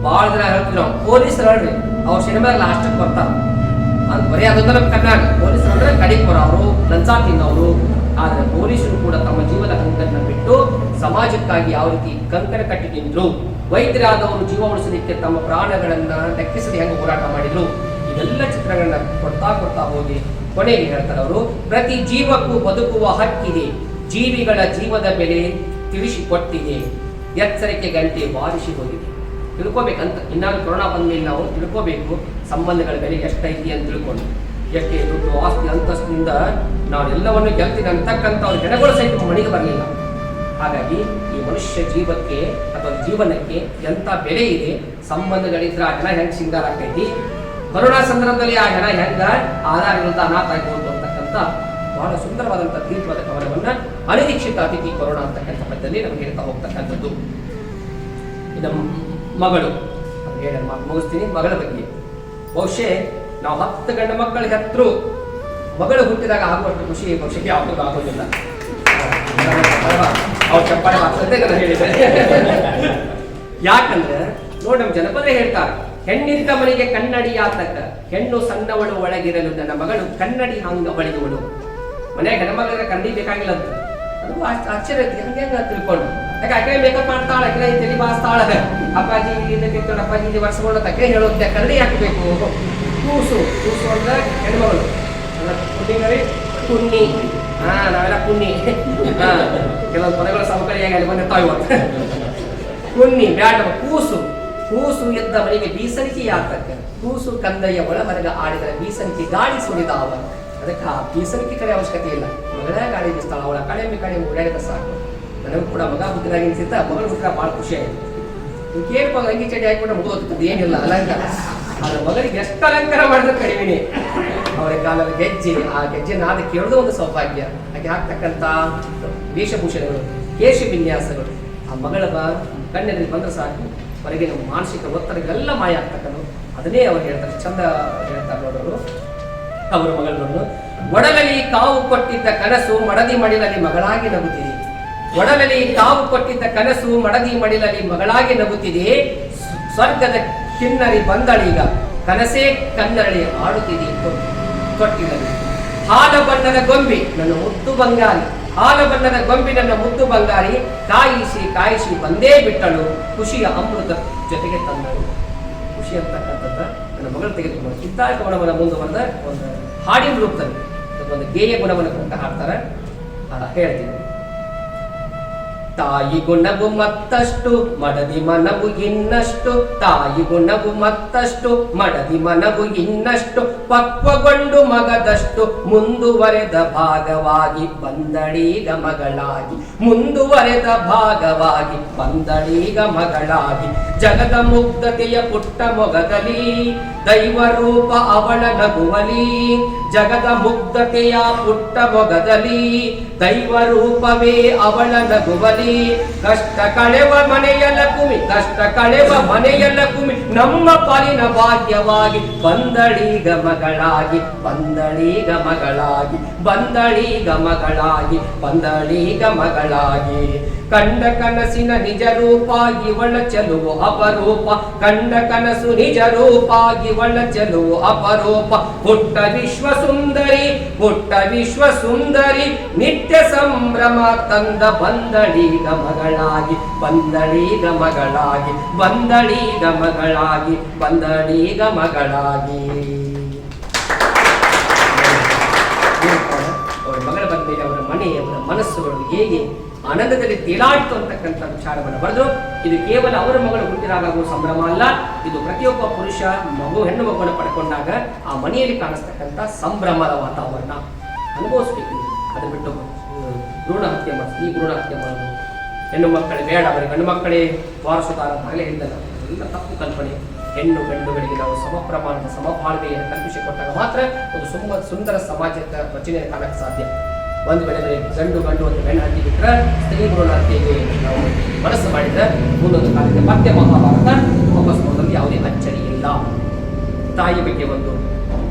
ಭಾಳ ಜನ ಹೇಳ್ತೀವಿ ನಾವು ಪೊಲೀಸರು ಹೇಳ್ರಿ, ಅವ್ರ ಸಿನಿಮಾ ಲಾಸ್ಟಕ್ಕೆ ಬರ್ತಾರೆ ಅಂತ ಬರೀ ಅದೊಂದು ನಮ್ಮ ಕರ್ನಾಟಕ. ಪೊಲೀಸರು ಅಂದ್ರೆ ಕಡಿಗೆ ಬರೋರು, ಲಂಚ ತಿನ್ನೋರು. ಆದರೆ ಪೊಲೀಸರು ಕೂಡ ತಮ್ಮ ಜೀವದ ಹಂಕನ್ನು ಬಿಟ್ಟು ಸಮಾಜಕ್ಕಾಗಿ ಯಾವ ರೀತಿ ಕಂಕಣ ಕಟ್ಟಿ ನಿಂತರು. ವೈದ್ಯರಾದವರು ಜೀವ ಉಳಿಸಲಿಕ್ಕೆ ತಮ್ಮ ಪ್ರಾಣಗಳನ್ನ ಲೆಕ್ಕಿಸದೆ ಹೆಂಗೆ ಹೋರಾಟ ಮಾಡಿದ್ರು. ಇದೆಲ್ಲ ಚಿತ್ರಗಳನ್ನ ಕೊಡ್ತಾ ಹೋಗಿ ಕೊನೆಗೆ ಹೇಳ್ತಾರೆ ಅವರು, ಪ್ರತಿ ಜೀವಕ್ಕೂ ಬದುಕುವ ಹಕ್ಕಿದೆ, ಜೀವಿಗಳ ಜೀವದ ಬೆಲೆ ತಿಳಿಸಿಕೊಟ್ಟಿದೆ, ಎಚ್ಚರಿಕೆ ಗಂಟೆ ಬಾರಿಸಿ ಹೋಗಿದೆ. ತಿಳ್ಕೊಬೇಕಂತ ಇನ್ನಾದ್ರೂ ಕೊರೋನಾ ಬಂದ ಮೇಲೆ ನಾವು ತಿಳ್ಕೋಬೇಕು ಸಂಬಂಧಗಳ ಬೆಲೆ ಎಷ್ಟೈತಿ ಅಂತ ತಿಳ್ಕೊಂಡು. ಎಷ್ಟೇ ದುಡ್ಡು ಆಸ್ತಿ ಅಂತಸ್ತಿನಿಂದ ನಾವೆಲ್ಲವನ್ನು ಗೆಲ್ತೀನಿ ಅಂತಕ್ಕಂಥ ಅವ್ರ ಹೆಣಗಳು ಸಹಿತ ಮನೆಗೆ ಬರಲಿಲ್ಲ. ಹಾಗಾಗಿ ಈ ಮನುಷ್ಯ ಜೀವಕ್ಕೆ ಅಥವಾ ಜೀವನಕ್ಕೆ ಎಂಥ ಬೆಲೆ ಇದೆ, ಸಂಬಂಧಗಳಿದ್ರೆ ಆ ಹೆಣ ಹೆಂಗೆ ಸಿಂಗಾರ ಆಗ್ತೈತಿ, ಕರೋನಾ ಸಂದರ್ಭದಲ್ಲಿ ಆ ಹೆಣ ಹೆಂಗ ಆಧಾರ ವಿರುದ್ಧ ಅನಾಥ ಆಗ್ಬೋದು ಅಂತಕ್ಕಂಥ ಬಹಳ ಸುಂದರವಾದಂಥ ದೀರ್ಘವಾದ ಕವನವನ್ನ ಅನಿರೀಕ್ಷಿತ ಅತಿಥಿ ಕೊರೋನಾ ಅಂತಕ್ಕಂಥ ಪದ್ಯದಲ್ಲಿ ನಮಗೆ ಹೇಳ್ತಾ ಹೋಗ್ತಕ್ಕಂಥದ್ದು. ಇನ್ನು ಮಗಳು ಹೇಳ ಮಾತು ಮುಗಿಸ್ತೀನಿ. ಮಗಳ ಬಗ್ಗೆ ಬಹುಶಃ ನಾವು 10 ಗಂಡು ಮಕ್ಕಳಿಗೆ ಹತ್ತು ಮಗಳು ಹುಟ್ಟಿದಾಗ ಆಗುವಷ್ಟು ಖುಷಿ ಬಹುಶಃ ಯಾವುದೂ ಆಗೋದಿಲ್ಲ. ಅವ್ರು ಚಪ್ಪಾಳೆ ಮಾತಂತೆ ಹೇಳಿದ್ದಾರೆ. ಯಾಕಂದ್ರೆ ನೋಡಿ, ನಮ್ಮ ಜನಪದ ಹೇಳ್ತಾರೆ, ಹೆಣ್ಣಿದ್ದ ಮನೆಗೆ ಕನ್ನಡಿಯಾತಕ್ಕ ಹೆಣ್ಣು ಸಣ್ಣವಳು ಒಳಗಿರಲು ನನ್ನ ಮಗಳು ಕನ್ನಡಿ ಹಂಗ ಬಳಿದವಳು. ಮನೆಯಾಗ ಹೆಣ್ಮಗಳಿಗೆ ಕನ್ನಡಿ ಬೇಕಾಗಿಲ್ಲ ಅಂತ ಅದು ಆಶ್ಚರ್ಯ ಹಂಗೆ ತಿಳ್ಕೊಂಡು, ಯಾಕೆ ಅಕೆ ಮೇಕಪ್ ಮಾಡ್ತಾಳೆ, ಅಕೆ ತಲೆ ಬಾಸ್ತಾಳ, ಅಪ್ಪಾಜಿ ಇದಕ್ಕೆ ಅಪ್ಪಾಜಿ ಇಲ್ಲಿ ವರ್ಷಗಳು ಅಕೆ ಹೇಳೋಕೆ ಕನ್ನಡಿ ಹಾಕಬೇಕು. ಕೂಸು ಕೂಸು ಅಂದ್ರೆ ಹೆಣ್ಮಗಳು ಕುನ್ನಿ, ನಾವೆಲ್ಲ ಕುನ್ನಿ, ಕೆಲವೊಂದು ಪದಗಳು ಸೌಕರ್ಯಾಗಿ ಅಲ್ಲಿ ಬಂದಿರ್ತಾವ ಇವತ್ತು. ಕುನ್ನಿ ಬ್ಯಾಡ, ಕೂಸು ಕೂಸು ಎದ್ದ ಮನೆಗೆ ಬೀಸಣಿಕೆ ಯಾತಕ್ಕ ಕೂಸು ಕಂದಯ್ಯ ಒಳ ಹೊರಗ ಆಡಿದರೆ ಬೀಸಣಿಕೆ ಗಾಳಿ ಸುರಿದಾವ. ಅದಕ್ಕೆ ಆ ಬೀಸಣಿಕೆ ಕಡೆ ಅವಶ್ಯಕತೆ ಇಲ್ಲ, ಮಗಳ ಗಾಳಿ ಬೀಸ್ತಾಳ, ಅವಳ ಕಡೆ ಓಡಾಡಿದ ಸಾಕು. ನನಗೂ ಕೂಡ ಮಗ ಹುಟ್ಟಿದಾಗ ಅನ್ಸಿತ್ತ, ಮಗಳು ಹುಟ್ಟಿದ ಭಾಳ ಖುಷಿ ಆಯ್ತು. ನೀವು ಕೇಳ್ಬೋದು ಅಂಗಿ ಚಡಿ ಹಾಕಿಬಿಟ್ರೆ ಮುಗಿದೋಗ್ತದೆ, ಏನಿಲ್ಲ ಅಲಂಕಾರ. ಆದ್ರೆ ಮಗಳಿಗೆ ಎಷ್ಟು ಅಲಂಕಾರ ಮಾಡಿದ್ರೆ ಕಡಿಮೆ. ಅವರ ಕಾಲದ ಗೆಜ್ಜೆ, ಆ ಗೆಜ್ಜೆ ನಾದ ಕೇಳೋದು ಒಂದು ಸೌಭಾಗ್ಯ. ಹಾಗೆ ಹಾಕ್ತಕ್ಕಂಥ ವೇಷಭೂಷಣಗಳು, ಕೇಶ ವಿನ್ಯಾಸಗಳು, ಆ ಮಗಳ ಕಣ್ಣೆದುರಿಗೆ ಬಂದ್ರೆ ಸಾಕು, ಹೊರಗೆ ನಮ್ಮ ಮಾನಸಿಕ ಒತ್ತಡಗಳೆಲ್ಲ ಮಾಯ ಆಗ್ತಕ್ಕಂಥ ಅದನ್ನೇ ಅವ್ರು ಹೇಳ್ತಾರೆ. ಚಂದ ಹೇಳ್ತಾರೆ ನೋಡೋರು ಅವರ ಮಗಳನ್ನು. ಒಡಲಲ್ಲಿ ಕಾವು ಕೊಟ್ಟಿದ್ದ ಕನಸು ಮಡದಿ ಮಡಿಲಲ್ಲಿ ಮಗಳಾಗಿ ನಗುತ್ತಿದೆ. ಒಡಲಲ್ಲಿ ಕಾವು ಕೊಟ್ಟಿದ್ದ ಕನಸು ಮಡದಿ ಮಡಿಲಲ್ಲಿ ಮಗಳಾಗಿ ನಗುತ್ತಿದೆ. ಸ್ವರ್ಗದ ಕಿನ್ನರಿ ಬಂದಳೀಗ ಕನಸೇ ಕನ್ನರಳಿ ಆಡುತ್ತಿದೆ ತೊಟ್ಟಿನಲ್ಲಿ. ಹಾಲ ಬಣ್ಣದ ಗೊಂಬೆ ನನ್ನ ಮುದ್ದು ಬಂಗಾರಿ, ಹಾಲ ಬಣ್ಣದ ಗೊಂಬೆ ನನ್ನ ಮುದ್ದು ಬಂಗಾರಿ, ಕಾಯಿಸಿ ಕಾಯಿಸಿ ಬಂದೇ ಬಿಟ್ಟಳು, ಖುಷಿಯ ಅಮೃತ ಜೊತೆಗೆ ತಂದಳು. ಖುಷಿ ಅಂತಕ್ಕಂಥದ್ದ ನನ್ನ ಮಗಳು ತೆಗೆದುಕೊಂಡು ಇಂಥ ಗುಣವನ್ನು ಮುಂದುವರೆದ ಒಂದು ಹಾಡಿನ ರೂಪದಲ್ಲಿ ಒಂದು ಗೇಯ ಗುಣವನ್ನು ಅಂತ ಹಾಡ್ತಾರೆ. ಹೇಳ್ತೀನಿ. ತಾಯಿ ಗುಣವು ಮತ್ತಷ್ಟು ಮಡದಿ ಮನವು ಇನ್ನಷ್ಟು, ತಾಯಿ ಗುಣವು ಮತ್ತಷ್ಟು ಮಡದಿ ಮನವು ಇನ್ನಷ್ಟು, ಪಕ್ವಗೊಂಡು ಮಗದಷ್ಟು ಮುಂದುವರೆದ ಭಾಗವಾಗಿ ಬಂದಳೀಗ ಮಗಳಾಗಿ, ಮುಂದುವರೆದ ಭಾಗವಾಗಿ ಬಂದಳೀಗ ಮಗಳಾಗಿ. ಜಗದ ಮುಗ್ಧತೆಯ ಪುಟ್ಟ ಮೊಗದಲ್ಲಿ ದೈವ ರೂಪ ಅವಳ ನಗುವಲಿ, ಜಗದ ಮುಗ್ಧತೆಯ ಪುಟ್ಟ ಮೊಗದಲ್ಲಿ ದೈವ ರೂಪವೇ ಅವಳ ನಗುವಲಿ. ಕಷ್ಟ ಕಳೆವ ಮನೆಯಲ್ಲ ಕುಮಿ, ಕಷ್ಟ ಕಳೆವ ಮನೆಯಲ್ಲ ಕುಮಿ, ನಮ್ಮ ಪಾಲಿನ ಭಾಗ್ಯವಾಗಿ ಬಂದಳೀಗ ಮಗಳಾಗಿ, ಬಂದಳೀಗ ಮಗಳಾಗಿ, ಬಂದಳೀಗ ಮಗಳಾಗಿ, ಬಂದಳೀಗ ಮಗಳಾಗಿ. ಕಂಡ ಕನಸಿನ ನಿಜ ರೂಪ ಇವಳ ಚೆಲುವು ಅಪರೂಪ, ಕಂಡ ಕನಸು ನಿಜ ರೂಪ ಇವಳ ಚೆಲುವು ಅಪರೂಪ. ಪುಟ್ಟ ವಿಶ್ವ ಸುಂದರಿ, ಪುಟ್ಟ ವಿಶ್ವ ಸುಂದರಿ, ನಿತ್ಯ ಸಂಭ್ರಮ ತಂದ ಬಂದಳೀಗ ಮಗಳಾಗಿ, ಬಂದಳೀಗ ಮಗಳಾಗಿ, ಬಂದಳೀಗ ಮಗಳಾಗಿ, ಬಂದಳೀಗ ಮಗಳಾಗಿ. ಅವರ ಮಗಳ ಬಗ್ಗೆ ಅವರ ಮನೆ, ಅವರ ಮನಸ್ಸುಗಳು ಹೇಗೆ ಆನಂದದಲ್ಲಿ ತೇಲಾಡಿತು ಅಂತಕ್ಕಂಥ ವಿಚಾರವನ್ನು ಬರೆದು, ಇದು ಕೇವಲ ಅವರ ಮಗಳು ಹುಟ್ಟಿದಾಗುವ ಸಂಭ್ರಮ ಅಲ್ಲ, ಇದು ಪ್ರತಿಯೊಬ್ಬ ಪುರುಷ ಹೆಣ್ಣು ಮಗುವನ್ನು ಪಡ್ಕೊಂಡಾಗ ಆ ಮನೆಯಲ್ಲಿ ಕಾಣಿಸ್ತಕ್ಕಂಥ ಸಂಭ್ರಮದ ವಾತಾವರಣ ಅನುಭವಿಸ್ಬೇಕು. ಅದು ಬಿಟ್ಟು ಭ್ರೂಣ ಹತ್ಯೆ ಮಾಡಿ, ಈ ಭ್ರೂಣ ಹತ್ಯೆ ಮಾಡೋದು, ಹೆಣ್ಣು ಮಕ್ಕಳೇ ಬೇಡ ಅವರಿಗೆ ಗಂಡು ಮಕ್ಕಳೇ ವಾರಸುದಾರ ಅಂತ ಆಗಲೇ ಹೇಳಿದ್ದಲ್ಲ, ಎಲ್ಲ ತಪ್ಪು ಕಲ್ಪನೆ. ಹೆಣ್ಣು ಗಂಡುಗಳಿಗೆ ನಾವು ಸಮ ಪ್ರಮಾಣದ ಸಮಬಾಳ್ವೆಯನ್ನು ಕಲ್ಪಿಸಿಕೊಟ್ಟಾಗ ಮಾತ್ರ ಒಂದು ಸುಂದರ ಸಮಾಜದ ರಚನೆ ಕಾಣಕ್ಕೆ ಸಾಧ್ಯ. ಒಂದು ವೇಳೆ ಗಂಡು ಒಂದು ಹೆಣ್ಣು ಹತ್ಯೆ ಬಿಟ್ಟರೆ ಸ್ತ್ರೀ ಭ್ರೂಣ ಹತ್ಯೆಗೆ ನಾವು ಮನಸ್ಸು ಮಾಡಿದ್ರೆ ಮುಂದೊಂದು ಕಾಲಕ್ಕೆ ಮತ್ತೆ ಮಹಾಭಾರತ ವಾಪಸ್ ಬರೋದ್ರಲ್ಲಿ ಯಾವುದೇ ಅಚ್ಚರಿ ಇಲ್ಲ. ತಾಯಿ ಬಗ್ಗೆ ಒಂದು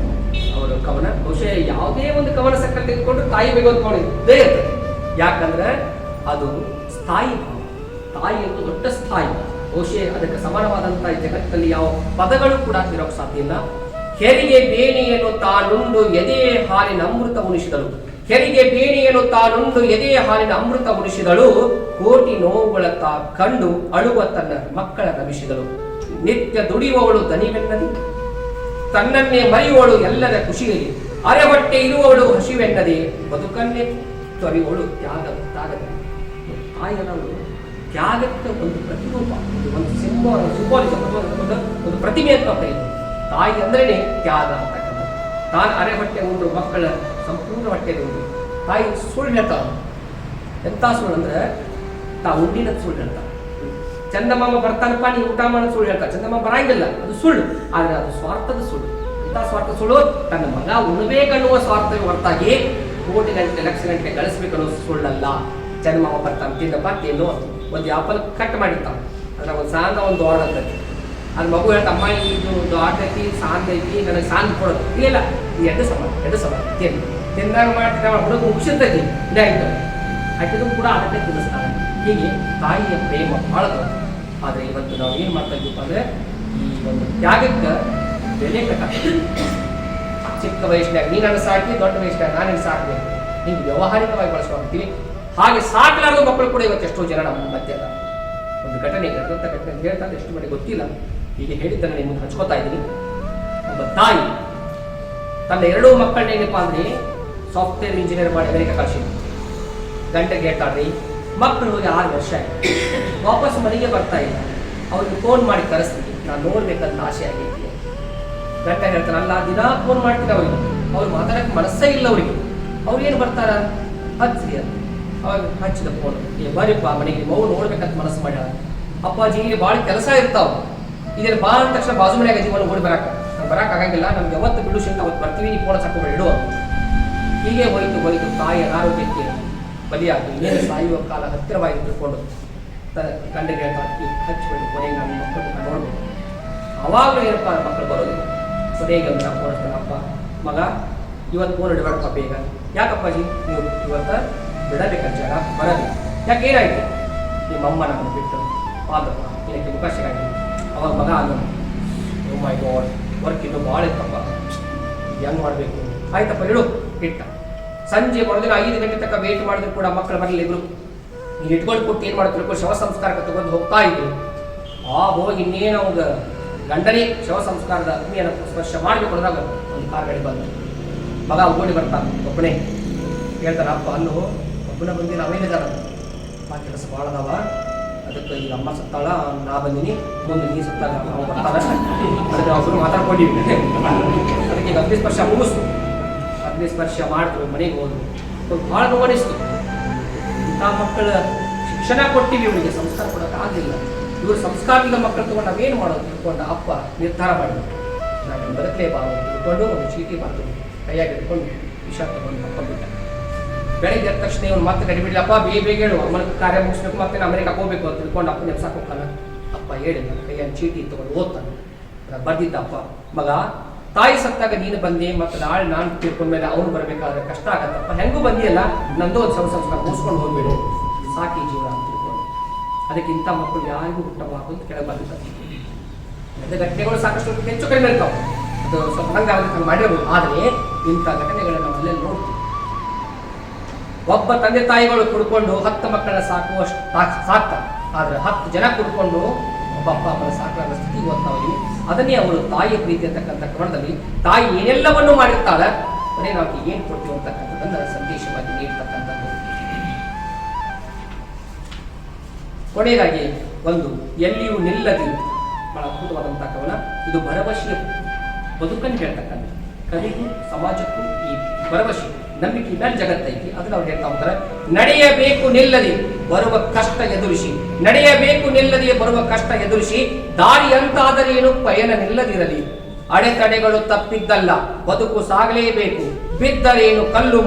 ಅವರ ಕವನ, ಬಹುಶಃ ಯಾವುದೇ ಒಂದು ಕವನ ಸಕ್ಕಲ್ಲಿ ತೆಗೆದುಕೊಂಡು ತಾಯಿ ಬಗ್ಗೆ ಒಂದು ಕವನ ಇದ್ದೇ ಇರ್ತದೆ. ಯಾಕಂದ್ರೆ ಅದು ಸ್ಥಾಯಿ ಭಾವ. ತಾಯಿ ಒಂದು ದೊಡ್ಡ ಸ್ಥಾಯಿ. ಬಹುಶಃ ಅದಕ್ಕೆ ಸಮಾನವಾದಂತಹ ಜಗತ್ತಲ್ಲಿ ಯಾವ ಪದಗಳು ಕೂಡ ಇರೋಕ್ಕೆ ಸಾಧ್ಯ ಇಲ್ಲ. ಹೆರಿಗೆ ಬೇಣಿಯನ್ನು ತಾನುಂಡು ಎದೆ ಹಾಲಿನ ಅಮೃತ ಉಣಿಸಿದಳು, ಹೆರಿಗೆ ಬೇಣಿಯನ್ನು ತಾನುಂಡು ಎದೆ ಹಾಲಿನ ಅಮೃತ ಉಣಿಸಿದಳು, ಕೋಟಿ ನೋವುಗಳ ತಾ ಕಂಡು ಅಳುವ ತನ್ನ ಮಕ್ಕಳ ರಮಿಸಿದಳು. ನಿತ್ಯ ದುಡಿಯುವವಳು ದನಿವೆನ್ನದಿ, ತನ್ನನ್ನೇ ಮರೆಯುವವಳು ಎಲ್ಲರ ಖುಷಿಯಲ್ಲಿ, ಅರೆಹೊಟ್ಟೆ ಇರುವವಳು ಹಸಿವೆನ್ನದೆ, ಬದುಕನ್ನೇ ತೊರೆಯುವವಳು ತ್ಯಾಗದ. ತಾಯಿಯವರು ತ್ಯಾಗಕ್ಕೆ ಒಂದು ಪ್ರತಿರೂಪ, ಒಂದು ಸಿಂಬಾಲಿಸಮ್, ಒಂದು ಪ್ರತಿಮೆ ಅಂತ ಕರೀತಾರೆ. ತಾಯಿ ಅಂದ್ರೇನೆ ತ್ಯಾಗ ಅಂತಕ್ಕಂಥ. ತಾನು ಅರೆಹೊಟ್ಟೆ ಉಂಡು ಮಕ್ಕಳ ಸಂಪೂರ್ಣ ಹೊಟ್ಟೆ ಉಂಡು. ತಾಯಿ ಸುಳ್ಳು ಹೇಳ್ತಾಳೆ. ಎಂಥ ಸುಳ್ಳು ಅಂದ್ರೆ, ತಾ ಉಂಡಿನ ಸುಳ್ಳು ಹೇಳ್ತಾರೆ. ಚಂದಮಾಮ ಬರ್ತಾನಪ್ಪ ನೀವು ಊಟ ಮಾಡೋದು ಸುಳ್ಳು ಹೇಳ್ತಾರೆ. ಚಂದಮಾಮ ಬರಂಗಿಲ್ಲ, ಅದು ಸುಳ್ಳು. ಆದ್ರೆ ಅದು ಸ್ವಾರ್ಥದ ಸುಳ್ಳು. ಇಂಥ ಸ್ವಾರ್ಥ ಸುಳ್ಳು, ತನ್ನ ಮಗ ಉಣಬೇಕನ್ನುವ ಸ್ವಾರ್ಥವೇ ಹೊರತಾಗಿ ಕೋಟಿ ಗಂಟೆ ಲಕ್ಷ ಗಂಟೆ ಗಳಿಸ್ಬೇಕನ್ನೋ ಸುಳ್ಳಲ್ಲ. ಚಂದಮಾಮ ಬರ್ತಾನೆ, ತಿನ್ನಪ್ಪ ತಿನ್ನು, ಒಂದು ಆಪಲ್ ಕಟ್ ಮಾಡಿರ್ತಾನೆ, ಅದ್ರ ಒಂದು ಸಾಂದ ಒಂದು ದೊಡ್ಡ ಅಂತೈತಿ. ಅದು ಮಗು ಹೇಳ್ತಾ ಅಮ್ಮ ಇದು ದೊಡ್ಡ ಐತಿ ಸಾಂದ್ ಐತಿ ನನಗೆ ಸಾಂದ್ ಕೊಡೋದು ಇಲ್ಲ, ಎರಡು ಸಮ ತಿಂದಾಗ ಮಾಡ್ತಿದ್ದ ಹುಡುಗ ಮುಗಿಸಿರ್ತೈತಿ ಇದಾಯ್ತು, ಆಕಿದು ಕೂಡ ಅದಕ್ಕೆ ತಿಳಿಸ್ತಾನೆ. ಹೀಗೆ ತಾಯಿಯ ಪ್ರೇಮ ಬಹಳ ದೊಡ್ಡ. ಆದರೆ ಇವತ್ತು ನಾವು ಏನು ಮಾಡ್ತಾ ಇದ್ದೀವಿ ಅಂದರೆ ಈ ಒಂದು ತ್ಯಾಗಕ್ಕೆ ಬೆಲೆ ಕಟ್ಟಾಗ್ತದೆ. ಚಿಕ್ಕ ವಯಸ್ಸಿನಾಗ ನೀನು ನನ್ನ ಸಾಕಿ, ದೊಡ್ಡ ವಯಸ್ಸಿನಾಗ ನಾನು ನಿನ್ನ ಸಾಕಬೇಕು, ಹಿಂಗೆ ವ್ಯವಹಾರಿಕವಾಗಿ ಬಳಸ್ಕೊಳ್ತೀವಿ. ಹಾಗೆ ಸಾಕಲಾರ್ದ ಮಕ್ಕಳು ಕೂಡ ಇವತ್ತು ಎಷ್ಟೋ ಜನ ನಮ್ಮ ಮಧ್ಯೆ ಅಲ್ಲ. ಒಂದು ಘಟನೆ ನಡೆದಂಥ ಘಟನೆ ಅಂತ ಹೇಳ್ತಾರೆ, ಎಷ್ಟು ಮನೆಗೆ ಗೊತ್ತಿಲ್ಲ. ಹೀಗೆ ಹೇಳಿದ್ದನ್ನು ನಿಮಗೆ ಹಂಚ್ಕೋತಾ ಇದ್ದೀನಿ. ಒಬ್ಬ ತಾಯಿ ತನ್ನ ಎರಡೂ ಮಕ್ಕಳನ್ನೇನಪ್ಪ ಅಂದರೆ ಸಾಫ್ಟ್ವೇರ್ ಇಂಜಿನಿಯರ್ ಮಾಡಿ ಅಮೆರಿಕ ಕಳಿಸಿದ್ರು. ಗಂಟೆಗೆ ಹೇಳ್ತಾಳ್ರಿ, ಮಕ್ಕಳು ಹೋಗಿ 6 ವರ್ಷ ಆಯ್ತು, ವಾಪಸ್ ಮನೆಗೆ ಬರ್ತಾ ಇಲ್ಲ. ಅವ್ರಿಗೆ ಫೋನ್ ಮಾಡಿ ಕರೆಸ್ತೀನಿ, ನಾನು ನೋಡ್ಬೇಕಂತ ಆಸೆ ಆಗೈತಿ. ಗಂಟ ಹೇಳ್ತಾನೆ, ಅಲ್ಲ ದಿನ ಫೋನ್ ಮಾಡ್ತೀನಿ ಅವ್ರಿಗೆ, ಅವ್ರು ಮಾತಾಡಕ್ಕೆ ಮನಸ್ಸೇ ಇಲ್ಲ ಅವರಿಗೆ. ಅವ್ರೇನು ಬರ್ತಾರ ಹಚ್ಚಿರಿ ಅಂತ. ಅವಾಗ ಹಚ್ಚಿದ ಫೋನ್, ಬರೀಪ್ಪ ಮನೆಗೆ ಮಗು ನೋಡ್ಬೇಕಂತ ಮನಸ್ಸು ಮಾಡ್ಯಾಳ. ಅಪ್ಪಾಜಿ ಇಲ್ಲಿ ಭಾಳ ಕೆಲಸ ಇರ್ತಾವ, ಇದೇನು ಬಾ ಅಂದ ತಕ್ಷಣ ಬಾಜು ಮನೆಯಾಗ ಜೀವನ ಓಡಿ ಬರಕ್ಕೆ ಆಗಂಗಿಲ್ಲ, ನಮ್ಗೆ ಯಾವತ್ತು ಬಿಡು ಸಿಂತ ಅವತ್ತು ಬರ್ತೀವಿ, ನೀವು ಫೋನ್ ಸಾಕೊಂಡು ಇಡುವ. ಹೀಗೆ ಹೋಯ್ತು ತಾಯಿ ಅನಾರೋಗ್ಯಕ್ಕೆ ಬಲಿಯಾಗಿ ಇನ್ನೇನು ಸಾಯುವ ಕಾಲ ಹತ್ತಿರವಾಗಿ ತಿಳ್ಕೊಂಡು ಗಂಡಗೆ ಹೇಳ್ತಾ ಹಚ್ಚಿಬಿಟ್ಟು ಕೊನೆಗೆ ನಮ್ಮ ಮಕ್ಕಳು ನೋಡ್ಬೇಕು. ಅವಾಗಲೂ ಏನಪ್ಪ ಮಕ್ಕಳು ಬರೋದಿಲ್ಲ. ಕೊನೆಗೆ ಒಂದು ನಾವು ಫೋನ್ ಅಪ್ಪ ಮಗ ಇವತ್ತು ಫೋನ್ ಇಡಬೇಡಪ್ಪ ಬೇಗ. ಯಾಕಪ್ಪಾಜಿ ನೀವು ಇವತ್ತು ಬಿಡಬೇಕಂಚಾರ ಬರೋದಿಲ್ಲ? ಯಾಕೆ ಏನಾಯ್ತು? ನಿಮ್ಮಮ್ಮ ನಮ್ಮನ್ನು ಬಿಟ್ಟು ಪಾದಪ್ಪ ಇದಕ್ಕೆ ಮುಖ ಸಿಗಾಗಿದೆ. ಅವಾಗ ಮಗ ಅಂದ, ಓ ಮೈ ಗಾಡ್, ವರ್ಕ್ ಇನ್ನೂ ಭಾಳ ಇತ್ತಪ್ಪ, ಹೆಂಗೆ ಮಾಡಬೇಕು? ಆಯ್ತಪ್ಪ ಇಡು ಇಟ್ಟ. ಸಂಜೆ ಮರುದಿನ 5 ಗಂಟೆ ತನಕ ವೇಟ್ ಮಾಡಿದ್ರು ಕೂಡ ಮಕ್ಕಳು ಬರಲಿದ್ರು. ನೀವು ಇಟ್ಕೊಂಡು ಕೊಟ್ಟು ಏನು ಮಾಡ್ತಿರ್ಬೇಕು, ಶವ ಸಂಸ್ಕಾರಕ್ಕೆ ತಗೊಂಡು ಹೋಗ್ತಾ ಇದ್ರು. ಹೋಗಿ ಇನ್ನೇನು ಅವಾಗ ಗಂಡನೇ ಶವ ಸಂಸ್ಕಾರದ ಅಗ್ನಿಯನ್ನು ಸ್ಪರ್ಶ ಮಾಡಬೇಕು ಅನ್ನೋದಾಗ ಒಂದು ಕಾರ್ ಗಾಡಿ ಬಂದ. ಮಗ ಓಡಿ ಬರ್ತಾನೆ, ಒಬ್ಬನೇ ಹೇಳ್ತಾನೆ, ಅಪ್ಪ ಅಲ್ಲೂ ಒಬ್ಬನ ಬಂದಿಲ್ಲ, ಅವೇನಿದಾರ ಆ ಕೆಲಸ ಭಾಳ ಅದಾವ, ಅದಕ್ಕೆ ಈಗ ಅಮ್ಮ ಸತ್ತಾಳ, ನಾ ಬಂದೀನಿ, ಮುಂದೆ ನೀ ಸತ್ತಾಗ ಅವ್ನು ಬರ್ತಾರ, ಅದಕ್ಕೆ ಒಬ್ಬರು ಮಾತಾಡ್ಕೊಂಡಿವಿ. ಅದಕ್ಕೆ ಈಗ ಅಗ್ನಿ ಸ್ಪರ್ಶ ಮುಗಿಸ್ತು. ಅಗ್ನಿ ಸ್ಪರ್ಶ ಮಾಡಿದ್ರು, ಮನೆಗೆ ಹೋದ್ರು. ಭಾಳ ನೋವನಿಸ್ತು. ಇಂಥ ಮಕ್ಕಳ ಶಿಕ್ಷಣ ಕೊಟ್ಟಿವಿ, ಇವರಿಗೆ ಸಂಸ್ಕಾರ ಕೊಡೋಕೆ ಆಗಲಿಲ್ಲ. ಇವರು ಸಂಸ್ಕಾರದಿಂದ ಮಕ್ಕಳು ತಗೊಂಡು ನಾವೇನು ಮಾಡೋದು ತಿಳ್ಕೊಂಡು ಅಪ್ಪ ನಿರ್ಧಾರ ಮಾಡಿದ್ರು, ನಾನು ಬದುಕಲೇಬಾರದು ತಿಳ್ಕೊಂಡು ಒಂದು ಚೀಟಿ ಬರೆದು ಕೈಯಾಗಿ ಇಟ್ಕೊಂಡು ವಿಷ ತಗೊಂಡು ಮಕ್ಕಳು. ಬೆಳಗ್ಗೆ ಎದ್ದ ತಕ್ಷಣ ಇವನು ಮತ್ತೆ ಕಡಿಬಿಡ್ಲಪ್ಪ, ಬೇಗ ಹೇಳು, ಅಮ್ಮನ ಕಾರ್ಯ ಮುಗಿಸ್ಬೇಕು, ಮತ್ತೆ ನಾನು ಅಮೆರಿಕಕ್ಕೆ ಹೋಗ್ಬೇಕು ಅಂತ ತಿಳ್ಕೊಂಡು ಅಪ್ಪ ನೆಪ್ಸಕ್ಕೆ ಹೋಗ್ತಾನೆ. ಅಪ್ಪ ಹೇಳಿದ ಕೈಯಲ್ಲಿ ಚೀಟಿ ತಗೊಂಡು ಓದ್ತಾನೆ. ಬರ್ದಿದ್ದ ಅಪ್ಪ, ಮಗ ತಾಯಿ ಸತ್ತಾಗ ನೀನು ಬಂದೆ, ಮತ್ತು ನಾಳೆ ನಾನು ತಿಳ್ಕೊಂಡ್ಮೇಲೆ ಅವನು ಬರಬೇಕಾದ್ರೆ ಕಷ್ಟ ಆಗತ್ತಪ್ಪ, ಹೆಂಗೂ ಬಂದಿಯಲ್ಲ, ನಂದು ಒಂದು ಸಂಸ್ಕಾರ ಮುಗಿಸ್ಕೊಂಡು ಹೋಗ್ಬೇಡು, ಸಾಕಿ ಜೀವನ ಅಂತ ತಿಳ್ಕೊಂಡು. ಅದಕ್ಕೆ ಇಂಥ ಮಕ್ಕಳು ಯಾರಿಗೂ ಹುಟ್ಟಬಾರ್ದು ಅಂತ ಕೆಳಗೆ ಬಂದಿದ್ದಾರೆ. ಅದೇ ಘಟನೆಗಳು ಸಾಕಷ್ಟು ಹೆಚ್ಚು ಕಡಿಮೆ ಇರ್ತಾವೆ, ಅದು ಸ್ವಲ್ಪ ಹಂಗೆ ಮಾಡಿರ್ಬೋದು. ಆದರೆ ಇಂಥ ಘಟನೆಗಳನ್ನು ನಾವು ಅಲ್ಲೆಲ್ಲಿ ನೋಡ್ತೀವಿ. ಒಬ್ಬ ತಂದೆ ತಾಯಿಗಳು ಕುಡ್ಕೊಂಡು 10 ಮಕ್ಕಳನ್ನ ಸಾಕುವಷ್ಟು ಸಾಕ್ತಾರೆ, ಆದರೆ 10 ಜನ ಕುಡ್ಕೊಂಡು ಒಬ್ಬ ಅಪ್ಪ ಅಮ್ಮನ ಸಾಕಲಾದ ಸ್ಥಿತಿ ಇವತ್ತು ನಾವಿದ್ದೀವಿ. ಅದನ್ನೇ ಅವರು ತಾಯಿಯ ಪ್ರೀತಿ ಅಂತಕ್ಕಂಥ ಕ್ರಮದಲ್ಲಿ ತಾಯಿ ಏನೆಲ್ಲವನ್ನು ಮಾಡಿರ್ತಾಳೆ, ಮನೆ ನಾವು ಏನು ಕೊಡ್ತೀವಿ ಅಂತಕ್ಕಂಥದ್ದನ್ನು ಸಂದೇಶವಾಗಿ ನೀಡ್ತಕ್ಕಂಥದ್ದು. ಕೊನೆಯದಾಗಿ ಒಂದು ಎಲ್ಲಿಯೂ ನಿಲ್ಲದಿ, ಬಹಳ ಅದ್ಭುತವಾದಂಥ ಕವನ ಇದು. ಭರವಸೆಯ ಬದುಕನ್ನು ಹೇಳ್ತಕ್ಕಂಥ ಕವಿಗೂ ಸಮಾಜಕ್ಕೂ ಈ ಭರವಸೆ ನಂಬಿಕೆ ಮೇಲೆ ಜಗತ್ತೈತಿ. ಅದನ್ನ ಅವ್ರು ಹೇಳ್ತಾ ಹೋಗ್ತಾರೆ, ನಡೆಯಬೇಕು ನಿಲ್ಲದಿ ಬರುವ ಕಷ್ಟ ಎದುರಿಸಿ, ನಡೆಯಬೇಕು ನಿಲ್ಲದಿ ಬರುವ ಕಷ್ಟ ಎದುರಿಸಿ, ದಾರಿ ಅಂತಾದರೇನು ಪಯಣ ನಿಲ್ಲದಿರಲಿ, ಅಡೆತಡೆಗಳು ತಪ್ಪಿದ್ದಲ್ಲ ಬದುಕು ಸಾಗಲೇಬೇಕು, ಬಿದ್ದರೇನು ಕಲ್ಲು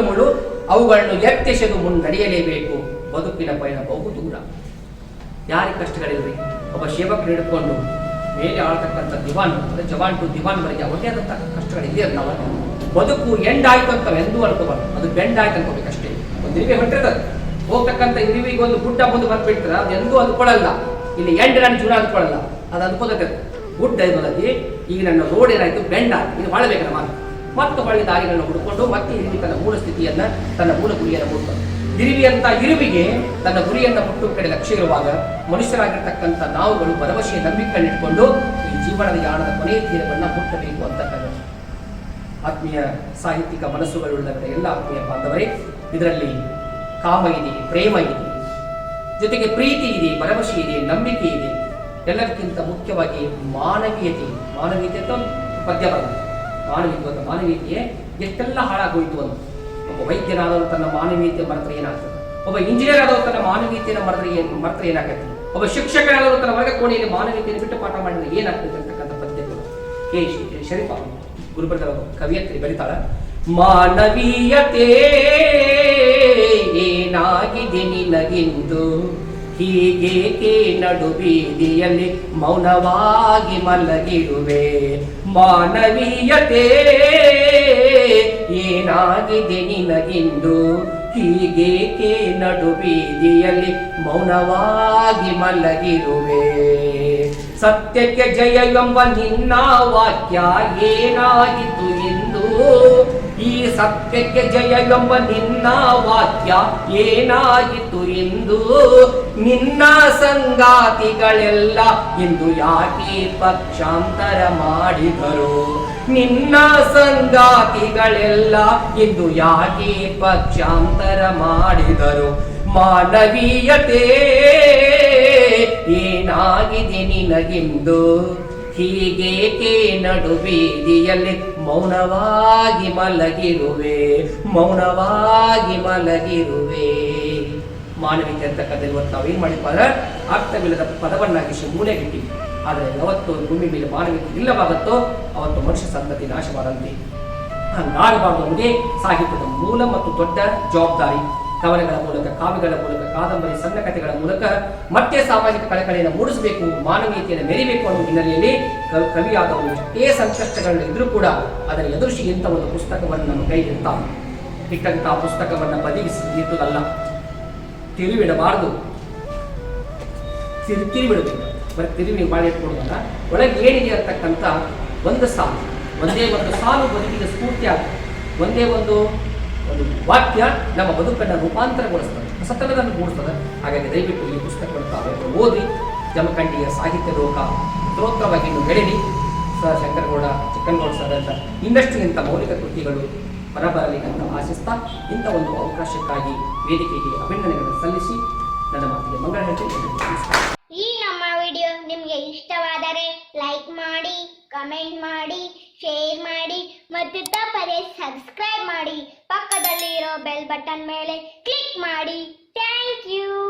ಮುಳ್ಳು ಅವುಗಳನ್ನು ಎತ್ತೆಸೆದು ಮುನ್ನಡೆಯಲೇಬೇಕು, ಬದುಕಿನ ಪಯಣ ಬಹು ದೂರ. ಯಾರಿಗೆ ಕಷ್ಟಗಳಿಲ್ರಿ? ಒಬ್ಬ ಸೇವಕರು ಹಿಡ್ಕೊಂಡು ಮೇಲೆ ಆಳ್ತಕ್ಕಂಥ ದಿವಾನ್, ಅಂದರೆ ಜವಾನ್ ಟು ದಿವಾನ್ ವರೆಗೆ ಅವರದೇ ಆದಂಥ ಕಷ್ಟಗಳಿದೆ. ನಾವು ಬದುಕು ಎಂಡಾಯ್ತು ಅಂತ ಎಂದೂ ಅನ್ಕೋಬಾರ್ದು, ಅದು ಬೆಂಡಾಯ್ತು ಅನ್ಕೋಬೇಕಷ್ಟೇ. ಒಂದು ಇರುವೆ ಹೊಂಟಿರ್ತದೆ, ಹೋಗ್ತಕ್ಕಂಥ ಇರುವಿಗೆ ಒಂದು ಗುಡ್ಡ ಮುಂದೆ ಬಂದ್ಬಿಡ್ತಾರೆ, ಅದು ಎಂದೂ ಅಂದ್ಕೊಳ್ಳಲ್ಲ. ಇಲ್ಲಿ ಎಂಡ್ ನನ್ನ ಜೀವನ ಅಂದ್ಕೊಳ್ಳಲ್ಲ, ಅದು ಅನ್ಕೋತೈತೆ. ಗುಡ್ಡ ಇರೋದಲ್ಲಿ ಈಗ ನನ್ನ ರೋಡ್ ಏನಾಯ್ತು, ಬೆಂಡ ಇದು ಬಾಳಬೇಕಲ್ಲ ಮಾತು. ಮತ್ತೆ ಹೊಳ್ಳಿ ದಾರಿಗಳನ್ನು ಹುಡ್ಕೊಂಡು ಮತ್ತೆ ಇರುವಿ ತನ್ನ ಮೂಲ ಸ್ಥಿತಿಯನ್ನ, ತನ್ನ ಮೂಲ ಗುರಿಯನ್ನು ಮುಟ್ತಾರೆ. ಇರುವಿ ಅಂತ ಇರುವಿಗೆ ತನ್ನ ಗುರಿಯನ್ನು ಮುಟ್ಟುವ ಕಡೆ ಲಕ್ಷ್ಯ ಇರುವಾಗ, ಮನುಷ್ಯರಾಗಿರ್ತಕ್ಕಂಥ ನಾವುಗಳು ಭರವಸೆಯ ನಂಬಿಕೆಯನ್ನು ಇಟ್ಕೊಂಡು ಈ ಜೀವನದ ಯಾಣದ ಕೊನೆಯ ತೀರವನ್ನು ಮುಟ್ಟಬೇಕು ಅಂತಕ್ಕಂಥ ಆತ್ಮೀಯ ಸಾಹಿತ್ಯಿಕ ಮನಸ್ಸುಗಳುಳ್ಳವರ ಎಲ್ಲ ಆತ್ಮೀಯ ಬಾಂಧವರೇ, ಇದರಲ್ಲಿ ಕಾಮ ಇದೆ, ಪ್ರೇಮ ಇದೆ, ಜೊತೆಗೆ ಪ್ರೀತಿ ಇದೆ, ಭರವಸೆ ಇದೆ, ನಂಬಿಕೆ ಇದೆ. ಎಲ್ಲದಕ್ಕಿಂತ ಮುಖ್ಯವಾಗಿ ಮಾನವೀಯತೆ ಅಂತ ಒಂದು ಪದ್ಯ ಬರ್ತದೆ. ಮಾನವೀಯತೆ ಎಷ್ಟೆಲ್ಲ ಹಾಳಾಗೋಯ್ತು ಅಂತ. ಒಬ್ಬ ವೈದ್ಯನಾದವರು ತನ್ನ ಮಾನವೀಯತೆ ಮರೆತರೆ ಏನಾಗ್ತದೆ? ಒಬ್ಬ ಇಂಜಿನಿಯರ್ ಆದವರು ತನ್ನ ಮಾನವೀಯತೆಯನ್ನು ಮರೆತರೆ ಏನಾಗ್ತದೆ, ಒಬ್ಬ ಶಿಕ್ಷಕರಾದವರು ತನ್ನ ವರ್ಗ ಕೋಣೆಯಲ್ಲಿ ಮಾನವೀಯತೆಯನ್ನು ಬಿಟ್ಟು ಪಾಠ ಮಾಡಿದ್ರೆ ಏನಾಗ್ತದೆ ಅಂತಕ್ಕಂಥ ಪದ್ಯಗಳು ಕೆ ಶರೀಫ ಗುರುಬರ್ಗರ ಕವಿಯತ್ರಿ ಬರೀತಾಳ. ಮಾನವೀಯತೆ ಏನಾಗಿದೆ ನಿನಗಿಂದು, ಹೀಗೇಕೆ ನಡು ಬೀದಿಯಲ್ಲಿ ಮೌನವಾಗಿ ಮಲಗಿರುವೆ. ಮಾನವೀಯತೆ ಏನಾಗಿದೆ ನಿನಗಿಂದು, ಹೀಗೇಕೆ ನಡು ಬೀದಿಯಲ್ಲಿ ಮೌನವಾಗಿ ಮಲಗಿರುವೆ. ಸತ್ಯಕ್ಕೆ ಜಯ ಎಂಬ ನಿನ್ನ ವಾಕ್ಯ ಏನಾಗಿತ್ತು ಎಂದು, ಈ ಸತ್ಯಕ್ಕೆ ಜಯ ಎಂಬ ನಿನ್ನ ವಾಕ್ಯ ಏನಾಗಿತ್ತು ಎಂದು, ನಿನ್ನ ಸಂಗಾತಿಗಳೆಲ್ಲ ಇಂದು ಯಾಕೆ ಪಕ್ಷಾಂತರ ಮಾಡಿದರು, ನಿನ್ನ ಸಂಗಾತಿಗಳೆಲ್ಲ ಇಂದು ಯಾಕೆ ಪಕ್ಷಾಂತರ ಮಾಡಿದರು. ಮಾನವೀಯತೆ ಏನಾಗಿದೆ ನಿನಗಿಂದು, ಹೀಗೇಕೆ ನಡು ಬೀದಿಯಲ್ಲಿ ಮೌನವಾಗಿ ಮಲಗಿರುವೆ, ಮೌನವಾಗಿ ಮಲಗಿರುವೆ. ಮಾನವೀಯತೆ ಅಂತಕ್ಕಂಥ ಇವತ್ತು ನಾವೇನು ಮಾಡಿಪ್ಪ ಅಂದ್ರೆ ಅರ್ಥವಿಲ್ಲದ ಪದವನ್ನಾಗಿಸಿ ಮೂಲೆಗಿಟ್ಟಿವಿ. ಆದರೆ ಯಾವತ್ತು ಭೂಮಿ ಮೇಲೆ ಮಾನವೀಯತೆ ಇಲ್ಲವಾಗುತ್ತೋ ಅವತ್ತು ಮನುಷ್ಯ ಸಂತತಿ ನಾಶವಾದಂತೆ. ಹಂಗಾಗಬಾರ್ದು ಅನ್ನೋದೇ ಸಾಹಿತ್ಯದ ಮೂಲ ಮತ್ತು ದೊಡ್ಡ ಜವಾಬ್ದಾರಿ. ಕವನಗಳ ಮೂಲಕ, ಕಾವ್ಯಗಳ ಮೂಲಕ, ಕಾದಂಬರಿ, ಸಣ್ಣ ಕಥೆಗಳ ಮೂಲಕ ಮತ್ತೆ ಸಾಮಾಜಿಕ ಕಳಕಳಿಯನ್ನು ಮೂಡಿಸಬೇಕು, ಮಾನವೀಯತೆಯನ್ನು ಮೆರಿಬೇಕು ಅನ್ನೋ ಹಿನ್ನೆಲೆಯಲ್ಲಿ ಕವಿಯಾದವರು ಎಷ್ಟೇ ಸಂಕಷ್ಟಗಳನ್ನು ಇದ್ರೂ ಕೂಡ ಅದರ ಎದುರಿಸಿ ಇಂಥ ಒಂದು ಪುಸ್ತಕವನ್ನು ನಮ್ಮ ಕೈಗೆ ಇರ್ತಾವೆ. ಇಟ್ಟಂತಹ ಪುಸ್ತಕವನ್ನು ಬದಿಗಿಸಿ ನಿಂತದಲ್ಲ, ತಿರುವಿಡಬಾರದು, ತಿರುವಿಡಬೇಕು. ಬರೀ ತಿರುವಿ ಮಾಡಿ ಇಟ್ಕೊಳ್ಳೋದಲ್ಲ, ಒಳಗೆ ಏನಿದೆ ಅಂತಕ್ಕಂಥ ಒಂದು ಸಾಲು, ಒಂದೇ ಒಂದು ಸಾಲು ಬದುಕಿಗೆ ಸ್ಫೂರ್ತಿ ಆಗ್ತದೆ. ಒಂದೇ ಒಂದು ವಾಕ್ಯ ನಮ್ಮ ಬದುಕನ್ನು ರೂಪಾಂತರಗೊಳಿಸ್ತದೆ, ಹೊಸತನವನ್ನು ಮೂಡಿಸ್ತದೆ. ಹಾಗಾಗಿ ದಯವಿಟ್ಟು ಈ ಪುಸ್ತಕವನ್ನು ತಾವು ಓದಿ ಜಮಖಂಡಿಯ ಸಾಹಿತ್ಯ ಲೋಕ ಉತ್ತರೋತ್ತರವಾಗಿ ಇನ್ನು ಬೆಳೆದಿ. ಸರ್ ಶಂಕರಗೌಡ, ಚಿಕ್ಕನಗೌಡ ಸರ್ ಅಂತ ಇನ್ನಷ್ಟು ಇಂಥ ಮೌಲಿಕ ಕೃತಿಗಳು ಹೊರಬರಲಿ ಅಂತ ಆಶಿಸ್ತಾ ಇಂಥ ಒಂದು ಅವಕಾಶಕ್ಕಾಗಿ ವೇದಿಕೆಗೆ ಅಭಿನಂದನೆಗಳನ್ನು ಸಲ್ಲಿಸಿ ನನ್ನ ಮಾತಿಗೆ ಮಂಗಳ ಹೇಳ್ತೀನಿ. ಈ ನಮ್ಮ ವಿಡಿಯೋ ನಿಮಗೆ ಇಷ್ಟವಾದರೆ ಲೈಕ್ ಮಾಡಿ, ಕಮೆಂಟ್ ಮಾಡಿ, ಶೇರ್ ಮಾಡಿ ಮತ್ತು ತಪ್ಪದೇ ಸಬ್ಸ್ಕ್ರೈಬ್ ಮಾಡಿ. ಪಕ್ಕದಲ್ಲಿ ಇರೋ ಬೆಲ್ ಬಟನ್ ಮೇಲೆ ಕ್ಲಿಕ್ ಮಾಡಿ. Thank you.